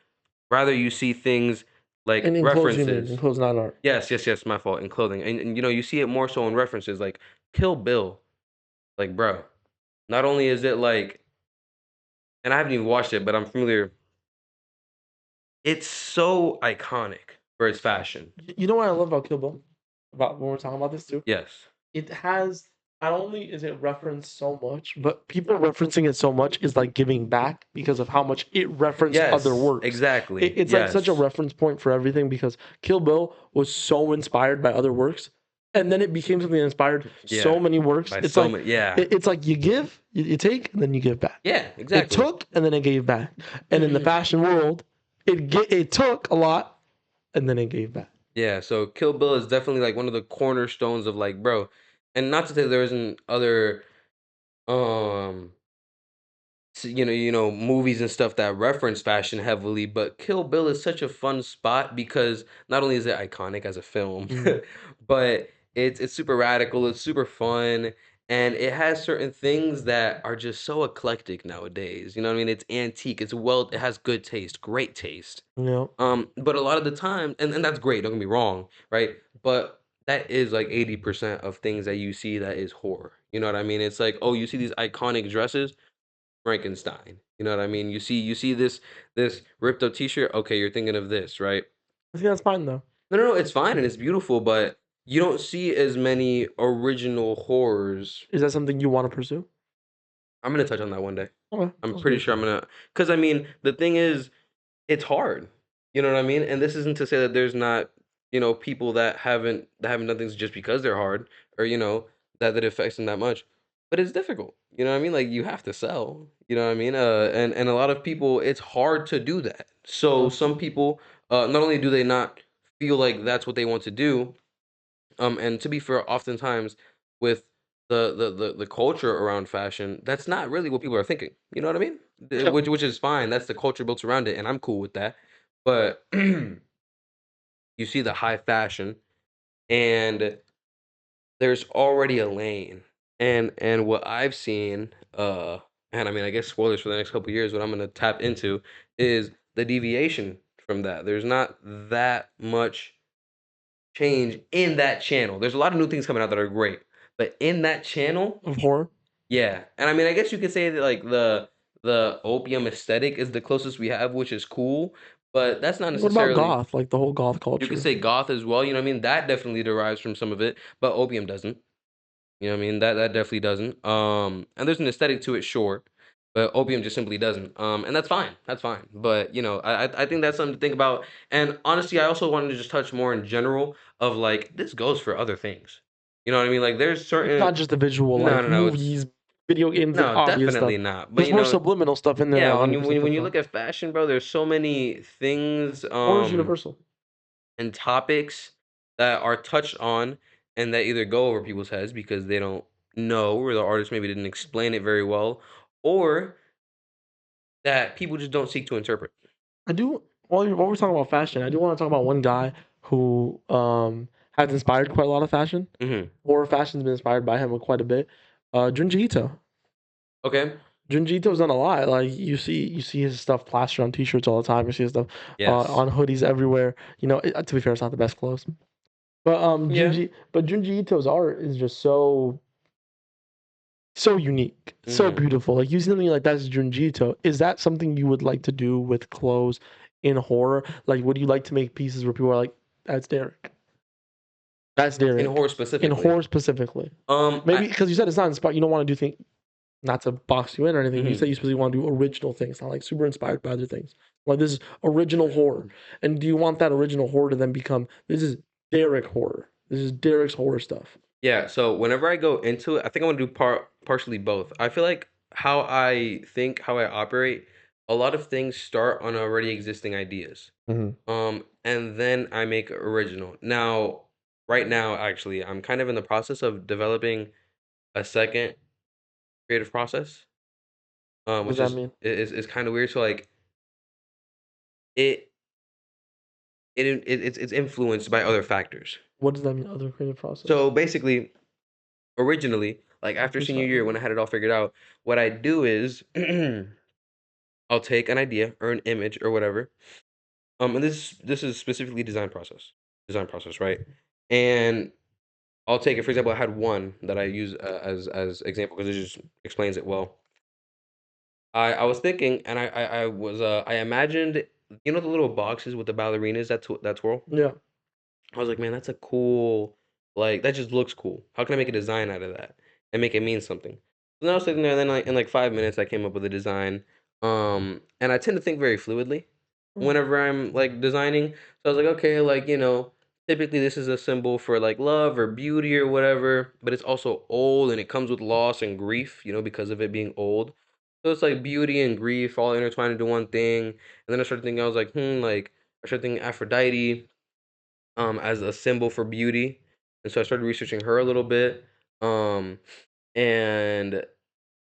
Rather, you see things like And in clothes, you mean in references. clothes, not art. Yes, yes, yes, my fault. In clothing. And you see it more so in references like Kill Bill. Like, bro, not only is it like, and I haven't even watched it, but I'm familiar. It's so iconic for its fashion. You know what I love about Kill Bill? About when we're talking about this too? Yes. It has not only is it referenced so much, but people referencing it so much is like giving back because of how much it referenced other Yes, works. exactly. It's like such a Yes. reference point for everything because Kill Bill was so inspired by other works, and then it became something that inspired Yeah. so many works. By It's so like many. Yeah. it's like you give, you take, and then you give back. Yeah, It exactly. took, and then it gave back. And in the fashion world, it took a lot, and then it gave back. Yeah, so Kill Bill is definitely like one of the cornerstones of like, bro. And not to say there isn't other um movies and stuff that reference fashion heavily, but Kill Bill is such a fun spot because not only is it iconic as a film, Mm, but it's super radical, it's super fun, and it has certain things that are just so eclectic nowadays. You know what I mean? It's antique, it has good taste, great taste. you know, But a lot of the time, and that's great, don't get me wrong, right? But that is like 80% of things that you see that is horror. You know what I mean? It's like, oh, you see these iconic dresses, Frankenstein. You know what I mean? You see this ripped up t-shirt, okay, you're thinking of this, right? I think that's fine though. No, no, no, it's fine and it's beautiful, but you don't see as many original horrors. Is that something you want to pursue? I'm gonna touch on that one day. Okay, I'm that's pretty good. sure I'm gonna, because I mean, the thing is, it's hard. You know what I mean? And this isn't to say that there's not, people that haven't done things just because they're hard or that it affects them that much. but it's difficult. You know what I mean? Like you have to sell. You know what I mean? And a lot of people, it's hard to do that. So Mhm. some people, not only do they not feel like that's what they want to do, and to be fair, oftentimes with the culture around fashion, that's not really what people are thinking. You know what I mean? Yeah. Which is fine. That's the culture built around it, and I'm cool with that. But you see the high fashion, and there's already a lane. And what I've seen, and I mean, I guess spoilers for the next couple years, what I'm gonna tap into is the deviation from that. There's not that much change in that channel. There's a lot of new things coming out that are great, but in that channel, Of horror. yeah. And I mean, I guess you could say that like the opium aesthetic is the closest we have, which is cool, but that's not What about necessarily. goth? Like the whole goth You could culture. say goth as well. You know what I mean? That definitely derives from some of it, but opium doesn't. You know what I mean? That definitely doesn't. And there's an aesthetic to it, sure, but opium just simply doesn't. And that's fine. That's fine. But I think that's something to think about. And honestly, I also wanted to just touch more in general of like this goes for other things. You know what I mean? Like there's It's certain not just the visual, no, like no, no. It's movies, video games, the no, obvious stuff. definitely not. But There's more subliminal stuff in there that yeah, I 100% when picked you on. look at fashion, bro, there's so many things Horror is universal. and topics that are touched on and that either go over people's heads because they don't know or the artist maybe didn't explain it very well or that people just don't seek to interpret. I do. While we're talking about fashion, I do want to talk about one guy who has inspired quite a lot of fashion. Mhm. Horror fashion's been inspired by him quite a bit. Junji Ito. Okay. Junji Ito's done a lot. Like you see his stuff plastered on T-shirts all the time. You see his stuff Yes. on hoodies everywhere. To be fair, it's not the best clothes, but Yeah. Junji Ito's art is just so unique, so Mhm. beautiful. Like you see something like that's Junji Ito. Is that something you would like to do with clothes in horror? Like, would you like to make pieces where people are like, "That's Derrick. That's In Derrick." horror In specifically. horror specifically, I maybe because you said it's not inspired. You don't want to do things not to box you in or anything. But you said mhm. you specifically want to do original things, not like super inspired by other things. Like this is original horror, and do you want that original horror to then become this is Derrick horror? This is Derrick's horror stuff. Yeah, so whenever I go into it, I think I want to do partially both. I feel like how I think, how I operate, a lot of things start on already existing ideas. Mm-hmm. And then I make original. Now, right now, actually, I'm kind of in the process of developing a second creative process, What does which that mean? is kind of weird. So like it it's influenced by other factors. What does that mean? Other creative process. So basically, originally, like after senior Freestyle year, when maybe. I had it all figured out, what I do is I'll take an idea or an image or whatever. And this is specifically design process, right? And I'll take it. For example, I had one that I use as example because it just explains it well. I was thinking, and I imagined, you know, the little boxes with the ballerinas that twirl. Yeah. I was like, man, that's a cool, like that just looks cool. How can I make a design out of that and make it mean something? So then I was sitting there, and then like in like 5 minutes, I came up with a design. And I tend to think very fluidly Mm. whenever I'm like designing. So I was like, okay, like typically this is a symbol for like love or beauty or whatever, but it's also old and it comes with loss and grief, because of it being old. So it's like beauty and grief all intertwined into one thing. And then I started thinking, I was like, like I started thinking Aphrodite as a symbol for beauty. And so I started researching her a little bit. Um, and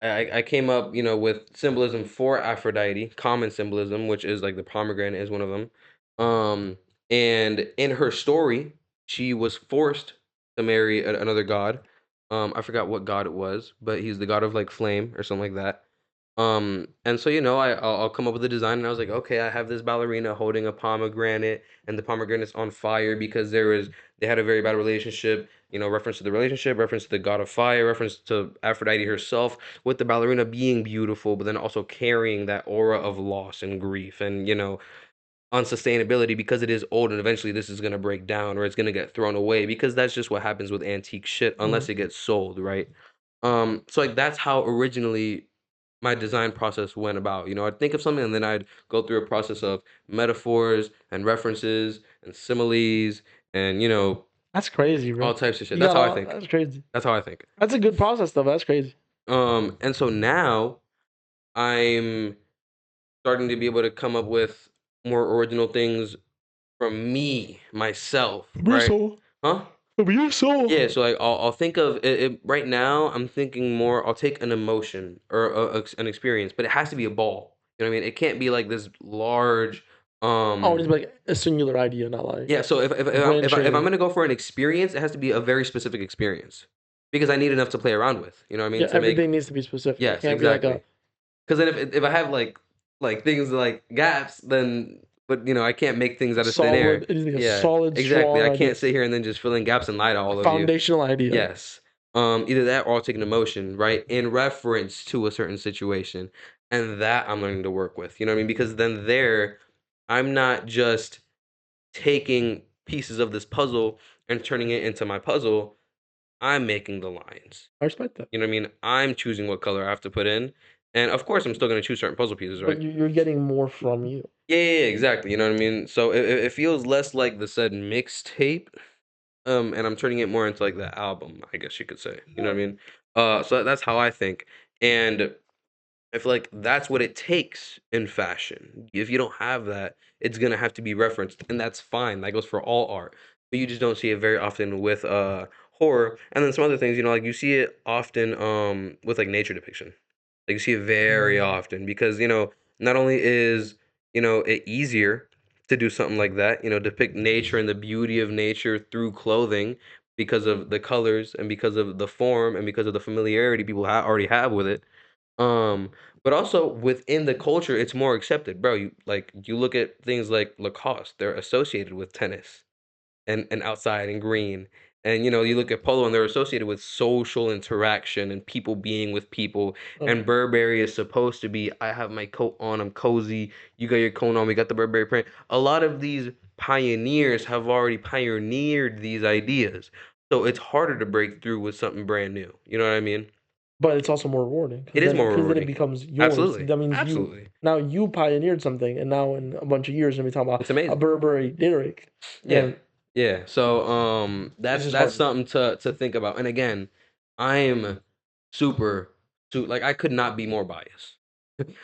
I came up, with symbolism for Aphrodite, common symbolism, which is like the pomegranate is one of them. Um, and in her story, she was forced to marry another god. I forgot what god it was, but he's the god of like flame or something like that. And so I'll come up with a design, and I was like, okay, I have this ballerina holding a pomegranate, and the pomegranate's on fire because they had a very bad relationship. Reference to the relationship, reference to the god of fire, reference to Aphrodite herself, with the ballerina being beautiful, but then also carrying that aura of loss and grief, and unsustainability because it is old, and eventually this is gonna break down or it's gonna get thrown away because that's just what happens with antique shit Mm. unless it gets sold, right? So like that's how originally my design process went about. I'd think of something and then I'd go through a process of metaphors and references and similes and That's crazy, bro. all types of shit. You That's got how I all. think. That's crazy. That's how I think. That's a good process, though. But that's crazy. And so now I'm starting to be able to come up with more original things from me, myself, From your right? soul. Huh? From your Yeah, soul. so like I'll think of it right now. I'm thinking more. I'll take an emotion or an experience, but it has to be a ball. You know what I mean? It can't be like this large. Oh, it's like a singular idea, not like Yeah. So if I'm branching. gonna go for an experience, it has to be a very specific experience because I need enough to play around with. You know what I mean? Yeah, To make everything needs to be specific. It yes, can't be like a exactly. Because then if I have like things like gaps, then but I can't make things out of thin solid. air. It needs to be a Yeah, solid, exactly. strong I idea. can't sit here and then just fill in gaps and lie to A all of you. foundational idea. Yes. Either that or I'll take an emotion, right, in reference to a certain situation, and that I'm learning to work with. You know what I mean? Because then there, I'm not just taking pieces of this puzzle and turning it into my puzzle. I'm making the lines. I respect that. You know what I mean? I'm choosing what color I have to put in. And of course, I'm still going to choose certain puzzle pieces, right? But you're getting more from you. Yeah, yeah, yeah, exactly. You know what I mean? So it feels less like the said mixtape, and I'm turning it more into like the album, I guess you could say. You know what I mean? So that's how I think, and I feel like that's what it takes in fashion. If you don't have that, it's gonna have to be referenced, and that's fine. That goes for all art, but you just don't see it very often with horror, and then some other things. Like you see it often with like nature depiction. Like you see it very Mm. often because not only is it easier to do something like that, depict nature and the beauty of nature through clothing because of the colors and because of the form and because of the familiarity people already have with it. Um, but also within the culture, it's more accepted, bro. You look at things like Lacoste; they're associated with tennis and outside and green. And you look at polo and they're associated with social interaction and people being with people. And Oh. Burberry is supposed to be, I have my coat on, I'm cozy. You got your coat on, we got the Burberry print. A lot of these pioneers have already pioneered these ideas. So it's harder to break through with something brand new. You know what I mean? But it's also more rewarding It is more because then it rewarding. becomes yours. Absolutely. That means Absolutely. you pioneered something, and now in a bunch of years, we're talking about It's a amazing. Burberry Derrick, Yeah. and Yeah. So it's just that's harder. something to think about. And again, I am super like I could not be more biased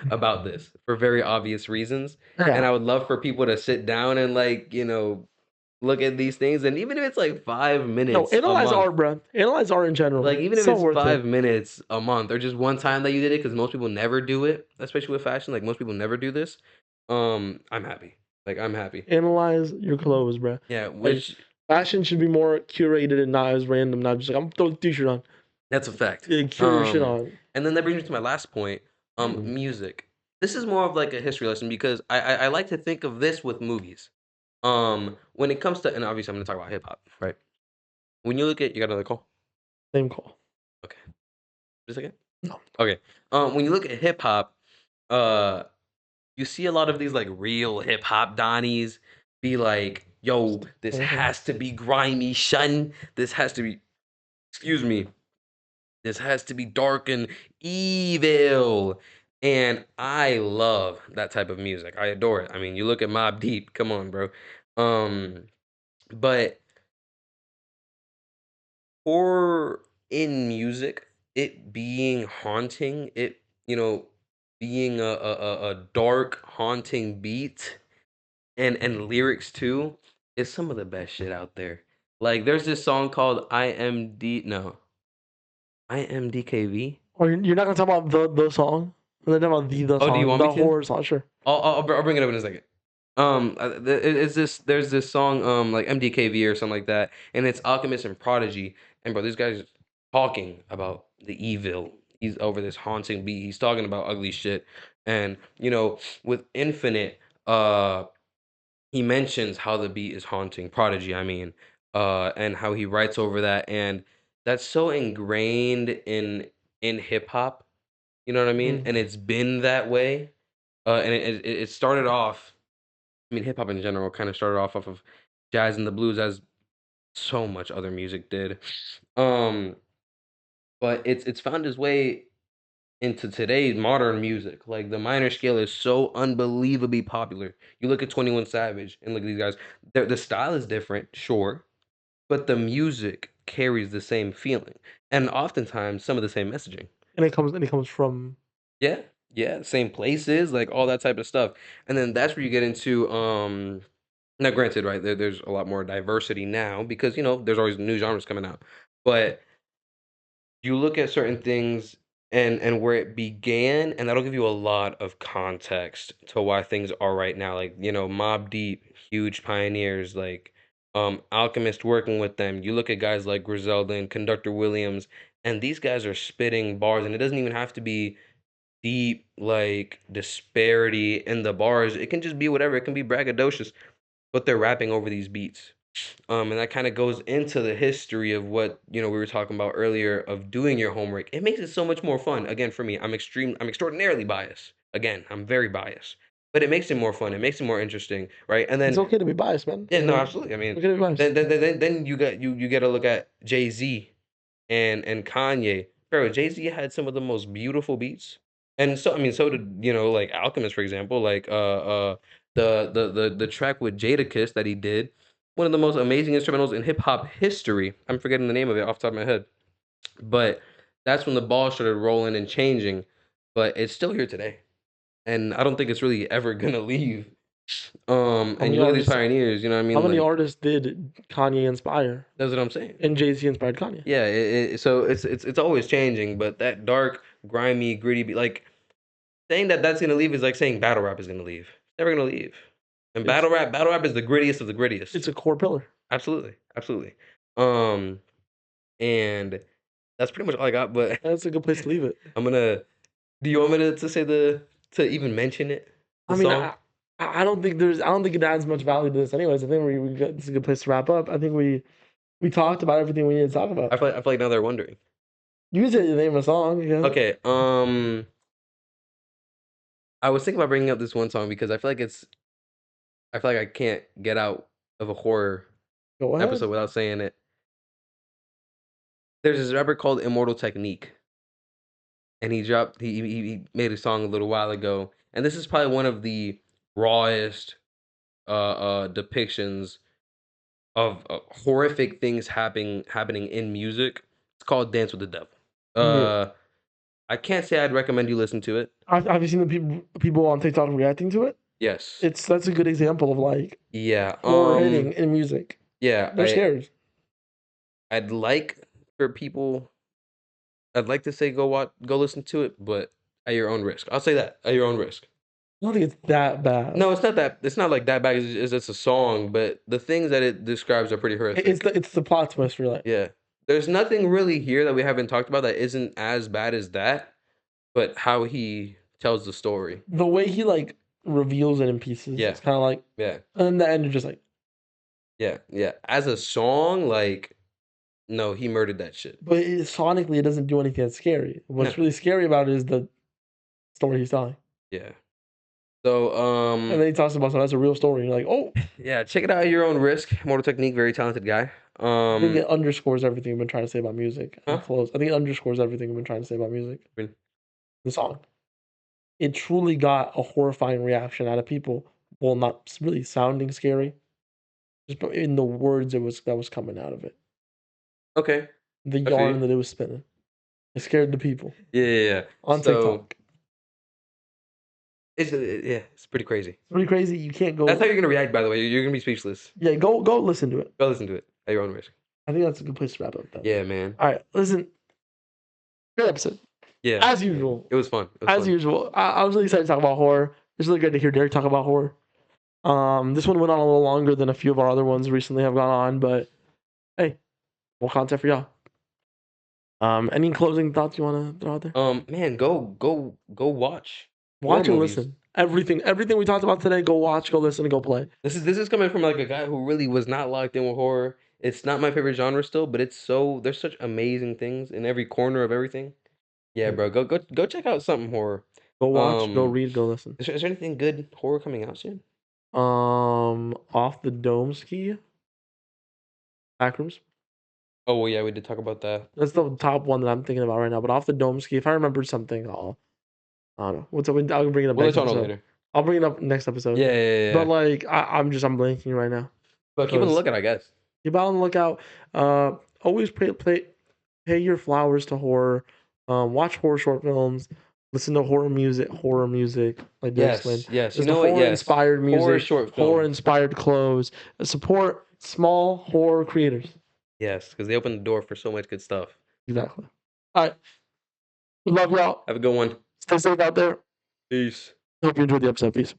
about this for very obvious reasons. And Yeah. I would love for people to sit down and look at these things and even if it's like 5 No, minutes a analyze month. art, bro. Analyze art in general. Like even It's if so it's worth it. 5 minutes a month or just one time that you did it because most people never do it, especially with fashion, like most people never do this. I'm happy. Like I'm happy. Analyze your clothes, bro. Yeah, Like which fashion should be more curated and not as random. Not just like I'm throwing a t-shirt on. that's a fact. Yeah, curate your shit Um, on. and then that brings me to my last point. Mm. Music. This is more of like a history lesson because I like to think of this with movies. When it comes to and obviously I'm gonna talk about hip hop, right? When you look at you got another call? Same call. Okay. Just a second. No. Okay. When you look at hip hop, uh, you see a lot of these like real hip hop Donnies be like, yo, this Mhm. has to be grimy, shun. This has to be excuse me. This has to be dark and evil. And I love that type of music. I adore it. I mean, you look at Mob Deep, come on, bro. Um, but horror in music, it being haunting, it being a dark, haunting beat and lyrics too, is some of the best shit out there. Like there's this song called IMDKV. You're not gonna talk about the song. We're talking about the Oh, do you song, want me the to? horror song. Sure. I'll bring it up in a second. It's this there's this song like MDKV or something like that, and it's Alchemist and Prodigy, and bro, this guy's talking about the evil. He's over this haunting beat. He's talking about ugly shit, and with Infinite, he mentions how the beat is haunting Prodigy. I mean, and how he writes over that, and that's so ingrained in hip hop. You know what I mean? Mm. And it's been that way. And it started off. I mean, hip hop in general kind of started off of jazz and the blues, as so much other music did. Um, but it's found its way into today's modern music. Like the minor scale is so unbelievably popular. You look at 21 Savage and look at these guys. The style is different, sure, but the music carries the same feeling and oftentimes some of the same messaging. and it comes from. Yeah, yeah, same places, like all that type of stuff. And then that's where you get into now granted, right, there's a lot more diversity now because there's always new genres coming out. But you look at certain things and where it began, and that'll give you a lot of context to why things are right now. Like, Mob Deep, huge pioneers, like Alchemist working with them. You look at guys like Griselda and Conductor Williams, and these guys are spitting bars, and it doesn't even have to be deep like disparity in the bars. It can just be whatever. It can be braggadocious, but they're rapping over these beats. And that kind of goes into the history of what we were talking about earlier of doing your homework. It makes it so much more fun. Again, for me, I'm extraordinarily biased. Again, I'm very biased, but it makes it more fun. It makes it more interesting, right? And It's then okay to be biased, man. yeah, I no, mean, absolutely. I mean, okay to be biased. then you get to look at Jay Z and Kanye. Bro, Jay Z had some of the most beautiful beats, and so I mean, so did like Alchemist, for example, like the track with Jadakiss that he did, one of the most amazing instrumentals in hip hop history. I'm forgetting the name of it off the top of my head, but that's when the ball started rolling and changing. But it's still here today, and I don't think it's really ever gonna leave. How And many you look at these artists? pioneers, you know what I How mean? many Like artists did Kanye inspire? that's what I'm saying. And Jay Z inspired Kanye. Yeah, so it's always changing, but that dark, grimy, gritty, like saying that that's gonna leave is like saying battle rap is gonna leave. It's never gonna leave. And It's battle rap is the grittiest of the grittiest. it's a core pillar. Absolutely, absolutely. Um, and that's pretty much all I got. But That's a good place to leave it. I'm gonna. Do you want me to say to even mention it, the I mean, song? I don't think there's I don't think it adds much value to this. Anyways, I think we got, this is a good place to wrap up. I think we talked about everything we need to talk about. I feel like now they're wondering. You can say the name of a song, yeah. Okay. I was thinking about bringing up this one song because I feel like I can't get out of a horror Go ahead. episode without saying it. There's this rapper called Immortal Technique, and he made a song a little while ago, and this is probably one of the rawest depictions of horrific things happening in music. It's called Dance with the Devil. Yeah. Uh, I can't say I'd recommend you listen to it. Have you seen the people on TikTok reacting to it? Yes. That's a good example of like Yeah. horror hitting in music. Yeah. They're scared. I'd like for people. I'd like to say go listen to it, but at your own risk. I'll say that at your own risk. I don't think it's that bad. No, it's not that. It's not like that bad. It's just a song, but the things that it describes are pretty horrific. It's the plot twist, really. Yeah, there's nothing really here that we haven't talked about that isn't as bad as that, but how he tells the story. The way he like reveals it in pieces, Yeah, it's kind of like, yeah, and the end you're just like, yeah. As a song, like, no, he murdered that shit. but sonically it doesn't do anything that's scary. No, What's really scary about it is the story he's telling. yeah. So, And then he talks about something that's a real story. And you're like, oh, yeah, check it out at your own risk. Mortal Technique, very talented guy. I think it underscores everything we've been trying to say about music. Huh? Close. I think it underscores everything we've been trying to say about music. I mean, The song. It truly got a horrifying reaction out of people. Well, not really sounding scary, just in the words that was coming out of it. okay, The I feel yarn you. that it was spinning. It scared the people Yeah. on So TikTok. it's pretty crazy. It's pretty crazy. You can't go. That's how you're gonna react. By the way, you're gonna be speechless. Yeah, go listen to it. Go listen to it at your own risk. I think that's a good place to wrap up. Then. Yeah, man. All right, listen. Good episode. Yeah, As usual. it was fun. It was As fun. usual. I was really excited to talk about horror. It's really good to hear Derrick talk about horror. This one went on a little longer than a few of our other ones recently have gone on, but hey, more content for y'all. Any closing thoughts you want to throw out there? Man, go watch. Watch horror and movies. listen. Everything we talked about today, go watch, go listen, and go play. This is coming from like a guy who really was not locked in with horror. It's not my favorite genre still, but there's such amazing things in every corner of everything. Yeah, bro, go check out something horror. Go watch, go read, go listen. Is there anything good horror coming out soon? Off the dome ski, backrooms. Oh well, yeah, we did talk about that. That's the top one that I'm thinking about right now. But off the dome ski, if I remember something, I don't know. What's up? I'll bring it up We'll let next y'all know episode. later. I'll bring it up next episode. Yeah. But like, I'm blanking right now. But keep on the 'Cause- lookout, I guess. Keep on the lookout. Always pay your flowers to horror. Watch horror short films. Listen to horror music, like Derrick explained. Yes, yes. You Listen to know what? horror Yes. inspired Horror music, short horror films. inspired clothes. Support small horror creators. Yes, because they open the door for so much good stuff. Exactly. All right. Love y'all. Have a good one. Stay safe out there. Peace. Hope you enjoyed the episode. Peace.